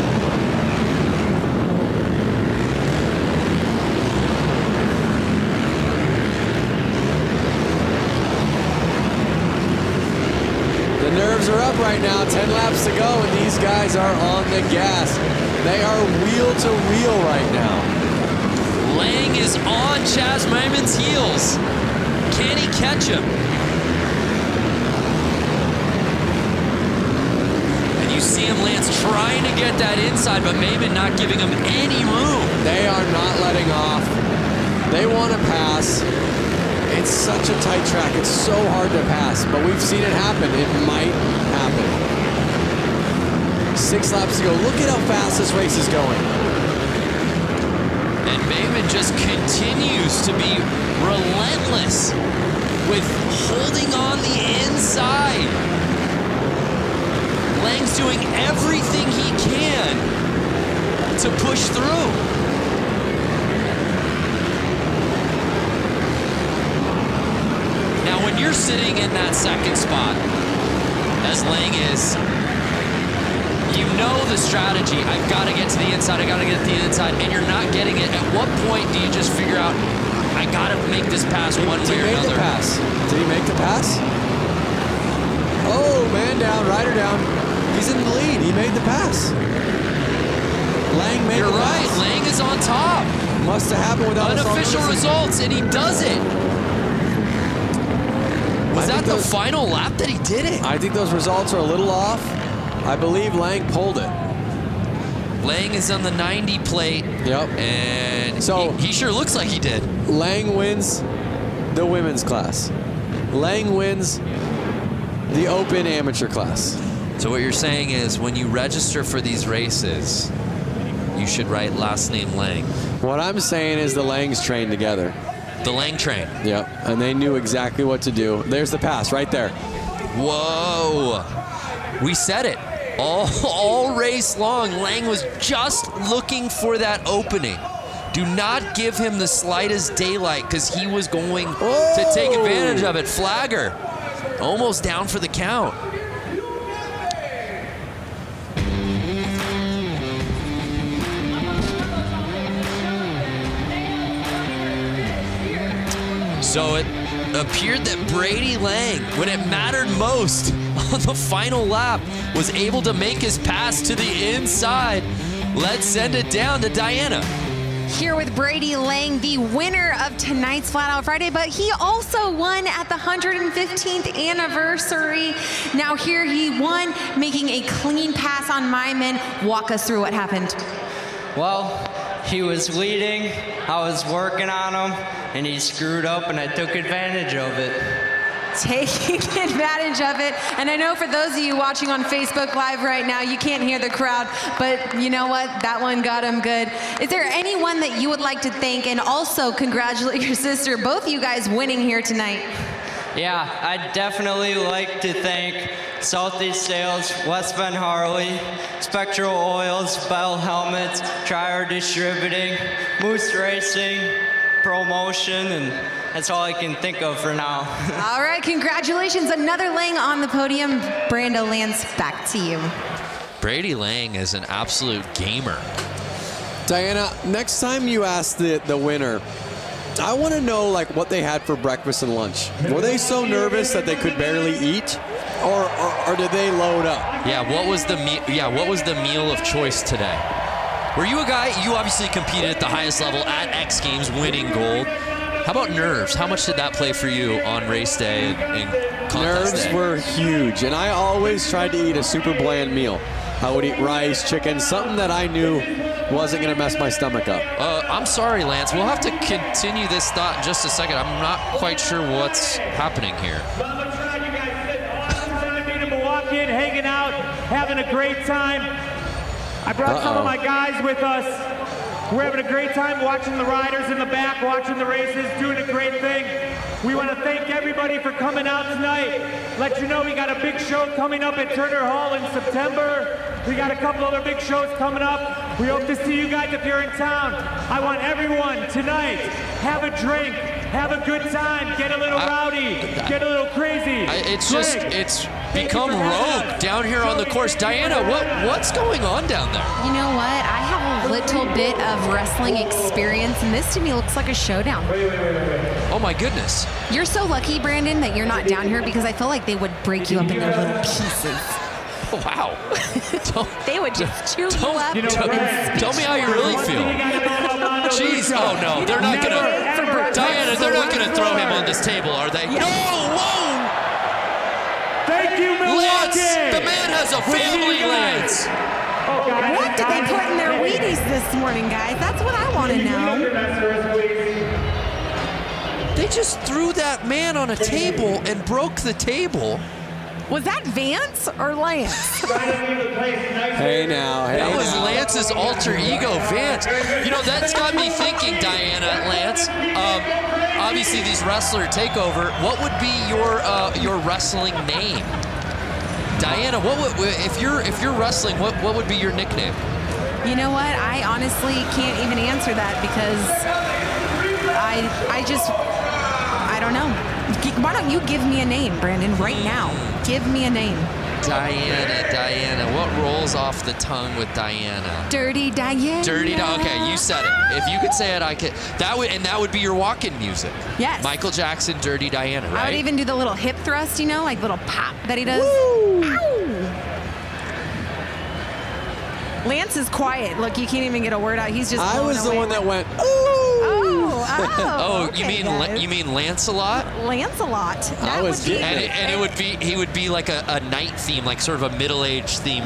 The nerves are up right now, 10 laps to go, and these guys are on the gas. They are wheel to wheel right now. Lang is on Chaz Maimon's heels. Can he catch him? And you see him, Lance, trying to get that inside, but Maimon not giving him any room. They are not letting off. They want to pass. It's such a tight track. It's so hard to pass, but we've seen it happen. It might happen. 6 laps to go. Look at how fast this race is going. And Maimon just continues to be relentless with holding on the inside. Lang's doing everything he can to push through. Now, when you're sitting in that second spot, as Lang is, you know the strategy. I've got to get to the inside. I got to get to the inside, and you're not getting it. At what point do you just figure out, I got to make this pass one way or another? Did he make the pass? Oh, man down, rider down. He's in the lead. He made the pass. Lang made the pass. You're right. Lang is on top. Must have happened without unofficial results, and he does it. Was that the final lap that he did it? I think those results are a little off. I believe Lang pulled it. Lang is on the 90 plate. Yep. And so he sure looks like he did. Lang wins the women's class. Lang wins the open amateur class. So what you're saying is when you register for these races, you should write last name Lang. What I'm saying is the Langs trained together. The Lang train. Yep, and they knew exactly what to do. There's the pass right there. Whoa. We said it. All race long, Lang was just looking for that opening. Do not give him the slightest daylight because he was going to take advantage of it. Flagger, almost down for the count. So it appeared that Brady Lang, when it mattered most on the final lap, was able to make his pass to the inside. Let's send it down to Diana. Here with Brady Lang, the winner of tonight's Flat Out Friday, but he also won at the 115th anniversary. Now here he won, making a clean pass on Maimon. Walk us through what happened. Well, he was leading, I was working on him, and he screwed up and I took advantage of it. Taking advantage of it. And I know for those of you watching on Facebook Live right now, you can't hear the crowd, but you know what? That one got him good. Is there anyone that you would like to thank and also congratulate your sister, both you guys winning here tonight? Yeah, I'd definitely like to thank Southeast Sales, West Bend Harley, Spectral Oils, Bell Helmets, Trier Distributing, Moose Racing, Promotion, and that's all I can think of for now. All right, congratulations. Another Lang on the podium. Brando Lance, back to you. Brady Lang is an absolute gamer. Diana, next time you ask the winner, I want to know like what they had for breakfast and lunch. Were they so nervous that they could barely eat, or did they load up? Yeah, what was the meal of choice today? Were you a guy? You obviously competed at the highest level at X Games, winning gold. How about nerves? How much did that play for you on race day and contest Nerves day? were huge, and I always tried to eat a super bland meal. I would eat rice, chicken, something that I knew wasn't going to mess my stomach up. I'm sorry, Lance. We'll have to continue this thought in just a second. I'm not quite sure what's happening here. Being in Milwaukee and hanging out, having a great time. I brought some of my guys with us. We're having a great time watching the riders in the back, watching the races, doing a great thing. We want to thank everybody for coming out tonight. Let you know we got a big show coming up at Turner Hall in September. We got a couple other big shows coming up. We hope to see you guys if you're in town. I want everyone tonight, have a drink, have a good time, get a little rowdy, get a little crazy. It's become rogue down here on the course. Diana, what's going on down there? You know what? I have a little bit of wrestling experience, and this to me looks like a showdown. Oh my goodness. You're so lucky, Brandon, that you're not down here because I feel like they would break you up into little pieces. Wow. They would just chew you up. Tell me how you really feel. Jeez. Oh, no. They're not going to. Diana, they're not going to throw him on this table, are they? No. Whoa. Thank you, Milwaukee. Lance, the man has a family, Lance. What did they put in their Wheaties this morning, guys? That's what I want to know. They just threw that man on a table and broke the table. Was that Vance or Lance? Hey now, hey that was now. Lance's alter ego, Vance. You know, that's got me thinking, Diana, Lance. Obviously, these wrestler takeover. What would be your wrestling name? Diana, what would, if you're wrestling, what would be your nickname? You know what? I honestly can't even answer that because I don't know. Why don't you give me a name, Brandon, right now? Give me a name. Diana. What rolls off the tongue with Diana? Dirty Diana. Okay, you said it. If you could say it, I could. That would be your walk-in music. Yes. Michael Jackson, Dirty Diana, right? I would even do the little hip thrust, you know, like little pop that he does. Woo! Ow! Lance is quiet. Look, you can't even get a word out. He's just. I was the one that went. Oh, okay, you mean Lancelot? Lancelot. That I was would be, and he would be like a knight theme, like sort of a middle-aged theme,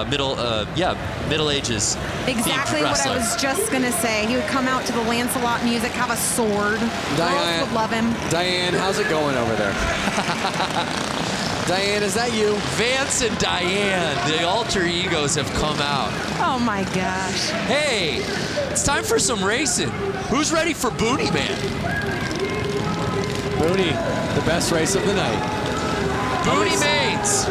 Middle Ages. Exactly what I was just gonna say. He would come out to the Lancelot music, have a sword. Girls would love him. Diane, how's it going over there? Diane, is that you? Vance and Diane, the alter egos have come out. Oh my gosh. Hey, it's time for some racing. Who's ready for Boonie Man? Boonie, the best race of the night. Boonie Mains.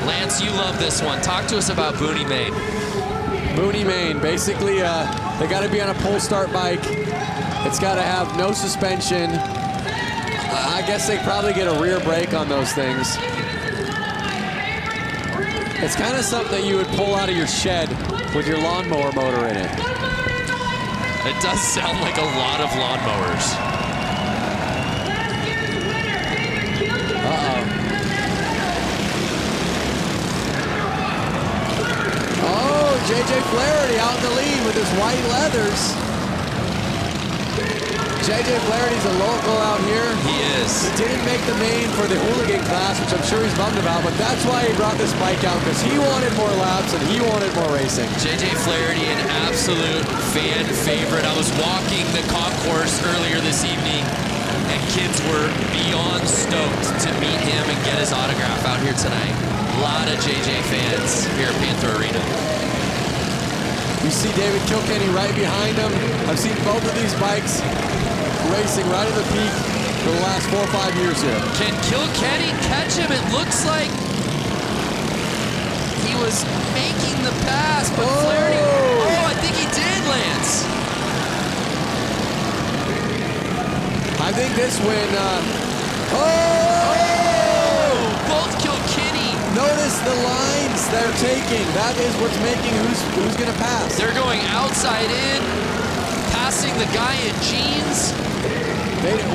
Lance, you love this one. Talk to us about Boonie Main. Boonie Main, basically, they got to be on a pull start bike. It's got to have no suspension. I guess they probably get a rear brake on those things. It's kind of something that you would pull out of your shed with your lawnmower motor in it. It does sound like a lot of lawnmowers. Uh-oh. Oh, JJ Flaherty out in the lead with his white leathers. JJ Flaherty's a local out here. He is. He didn't make the main for the hooligan class, which I'm sure he's bummed about, but that's why he brought this bike out, because he wanted more laps and he wanted more racing. JJ Flaherty, an absolute fan favorite. I was walking the concourse earlier this evening, and kids were beyond stoked to meet him and get his autograph out here tonight. A lot of JJ fans here at Panther Arena. You see David Kilkenny right behind him. I've seen both of these bikes racing right at the peak for the last 4 or 5 years here. Can Kilkenny catch him? It looks like he was making the pass, but Flaherty, I think he did, Lance. I think this win, both Kilkenny. Notice the lines they're taking. That is what's making who's going to pass. They're going outside in, passing the guy in jeans.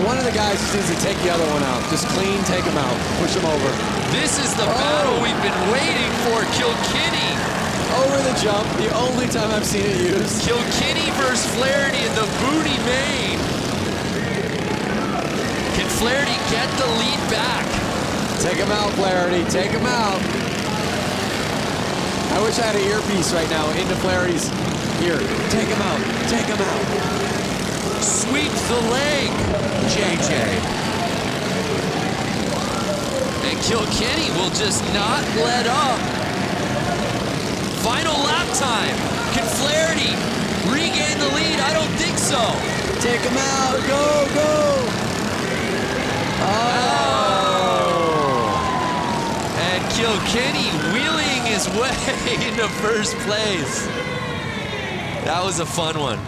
One of the guys just needs to take the other one out. Just clean, take him out, push him over. This is the battle we've been waiting for. Kilkenny. Over the jump, the only time I've seen it used. Kilkenny versus Flaherty in the Boonie Main. Can Flaherty get the lead back? Take him out, Flaherty. Take him out. I wish I had an earpiece right now into Flaherty's ear. Take him out. Take him out. Sweep the leg, JJ. And Kilkenny will just not let up. Final lap time. Can Flaherty regain the lead? I don't think so. Take him out. Go, go. And Kilkenny wheeling his way into first place. That was a fun one.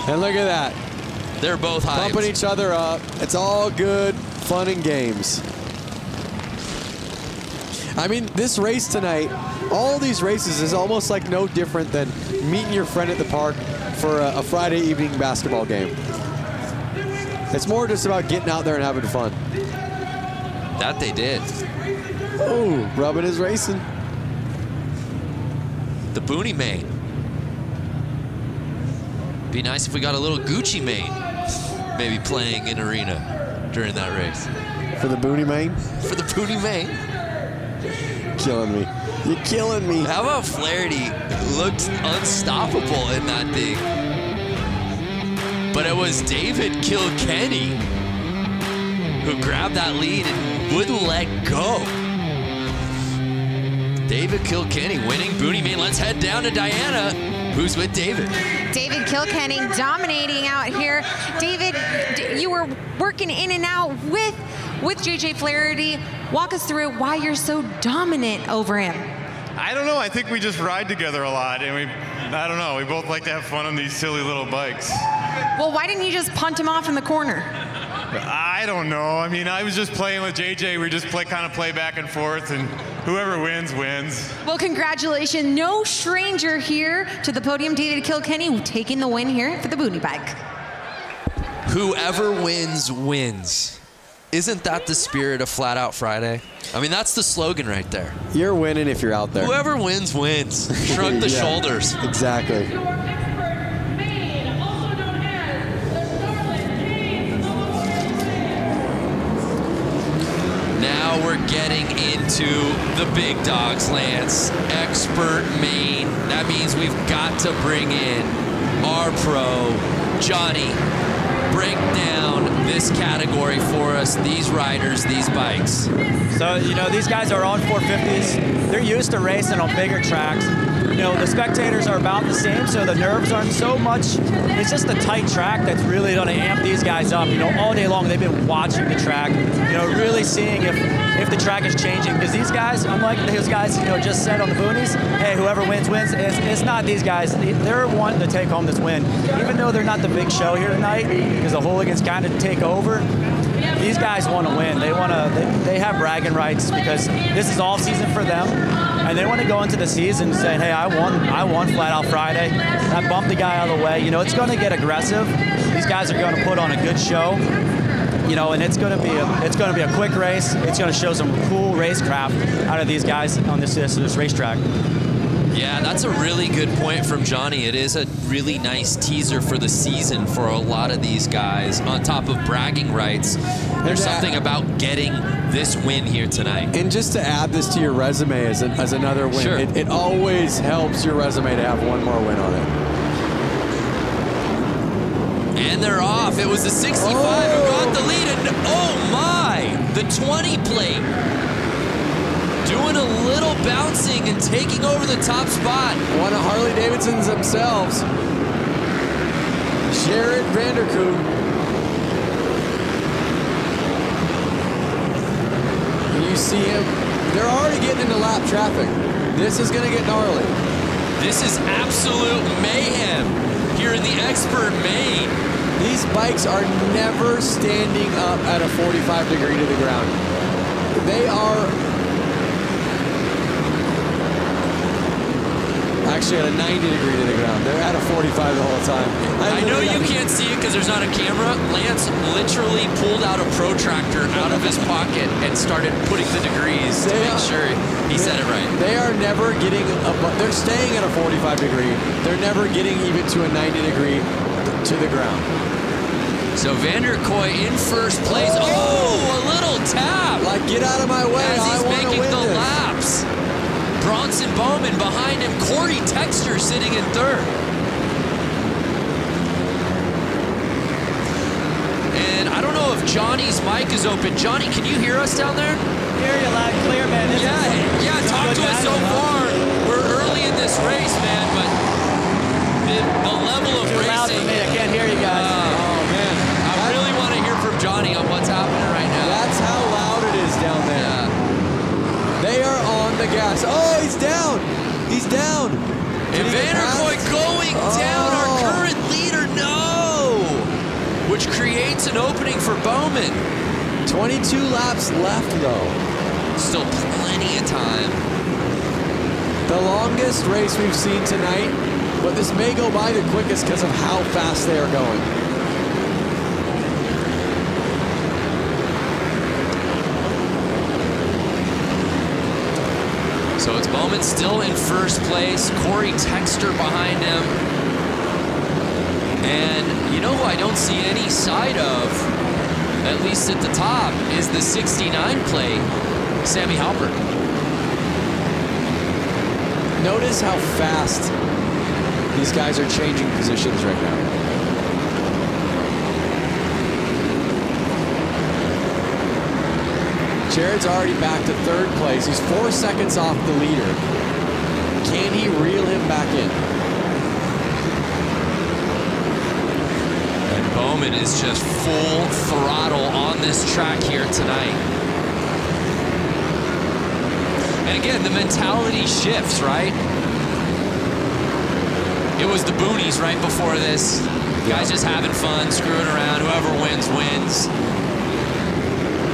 And look at that. They're both hyped. Pumping each other up. It's all good fun and games. I mean, this race tonight, all these races is almost like no different than meeting your friend at the park for a Friday evening basketball game. It's more just about getting out there and having fun. That they did. Ooh, rubbing is racing. The Booney mane. Be nice if we got a little Gucci mane maybe playing in arena during that race. For the Booney mane? For the Booney mane. Killing me. You're killing me. How about Flaherty looked unstoppable in that thing? But it was David Kilkenny who grabbed that lead and wouldn't let go. David Kilkenny winning Booney mane. Let's head down to Diana, who's with David. David Kilkenny dominating out here. David, you were working in and out with JJ Flaherty. Walk us through why you're so dominant over him. I don't know. I think we just ride together a lot, and I don't know. We both like to have fun on these silly little bikes. Well, why didn't you just punt him off in the corner? I don't know. I mean, I was just playing with JJ. We just kind of play back and forth, and whoever wins, wins. Well, congratulations. No stranger here to the podium. David Kilkenny taking the win here for the Booney bike. Whoever wins, wins. Isn't that the spirit of Flat Out Friday? I mean, that's the slogan right there. You're winning if you're out there. Whoever wins, wins. Shrug the shoulders. Exactly. Now we're getting into the big dogs, Lance. Expert main. That means we've got to bring in our pro, Johnny. Break down this category for us, these riders, these bikes. So, you know, these guys are on 450s. They're used to racing on bigger tracks. You know, the spectators are about the same, so the nerves aren't so much. It's just a tight track that's really going to amp these guys up. You know, all day long they've been watching the track, you know, really seeing if the track is changing. Because these guys, unlike those guys, you know, just said on the boonies, hey, whoever wins, wins. It's not these guys. They're wanting to take home this win. Even though they're not the big show here tonight, because the hooligans kind of take over, these guys want to win. They have bragging rights because this is all season for them. And they want to go into the season saying, hey, I won Flat Out Friday. I bumped the guy out of the way. You know, it's going to get aggressive. These guys are going to put on a good show. You know, and it's going to be a quick race. It's going to show some cool racecraft out of these guys on this racetrack. Yeah, that's a really good point from Johnny. It is a really nice teaser for the season for a lot of these guys. On top of bragging rights, there's something about getting this win here tonight. And just to add this to your resume as another win, sure. it always helps your resume to have one more win on it. And they're off. It was the 65 who got the lead, and oh my, the 20 plate. Doing a little bouncing and taking over the top spot. One of Harley-Davidson's themselves. Jared Vanderkoop. You see him. They're already getting into lap traffic. This is going to get gnarly. This is absolute mayhem here in the expert main. These bikes are never standing up at a 45 degree to the ground. They are actually at a 90 degree to the ground. They're at a 45 the whole time. I know you can't see it because there's not a camera. Lance literally pulled out a protractor out of his pocket and started putting the degrees to make sure he said it right. They are never getting they're staying at a 45 degree. They're never getting even to a 90 degree to the ground. So Vanderkoy in first place. Oh, a little tap. Like, get out of my way. As he's making the this. laps. Bronson Bowman behind him. Corey Texter sitting in third. And I don't know if Johnny's mic is open. Johnny, can you hear us down there? Hear you loud and clear, man. Yeah, talk to us so far. We're early in this race, man, but the level of racing. Loud for me. I can't hear you guys. Oh, man. I really want to hear from Johnny on what's happening right now. That's how loud it is down there. Yeah. They are on the gas. Oh, he's down. He's down. And Vanderkoy going down, our current leader, no! Which creates an opening for Bowman. 22 laps left, though. Still plenty of time. The longest race we've seen tonight, but this may go by the quickest because of how fast they are going. So it's Bowman still in first place. Corey Texter behind him. And you know who I don't see any side of, at least at the top, is the 69 plate, Sammy Halpert. Notice how fast these guys are changing positions right now. Jared's already back to third place. He's 4 seconds off the leader. Can he reel him back in? And Bowman is just full throttle on this track here tonight. And again, the mentality shifts, right? It was the boonies right before this. Guys just having fun, screwing around. Whoever wins, wins.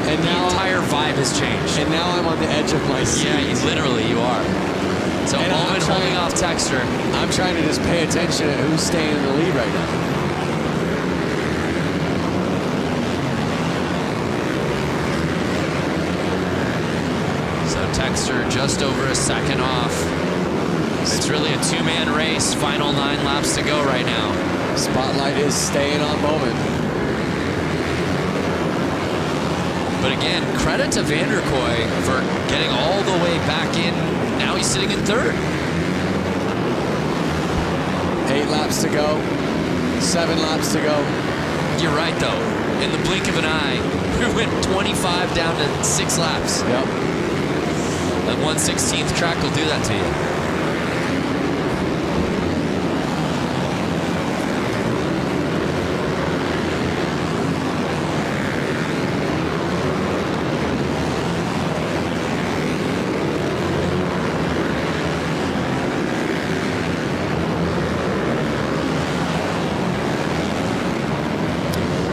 And the entire vibe has changed. And now I'm on the edge of my seat. Yeah, literally, you are. So Bowman holding off Texter. I'm trying to just pay attention to who's staying in the lead right now. So Texter just over a second off. It's really a two-man race. Final 9 laps to go right now. Spotlight is staying on Bowman. But again, credit to Vanderkoy for getting all the way back in. Now he's sitting in third. 8 laps to go. 7 laps to go. You're right, though. In the blink of an eye, we went 25 down to 6 laps. Yep. That 1/16th track will do that to you.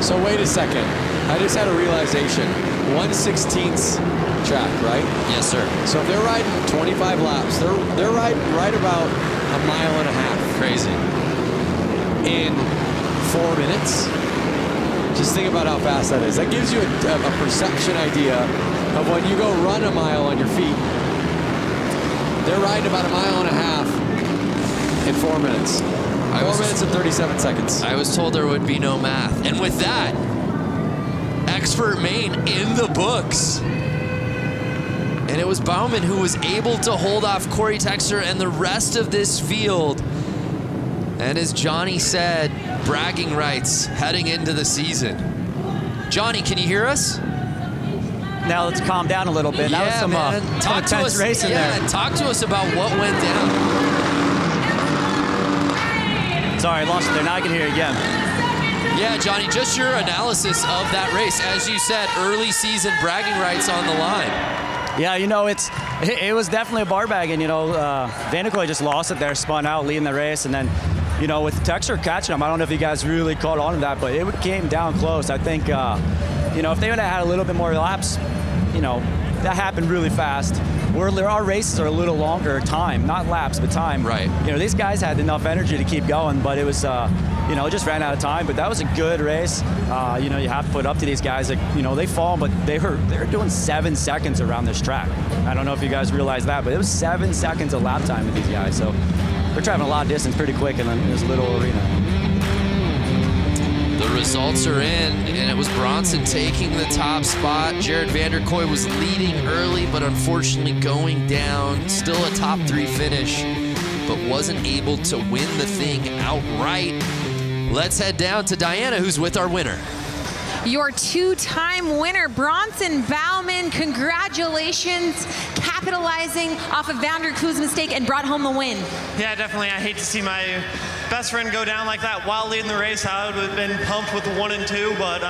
So wait a second. I just had a realization. 1/16th track, right? Yes, sir. So if they're riding 25 laps, they're riding right about a mile and a half. Crazy. In 4 minutes. Just think about how fast that is. That gives you a perception idea of when you go run a mile on your feet. They're riding about a mile and a half in 4 minutes. 4 minutes and 37 seconds. I was told there would be no math. And with that, expert main in the books. And it was Bowman who was able to hold off Corey Texter and the rest of this field. And as Johnny said, bragging rights heading into the season. Johnny, can you hear us? Now let's calm down a little bit. Yeah, that was some man. Talk to us. racing there. Talk to us about what went down. Sorry, I lost it there. Now I can hear you again. Yeah, Johnny, just your analysis of that race. As you said, early season bragging rights on the line. Yeah, you know, it was definitely a bar bagging. You know, Vanderkoy just lost it there, spun out, leading the race, and then, you know, with Texter catching him, I don't know if you guys really caught on to that, but it came down close. I think, you know, if they would have had a little bit more laps, you know, that happened really fast. Our races are a little longer time, not laps, but time. Right. You know, these guys had enough energy to keep going, but it was, you know, just ran out of time. But that was a good race. You know, you have to put up to these guys. That, you know, they fall, but they were doing 7 seconds around this track. I don't know if you guys realize that, but it was 7 seconds of lap time with these guys. So they're traveling a lot of distance pretty quick in this little arena. The results are in, and it was Bronson taking the top spot. Jared Vanderkoy was leading early, but unfortunately going down. Still a top 3 finish, but wasn't able to win the thing outright. Let's head down to Diana, who's with our winner. Your 2-time winner, Bronson Bowman. Congratulations, capitalizing off of Vanderkoy's mistake and brought home the win. Yeah, definitely. I hate to see my best friend go down like that while leading the race. I would have been pumped with the 1 and 2, but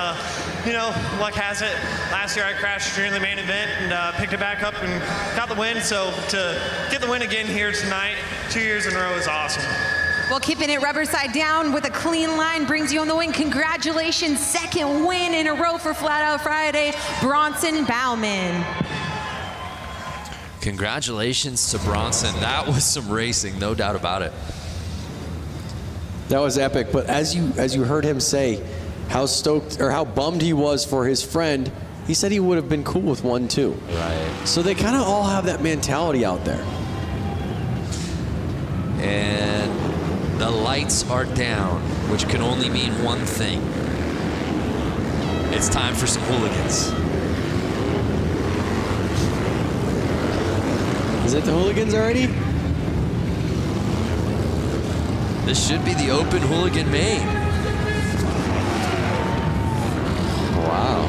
you know, luck has it. Last year I crashed during the main event and picked it back up and got the win. So to get the win again here tonight, 2 years in a row is awesome. Well, keeping it rubber side down with a clean line brings you on the win. Congratulations, 2nd win in a row for Flat Out Friday, Bronson Bowman. Congratulations to Bronson. That was some racing, no doubt about it. That was epic, but as you heard him say how stoked or how bummed he was for his friend he said he would have been cool with 1-2. Right. So they kind of all have that mentality out there. And the lights are down, which can only mean one thing. It's time for some hooligans. Is it the hooligans already? This should be the open hooligan main. Wow.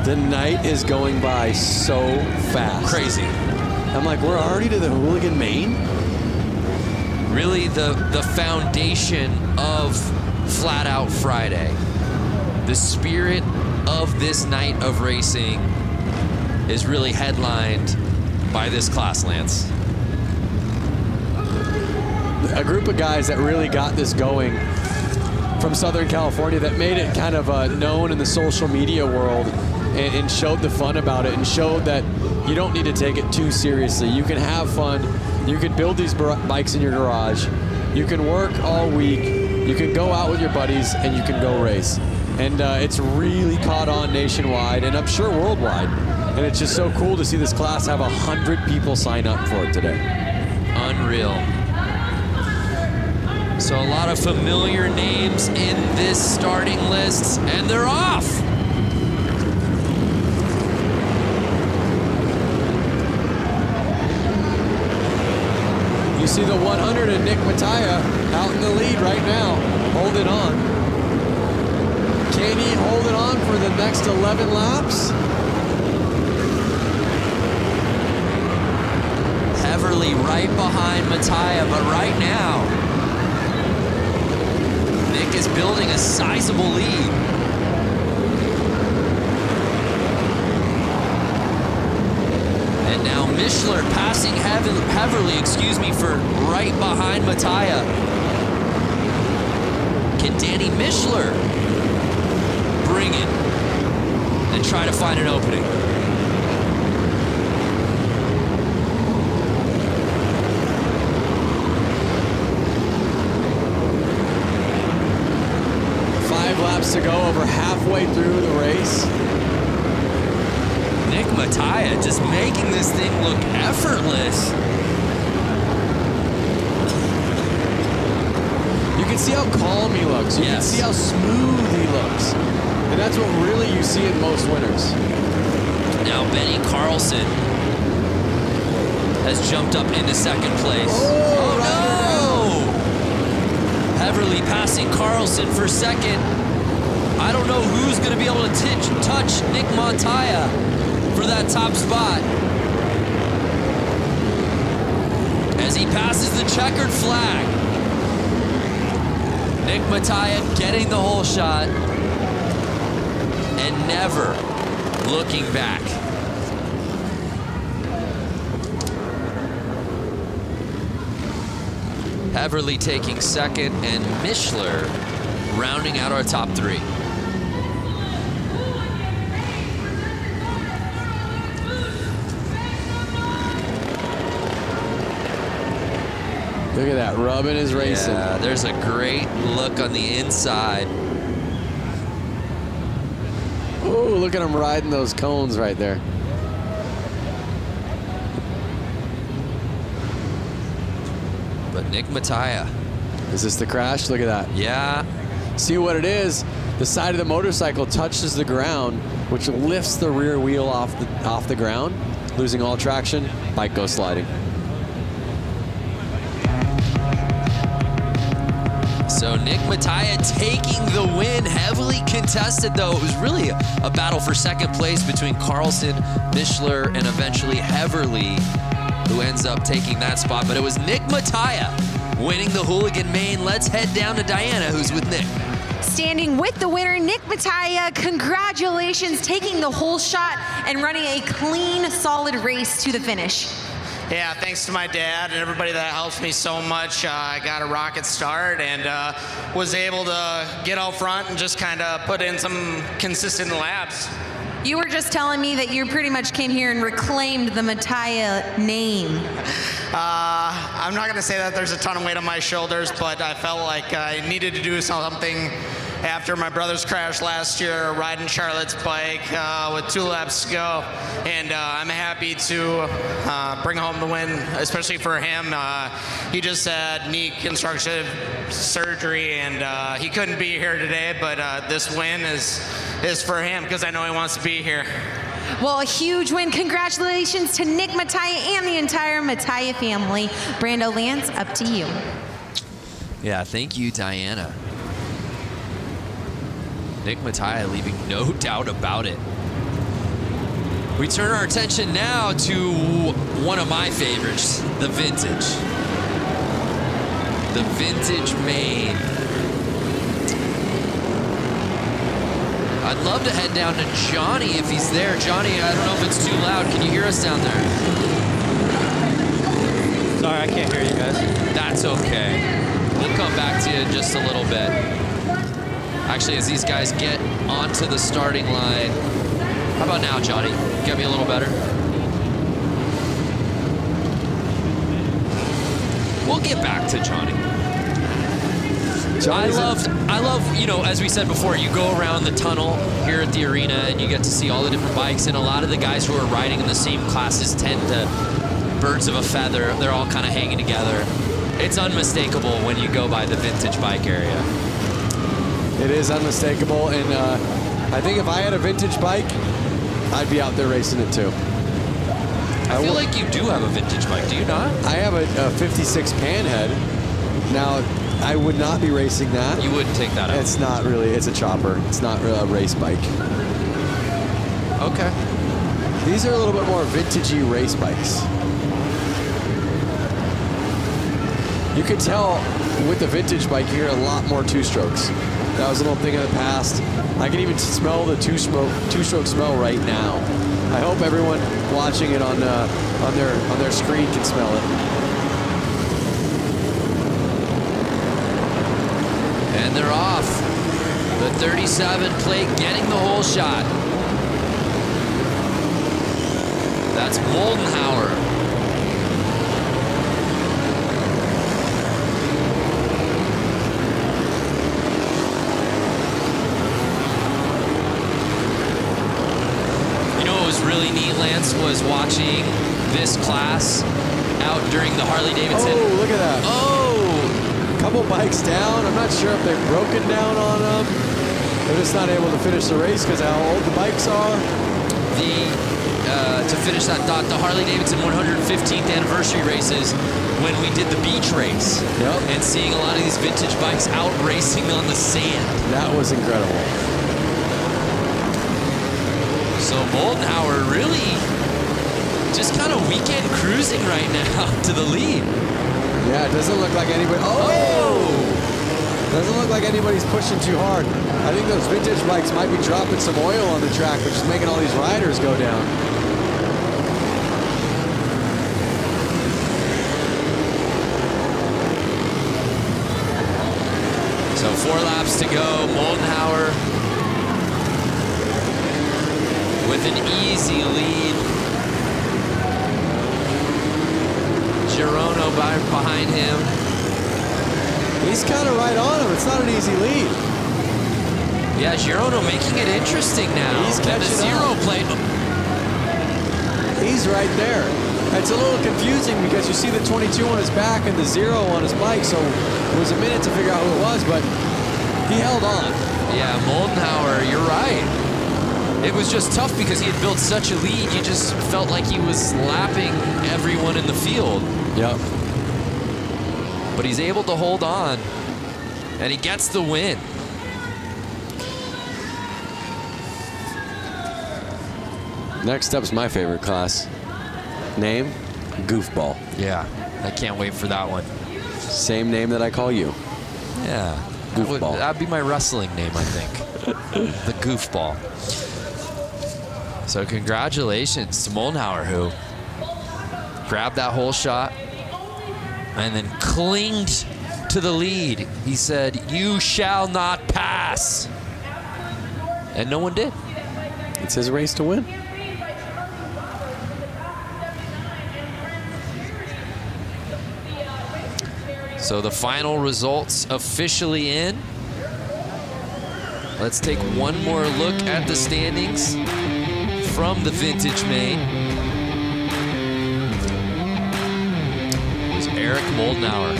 The night is going by so fast. Crazy. I'm like, we're already to the hooligan main? Really the foundation of Flat Out Friday. The spirit of this night of racing is really headlined by this class, Lance. A group of guys that really got this going from Southern California that made it kind of known in the social media world and showed the fun about it and showed that you don't need to take it too seriously. You can have fun. You can build these bikes in your garage. You can work all week. You can go out with your buddies and you can go race. And it's really caught on nationwide and I'm sure worldwide. And it's just so cool to see this class have 100 people sign up for it today. Unreal. So a lot of familiar names in this starting list, and they're off. You see the 100 and Nick Mattia out in the lead right now, holding on. Can he hold it on for the next 11 laps? Heverly right behind Mattia, but right now, Nick is building a sizable lead. And now Mishler passing Heverly, for right behind Mattia. Can Danny Mishler bring it and try to find an opening? To go over halfway through the race. Nick Mattia just making this thing look effortless. You can see how calm he looks. You can see how smooth he looks. And that's what really you see in most winners. Now Benny Carlson has jumped up into second place. Oh no! Heverly passing Carlson for second. I don't know who's going to be able to touch Nick Mattia for that top spot. As he passes the checkered flag. Nick Mattia getting the whole shot and never looking back. Heverly taking second and Mishler rounding out our top three. Look at that, rubbing his racing. Yeah, there's a great look on the inside. Oh, look at him riding those cones right there. But Nick Mattia. Is this the crash? Look at that. Yeah. See what it is? The side of the motorcycle touches the ground, which lifts the rear wheel off the ground, losing all traction, bike goes sliding. So Nick Mattia taking the win, heavily contested though. It was really a battle for second place between Carlson, Mishler, and eventually Heverly, who ends up taking that spot. But it was Nick Mattia winning the Hooligan Main. Let's head down to Diana, who's with Nick. Standing with the winner, Nick Mattia, congratulations, taking the whole shot and running a clean, solid race to the finish. Yeah, thanks to my dad and everybody that helps me so much. I got a rocket start and was able to get out front and just kind of put in some consistent laps. You were just telling me that you pretty much came here and reclaimed the Mattia name. I'm not going to say that there's a ton of weight on my shoulders, but I felt like I needed to do something after my brother's crash last year, riding Charlotte's bike with 2 laps to go. And I'm happy to bring home the win, especially for him. He just had knee constructive surgery, and he couldn't be here today, but this win is for him because I know he wants to be here. Well, a huge win. Congratulations to Nick Mattia and the entire Mattia family. Brando Lance, up to you. Yeah, thank you, Diana. Nick Mattia leaving no doubt about it. We turn our attention now to one of my favorites, the Vintage. The Vintage Maine. I'd love to head down to Johnny if he's there. Johnny, I don't know if it's too loud. Can you hear us down there? Sorry, I can't hear you guys. That's okay. We'll come back to you in just a little bit. Actually, as these guys get onto the starting line. How about now, Johnny? Get me a little better. We'll get back to Johnny. I love, you know, as we said before, you go around the tunnel here at the arena and you get to see all the different bikes, and a lot of the guys who are riding in the same classes tend to birds of a feather. They're all kind of hanging together. It's unmistakable when you go by the Vintage bike area. It is unmistakable, and I think if I had a vintage bike, I'd be out there racing it too. I feel like you do have a vintage bike, do you not? I have a 56 Panhead. Now, I would not be racing that. You wouldn't take that out? It's not really, it's a chopper. It's not really a race bike. Okay. These are a little bit more vintagey race bikes. You could tell with the vintage bike, you hear a lot more two-strokes. That was a little thing in the past. I can even smell the two-stroke smell right now. I hope everyone watching it on their screen can smell it. And they're off. The 37 plate getting the whole shot. That's Moldenhauer. Really neat, Lance, was watching this class out during the Harley-Davidson. Oh, look at that. Oh! Couple bikes down. I'm not sure if they've broken down on them. They're just not able to finish the race because of how old the bikes are. To finish that thought, the Harley-Davidson 115th anniversary races when we did the beach race. Yep. And seeing a lot of these vintage bikes out racing on the sand. That was incredible. So Moldenhauer really just kind of weekend cruising right now to the lead. Yeah, it doesn't look like anybody. Oh! Doesn't look like anybody's pushing too hard. I think those vintage bikes might be dropping some oil on the track, which is making all these riders go down. So 4 laps to go. Moldenhauer with an easy lead. Girono behind him. He's kind of right on him. It's not an easy lead. Yeah, Girono making it interesting now. He's catching the 0 plate. He's right there. It's a little confusing because you see the 22 on his back and the 0 on his bike, so it was a minute to figure out who it was, but he held on. Yeah, Moldenhauer, you're right. It was just tough because he had built such a lead. You just felt like he was lapping everyone in the field. Yep. But he's able to hold on, and he gets the win. Next up's my favorite class. Name, Goofball. Yeah, I can't wait for that one. Same name that I call you. Yeah, Goofball. That'd be my wrestling name, I think. The Goofball. So congratulations to Moldenhauer, who grabbed that whole shot and then clinged to the lead. He said, "You shall not pass." And no one did. It's his race to win. So the final results officially in. Let's take one more look at the standings from the Vintage Main. It was Eric Moldenauer.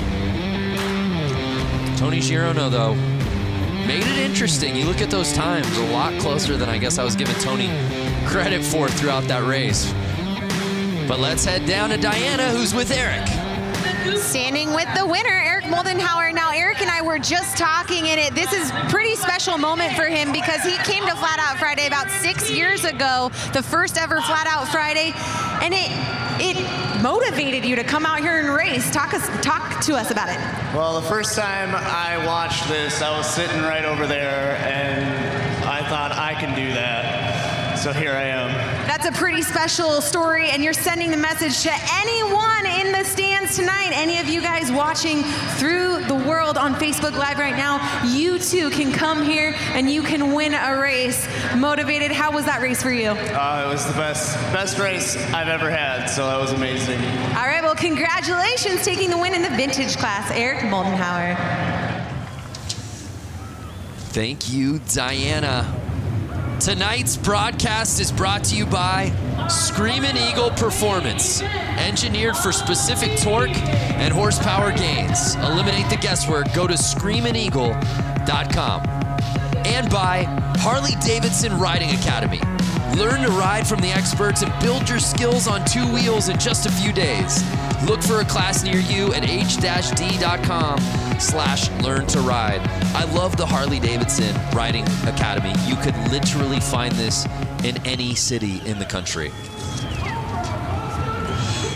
Tony Girono, though, made it interesting. You look at those times, a lot closer than I guess I was giving Tony credit for throughout that race. But let's head down to Diana, who's with Eric. Standing with the winner, Eric Moldenauer. Now, Eric and I were just talking in it. This is a pretty special moment for him because he came to Flat Out Friday about 6 years ago, the first ever Flat Out Friday, and it motivated you to come out here and race. Talk to us about it. Well, the first time I watched this, I was sitting right over there, and I thought I can do that. So here I am. That's a pretty special story, and you're sending the message to anyone in the stands tonight. Any of you guys watching through the world on Facebook Live right now, you too can come here and you can win a race. Motivated, how was that race for you? It was the best race I've ever had, so that was amazing. All right, well, congratulations taking the win in the vintage class, Eric Moldenauer. Thank you, Diana. Tonight's broadcast is brought to you by Screamin' Eagle Performance, engineered for specific torque and horsepower gains. Eliminate the guesswork, go to screamin'eagle.com. And by Harley-Davidson Riding Academy. Learn to ride from the experts and build your skills on 2 wheels in just a few days. Look for a class near you at h-d.com/learn-to-ride. I love the Harley-Davidson Riding Academy. You could literally find this in any city in the country.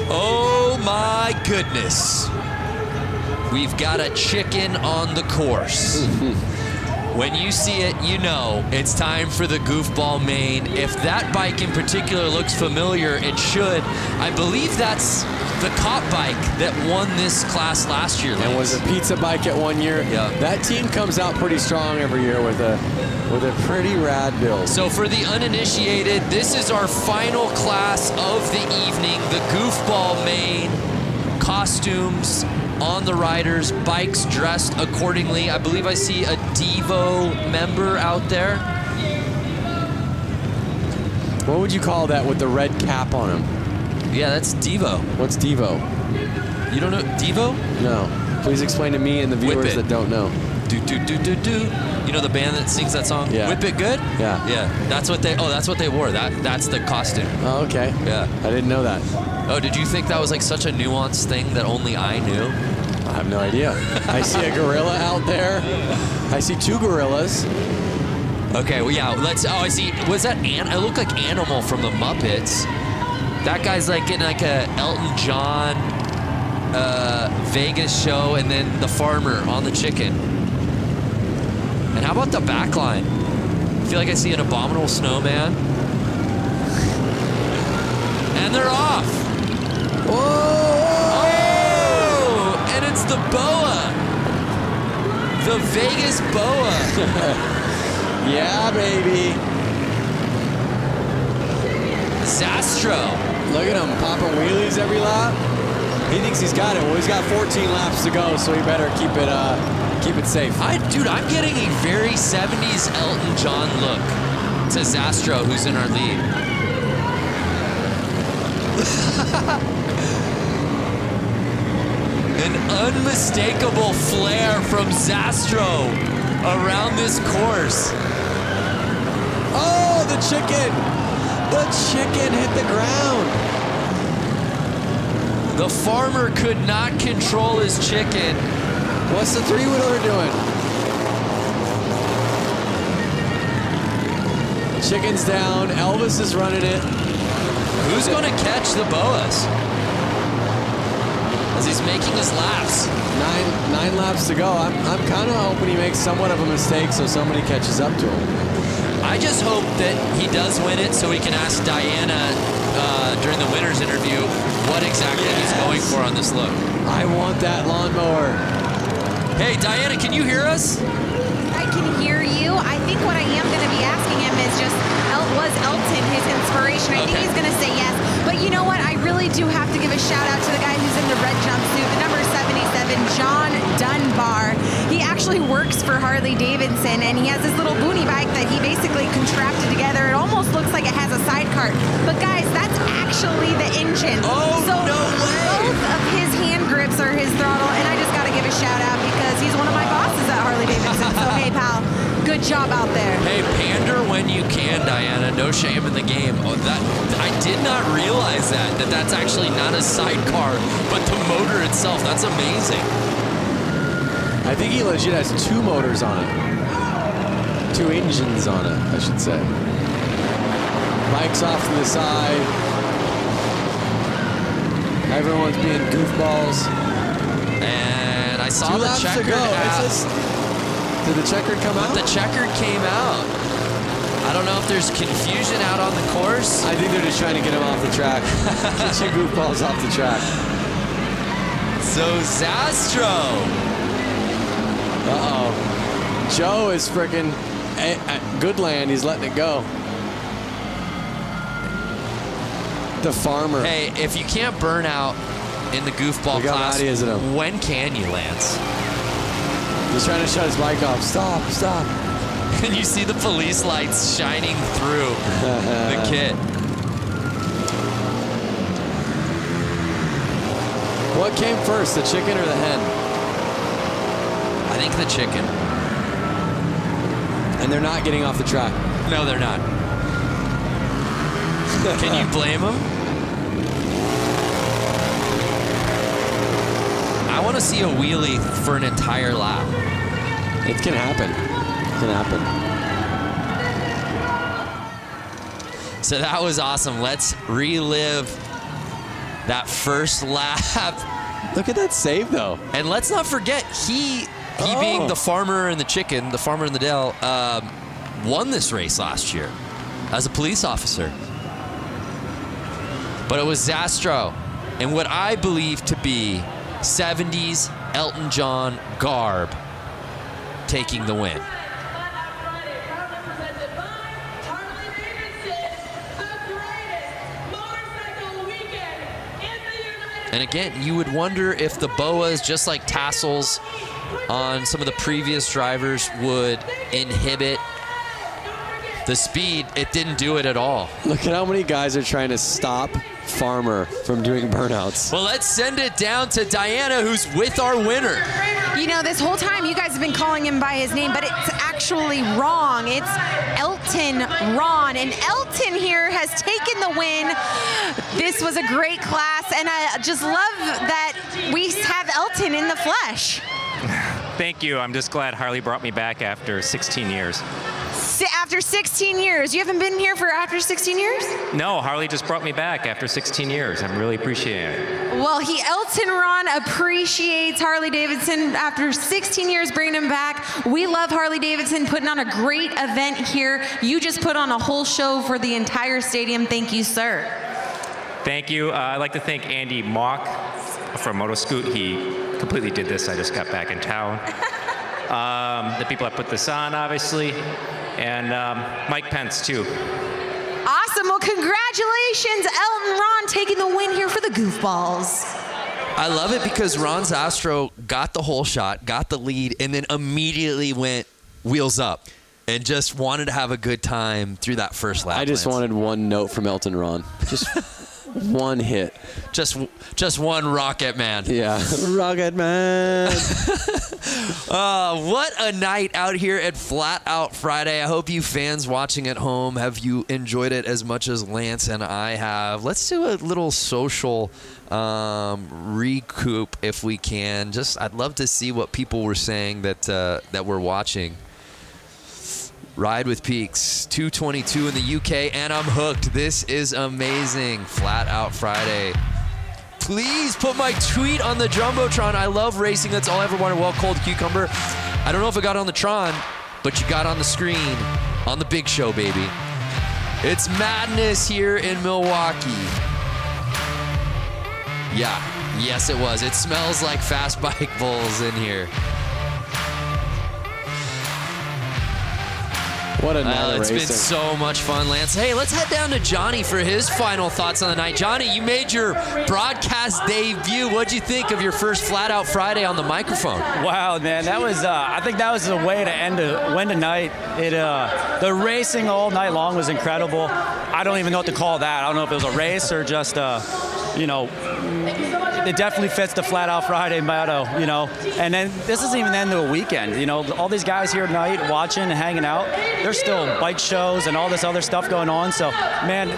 Oh my goodness. We've got a chicken on the course. When you see it, you know it's time for the goofball main. If that bike in particular looks familiar, it should. I believe that's the cop bike that won this class last year. And was a pizza bike at 1 year. Yeah. That team comes out pretty strong every year with a pretty rad build. So for the uninitiated, this is our final class of the evening, the goofball main. Costumes on the riders, bikes dressed accordingly. I believe I see a Devo member out there. What would you call that with the red cap on him? Yeah, that's Devo. What's Devo? You don't know Devo? No. Please explain to me and the viewers that don't know. Do do do do do. You know the band that sings that song? Yeah. Whip It Good? Yeah. Yeah. That's what they wore. That's the costume. Oh, okay. Yeah. I didn't know that. Oh, did you think that was like such a nuanced thing that only I knew? I have no idea. I see a gorilla out there. I see 2 gorillas. Okay, well, yeah, I see, was that I look like Animal from the Muppets. That guy's like in like a Elton John Vegas show, and then the farmer on the chicken. And how about the back line? I feel like I see an Abominable Snowman. And they're off. Whoa! Oh! And it's the boa. The Vegas boa. Yeah, baby. Zastro. Look at him popping wheelies every lap. He thinks he's got it. Well, he's got 14 laps to go, so he better keep it safe. Dude, I'm getting a very 70s Elton John look to Zastro, who's in our lead. An unmistakable flair from Zastro around this course. Oh, the chicken! The chicken hit the ground. The farmer could not control his chicken. What's the 3-wheeler doing? Chicken's down. Elvis is running it. Who's going to catch the boas? As he's making his laps. Nine laps to go. I'm kind of hoping he makes somewhat of a mistake so somebody catches up to him. I just hope that he does win it so we can ask Diana during the winner's interview what exactly he's going for on this look. I want that lawnmower. Hey, Diana, can you hear us? I can hear you. I think what I am going to be asking him is just, was Elton his inspiration? I think he's going to say yes. But you know what? I really do have to give a shout out to the guy who's in the red jumpsuit, the number 77, John Dunbar. He actually works for Harley-Davidson, and he has this little boonie bike that he basically contrapted together. It almost looks like it has a sidecar. But guys, that's actually the engine. Oh, so no way! Both of his hand grips are his throttle, and I just got to give a shout out because he's one of my bosses at Harley-Davidson. So hey, pal, good job out there. Hey, pander when you can, Diana. No shame in the game. Oh, I did not realize that's actually not a sidecar, but the motor itself. That's amazing. I think he legit has 2 motors on it. 2 engines on it, I should say. Bike's off to the side. Everyone's being goofballs. And I saw 2 the laps checkered to go. out. Did the checkered come out? The checkered came out. I don't know if there's confusion out on the course. I think they're just trying to get him off the track. Get your goofballs off the track. So Zastro. Uh-oh. Joe is freaking at Goodland. He's letting it go. The farmer. Hey, if you can't burn out in the goofball class, when can you, Lance? He's trying to shut his bike off. Stop, stop. And you see the police lights shining through the kit. What came first, the chicken or the hen? I think the chicken. And they're not getting off the track. No, they're not. Can you blame them? I want to see a wheelie for an entire lap. It can happen. It can happen. So that was awesome. Let's relive that first lap. Look at that save, though. And let's not forget, he being the farmer and the chicken, the farmer and the Dell, won this race last year as a police officer. But it was Zastro in what I believe to be 70s Elton John garb taking the win. And again, you would wonder if the boas, just like tassels on some of the previous drivers, would inhibit the speed. It didn't do it at all. Look at how many guys are trying to stop Farmer from doing burnouts. Well, let's send it down to Diana, who's with our winner. You know, this whole time you guys have been calling him by his name, but it's actually wrong. It's Elton Ron, and Elton here has taken the win. This was a great class, and I just love that we have Elton in the flesh. Thank you. I'm just glad Harley brought me back after 16 years. After 16 years? You haven't been here for after 16 years? No, Harley just brought me back after 16 years. I'm really appreciating it. Well, Elton Ron appreciates Harley-Davidson after 16 years bringing him back. We love Harley-Davidson putting on a great event here. You just put on a whole show for the entire stadium. Thank you, sir. Thank you. I'd like to thank Andy Mock from Motoscoot. He completely did this. I just got back in town. The people that put this on, obviously. And Mike Pence, too. Awesome. Well, congratulations, Elton Ron, taking the win here for the Goofballs. I love it because Ron Zastro got the whole shot, got the lead, and then immediately went wheels up and just wanted to have a good time through that first lap. I just wanted one note from Elton Ron. Just one hit. Just one Rocket Man. Yeah, Rocket Man. What a night out here at Flat Out Friday. I hope you fans watching at home, have you enjoyed it as much as Lance and I have. Let's do a little social recoup if we can. I'd love to see what people were saying that were watching. Ride with Peaks, 222 in the UK, and I'm hooked. This is amazing. Flat Out Friday. Please put my tweet on the Jumbotron. I love racing. That's all I ever wanted. Well, Cold Cucumber. I don't know if it got on the Tron, but you got on the screen on the big show, baby. It's madness here in Milwaukee. Yeah, yes it was. It smells like Fast Bike Bulls in here. What a night of It's racing. been so much fun, Lance. Hey, let's head down to Johnny for his final thoughts on the night. Johnny, you made your broadcast debut. What'd you think of your first Flat Out Friday on the microphone? Wow, man, that was, I think that was the way to win tonight. The racing all night long was incredible. I don't even know what to call that. I don't know if it was a race or just, it definitely fits the Flat Out Friday motto, And then this isn't even the end of the weekend, All these guys here tonight watching and hanging out, there's still bike shows and all this other stuff going on. So, man,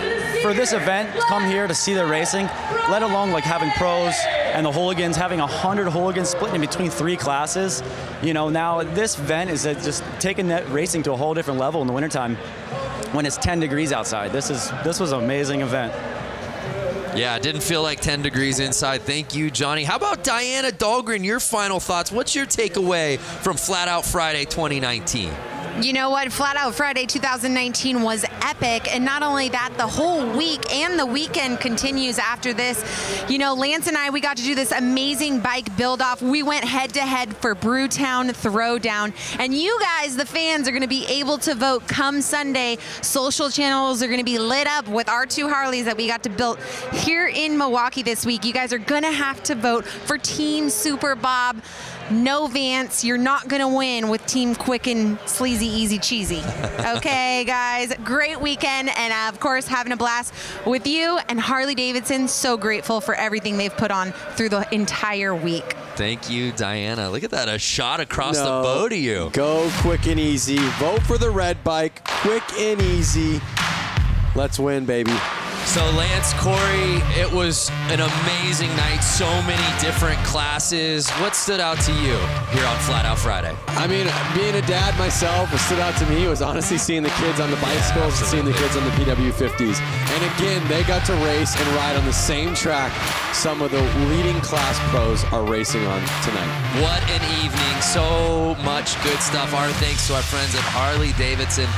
for this event, come here to see the racing, let alone like having pros and the hooligans, having 100 hooligans splitting in between 3 classes. Now this event is just taking that racing to a whole different level in the wintertime when it's 10 degrees outside. This was an amazing event. Yeah, it didn't feel like 10 degrees inside. Thank you, Johnny. How about Diana Dahlgren, your final thoughts? What's your takeaway from Flat Out Friday 2019? You know what? Flat Out Friday 2019 was epic. And not only that, the whole week and the weekend continues after this. Lance and I, we got to do this amazing bike build-off. We went head-to-head for Brewtown Throwdown. And you guys, the fans, are going to be able to vote come Sunday. Social channels are going to be lit up with our 2 Harleys that we got to build here in Milwaukee this week. You guys are going to have to vote for Team Super Bob. No Vance, you're not going to win with Team Quick and Sleazy Easy Cheesy. Okay, guys, great weekend, and of course, having a blast with you and Harley-Davidson. So grateful for everything they've put on through the entire week. Thank you, Diana. Look at that, a shot across the bow to you. Go Quick and Easy. Vote for the red bike. Quick and easy. Let's win, baby. So Lance, Corey, it was an amazing night. So many different classes. What stood out to you here on Flat Out Friday? I mean, being a dad myself, what stood out to me was honestly seeing the kids on the bicycles and seeing the kids on the PW50s. And again, they got to race and ride on the same track some of the leading class pros are racing on tonight. What an evening. So much good stuff. Our thanks to our friends at Harley-Davidson.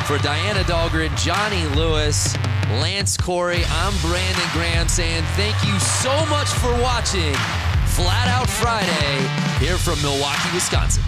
For Diana Dahlgren, Johnny Lewis, Lance Corey, I'm Brandon Graham saying thank you so much for watching Flat Out Friday here from Milwaukee, Wisconsin.